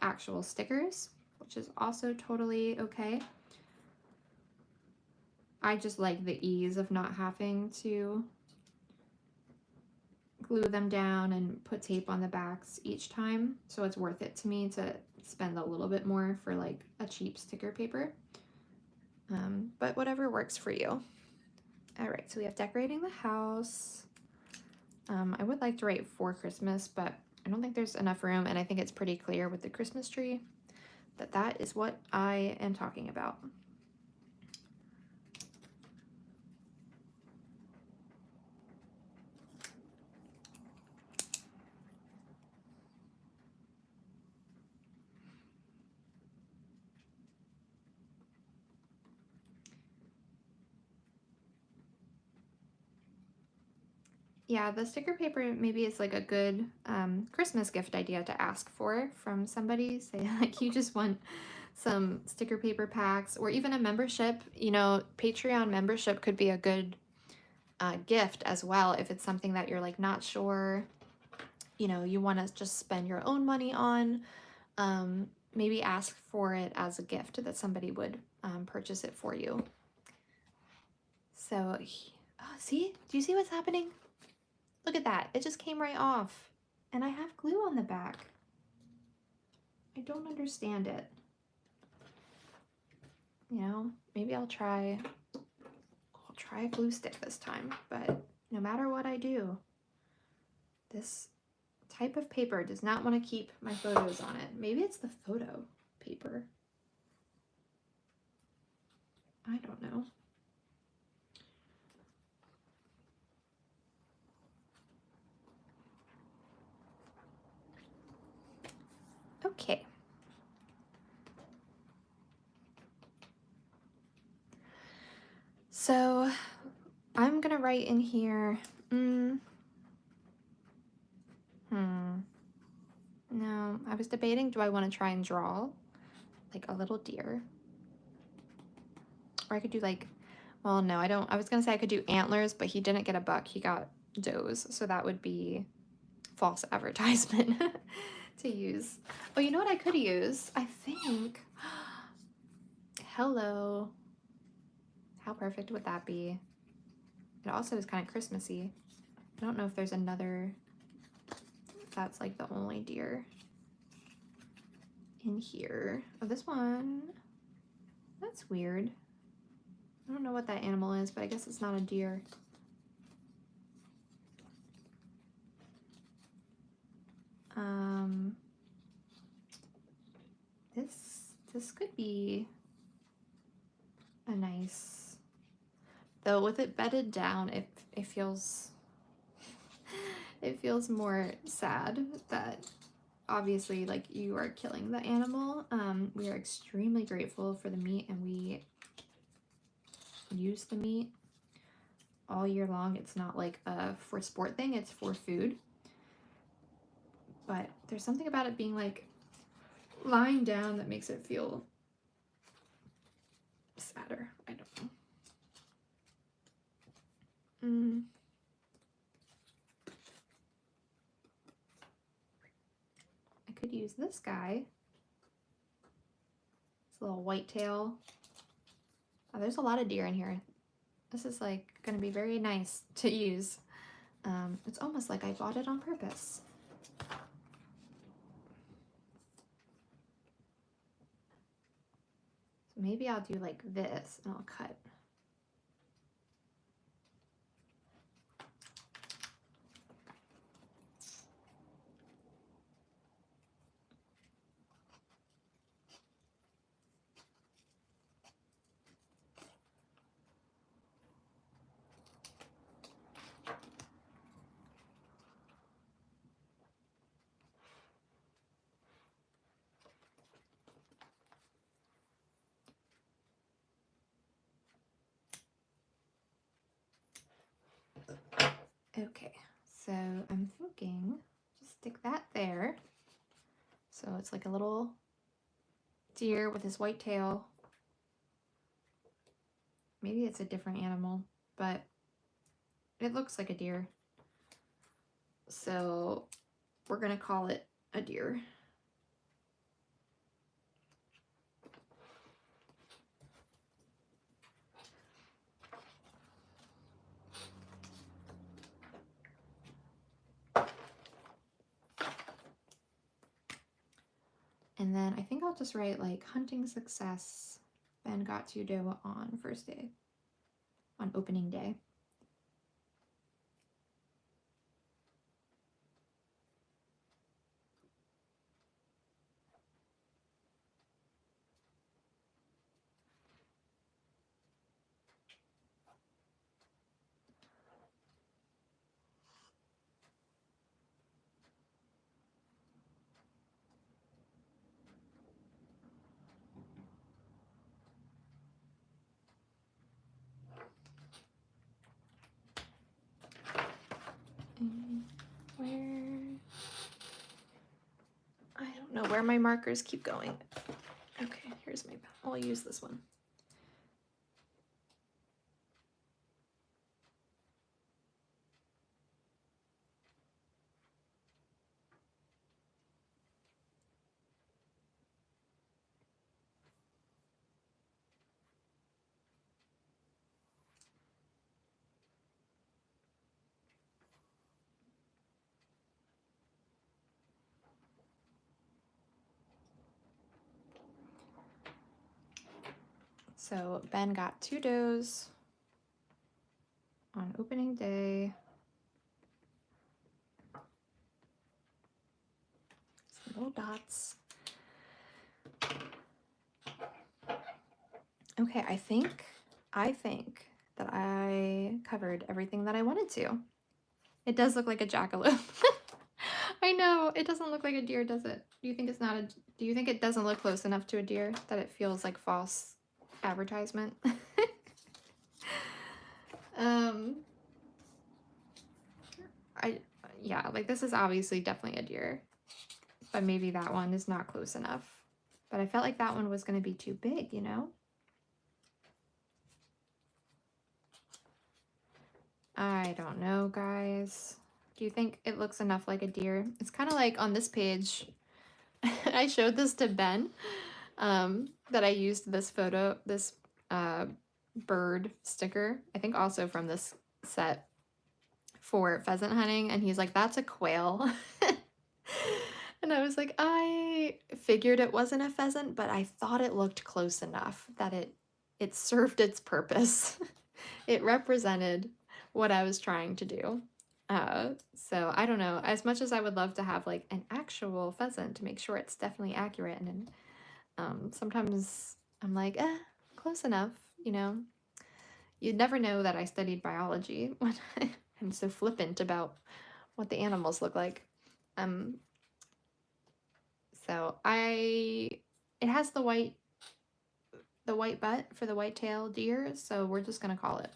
actual stickers, which is also totally okay. I just like the ease of not having to glue them down and put tape on the backs each time, so it's worth it to me to spend a little bit more for like a cheap sticker paper, but whatever works for you. All right, so we have decorating the house. I would like to write for Christmas, but I don't think there's enough room, and I think it's pretty clear with the Christmas tree that that is what I am talking about. Yeah, the sticker paper maybe is like a good Christmas gift idea to ask for from somebody. Say like you just want some sticker paper packs or even a membership. You know, Patreon membership could be a good gift as well if it's something that you're like not sure, you know, you want to just spend your own money on. Maybe ask for it as a gift that somebody would purchase it for you. So, see? Do you see what's happening? Look at that. It just came right off. And I have glue on the back. I don't understand it. You know, maybe I'll try a glue stick this time. But no matter what I do, this type of paper does not want to keep my photos on it. Maybe it's the photo paper. I don't know. Okay. So I'm gonna write in here, no, I was debating, do I want to try and draw like a little deer. Or I could do like, well, no, I don't. I was going to say I could do antlers, but he didn't get a buck. He got does. So that would be false advertisement to use. Oh, you know what I could use? I think. Hello. How perfect would that be? It also is kind of Christmassy. I don't know if there's another that's like the only deer in here. Oh, this one. That's weird. I don't know what that animal is, but I guess it's not a deer. This could be a nice, though with it bedded down, it feels it feels more sad that obviously like you are killing the animal. We are extremely grateful for the meat, and we use the meat all year long. It's not like a for sport thing, it's for food. But there's something about it being like lying down that makes it feel sadder. I don't know. I could use this guy. This little whitetail. Oh, there's a lot of deer in here. This is like gonna be very nice to use. It's almost like I bought it on purpose. So maybe I'll do like this and I'll cut. Okay, so I'm thinking just stick that there. So it's like a little deer with his white tail. Maybe it's a different animal, but it looks like a deer. So we're gonna call it a deer. And then I think I'll just write like hunting success. Ben got 2 doe on first day, on opening day. I don't know where my markers keep going. Okay, here's my, I'll use this one. So Ben got 2 does on opening day. Some little dots. Okay, I think that I covered everything that I wanted to. It does look like a jackalope. I know, it doesn't look like a deer, does it? Do you think it's not a, do you think it doesn't look close enough to a deer that it feels like false advertisement? Yeah, like this is obviously definitely a deer, but maybe that one is not close enough. But I felt like that one was going to be too big, you know? I don't know, guys. Do you think it looks enough like a deer? It's kind of like on this page. I showed this to Ben, that I used this photo, this bird sticker, I think also from this set for pheasant hunting. And he's like, that's a quail. And I was like, I figured it wasn't a pheasant, but I thought it looked close enough that it served its purpose. It represented what I was trying to do. So I don't know. As much as I would love to have like an actual pheasant to make sure it's definitely accurate, and sometimes I'm like, close enough, you know. You'd never know that I studied biology when I'm so flippant about what the animals look like. So it has the white butt for the white-tailed deer, so we're just gonna call it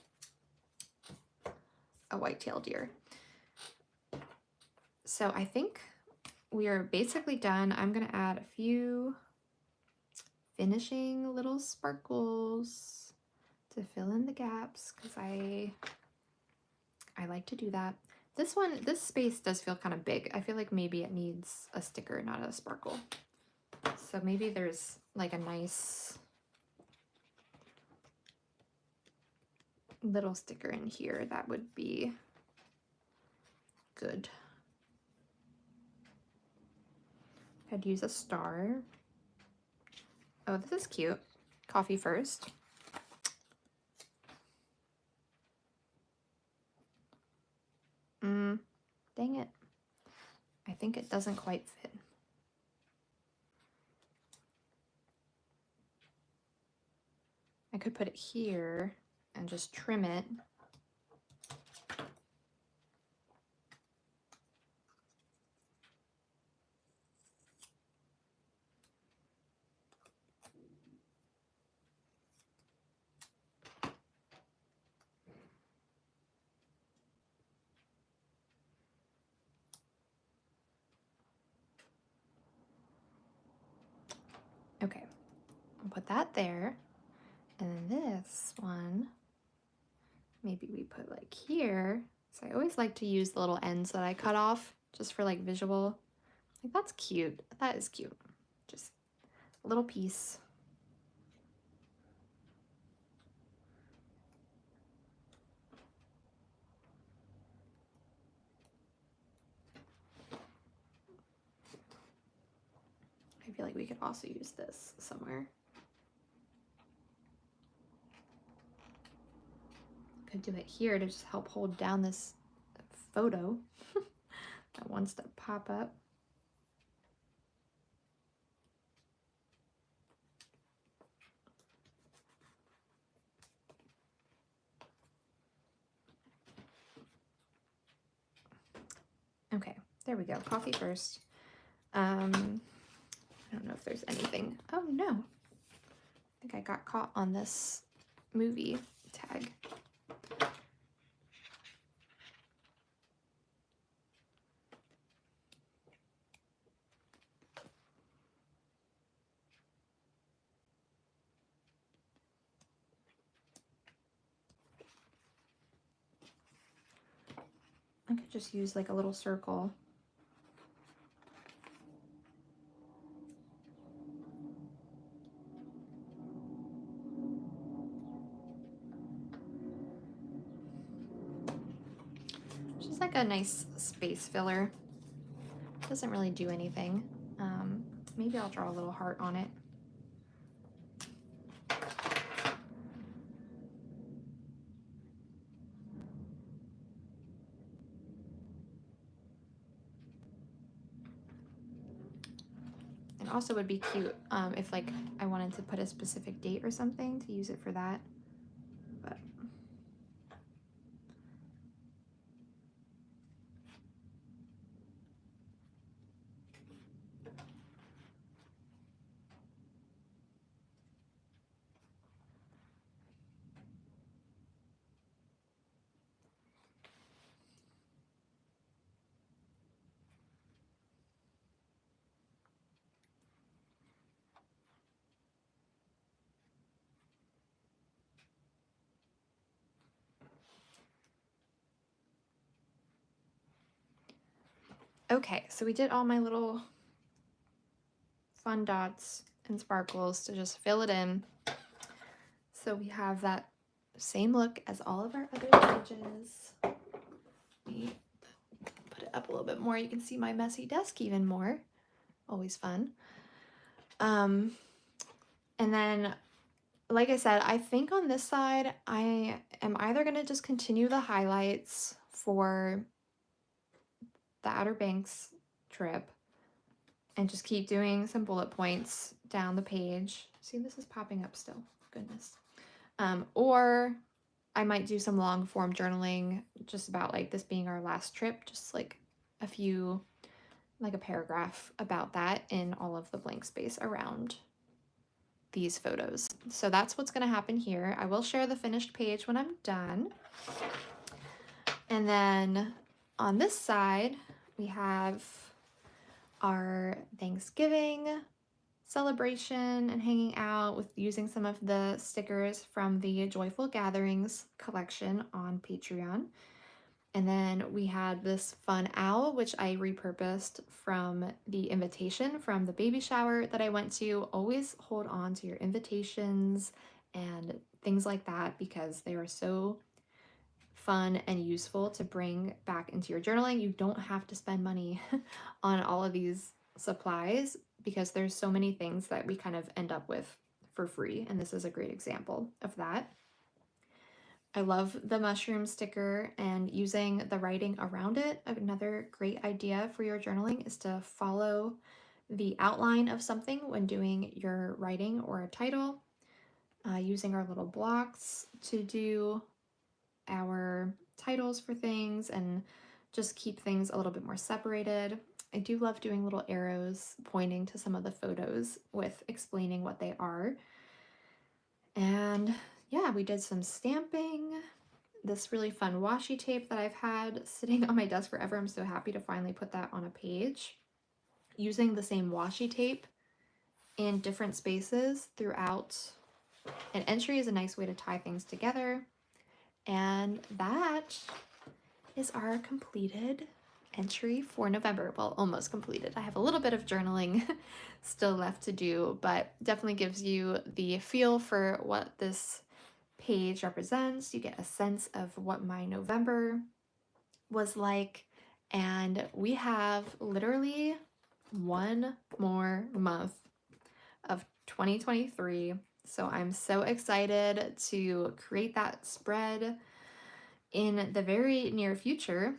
a white-tailed deer. So I think we are basically done. I'm gonna add a few finishing little sparkles to fill in the gaps because I like to do that. This space does feel kind of big. I feel like maybe it needs a sticker, not a sparkle. So maybe there's like a nice little sticker in here that would be good. I'd use a star. Oh, this is cute. Coffee first. Dang it. I think it doesn't quite fit. I could put it here and just trim it. Okay, I'll put that there. And then this one, maybe we put like here. So I always like to use the little ends that I cut off just for like visual. Like that's cute. That is cute. Just a little piece. I feel like we could also use this somewhere. Could do it here to just help hold down this photo that wants to pop up. Okay, there we go. Coffee first. I don't know if there's anything. Oh no. I think I got caught on this movie tag. I could just use like a little circle. Just like a nice space filler. Doesn't really do anything. Maybe I'll draw a little heart on it. It also would be cute if like I wanted to put a specific date or something to use it for that. But Okay, so we did all my little fun dots and sparkles to just fill it in. So we have that same look as all of our other pages. Let me put it up a little bit more. You can see my messy desk even more. Always fun. And then, like I said, I think on this side, I am either going to just continue the highlights for the Outer Banks trip and just keep doing some bullet points down the page. See, this is popping up still. Goodness. Or I might do some long form journaling just about like this being our last trip, just like a few, like a paragraph about that in all of the blank space around these photos. So that's what's going to happen here. I will share the finished page when I'm done. And then on this side, we have our Thanksgiving celebration and hanging out with using some of the stickers from the Joyful Gatherings collection on Patreon. And then we had this fun owl, which I repurposed from the invitation from the baby shower that I went to. Always hold on to your invitations and things like that because they are so fun and useful to bring back into your journaling. You don't have to spend money on all of these supplies because there's so many things that we kind of end up with for free. And this is a great example of that. I love the mushroom sticker and using the writing around it. Another great idea for your journaling is to follow the outline of something when doing your writing or a title, using our little blocks to do our titles for things and just keep things a little bit more separated. I do love doing little arrows pointing to some of the photos with explaining what they are. And yeah, we did some stamping. This really fun washi tape that I've had sitting on my desk forever. I'm so happy to finally put that on a page. Using the same washi tape in different spaces throughout an entry is a nice way to tie things together. And that is our completed entry for November. Well, almost completed. I have a little bit of journaling still left to do, but definitely gives you the feel for what this page represents. You get a sense of what my November was like. And we have literally one more month of 2023. So I'm so excited to create that spread in the very near future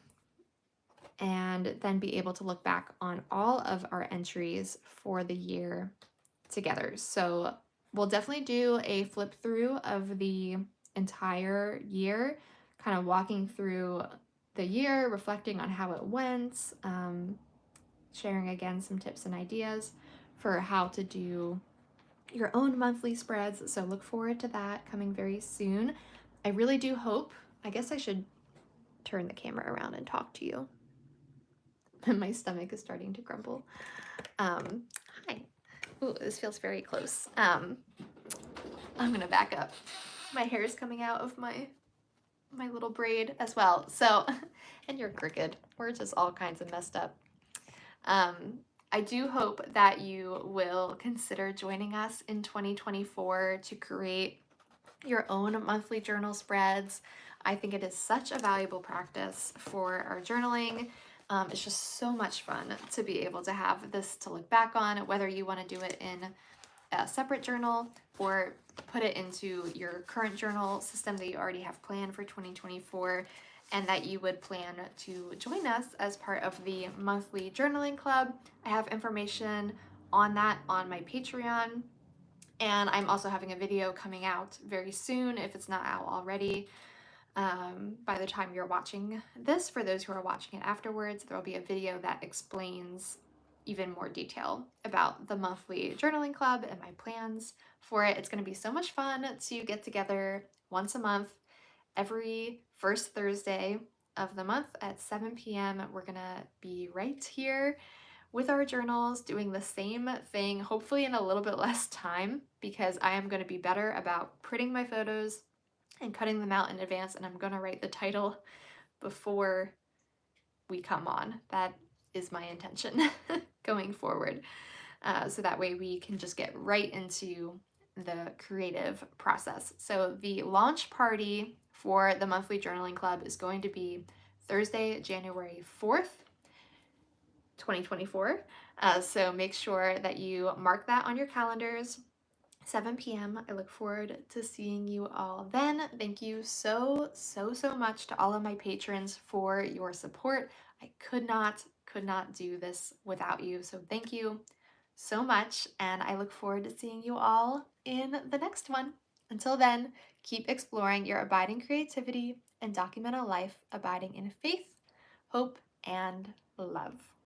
and then be able to look back on all of our entries for the year together. So we'll definitely do a flip through of the entire year, kind of walking through the year, reflecting on how it went, sharing again some tips and ideas for how to do your own monthly spreads. So look forward to that coming very soon. I really do hope, I guess I should turn the camera around and talk to you. My stomach is starting to grumble. Hi. Ooh, this feels very close. I'm gonna back up. My hair is coming out of my little braid as well. So, and you're crooked. We're just all kinds of messed up. I do hope that you will consider joining us in 2024 to create your own monthly journal spreads. I think it is such a valuable practice for our journaling. It's just so much fun to be able to have this to look back on, whether you want to do it in a separate journal or put it into your current journal system that you already have planned for 2024, and that you would plan to join us as part of the monthly journaling club. I have information on that on my Patreon, and I'm also having a video coming out very soon if it's not out already. By the time you're watching this, for those who are watching it afterwards, there will be a video that explains even more detail about the monthly journaling club and my plans for it. It's going to be so much fun to get together once a month, every first Thursday of the month at 7 p.m. We're going to be right here with our journals doing the same thing, hopefully in a little bit less time, because I am going to be better about printing my photos and cutting them out in advance, and I'm going to write the title before we come on. That is my intention going forward. So that way we can just get right into the creative process. So the launch party for the monthly journaling club is going to be Thursday, January 4th, 2024. So make sure that you mark that on your calendars. 7 p.m. I look forward to seeing you all then. Thank you so much to all of my patrons for your support. I could not do this without you. So thank you so much, and I look forward to seeing you all in the next one. Until then, keep exploring your abiding creativity and document a life abiding in faith, hope, and love.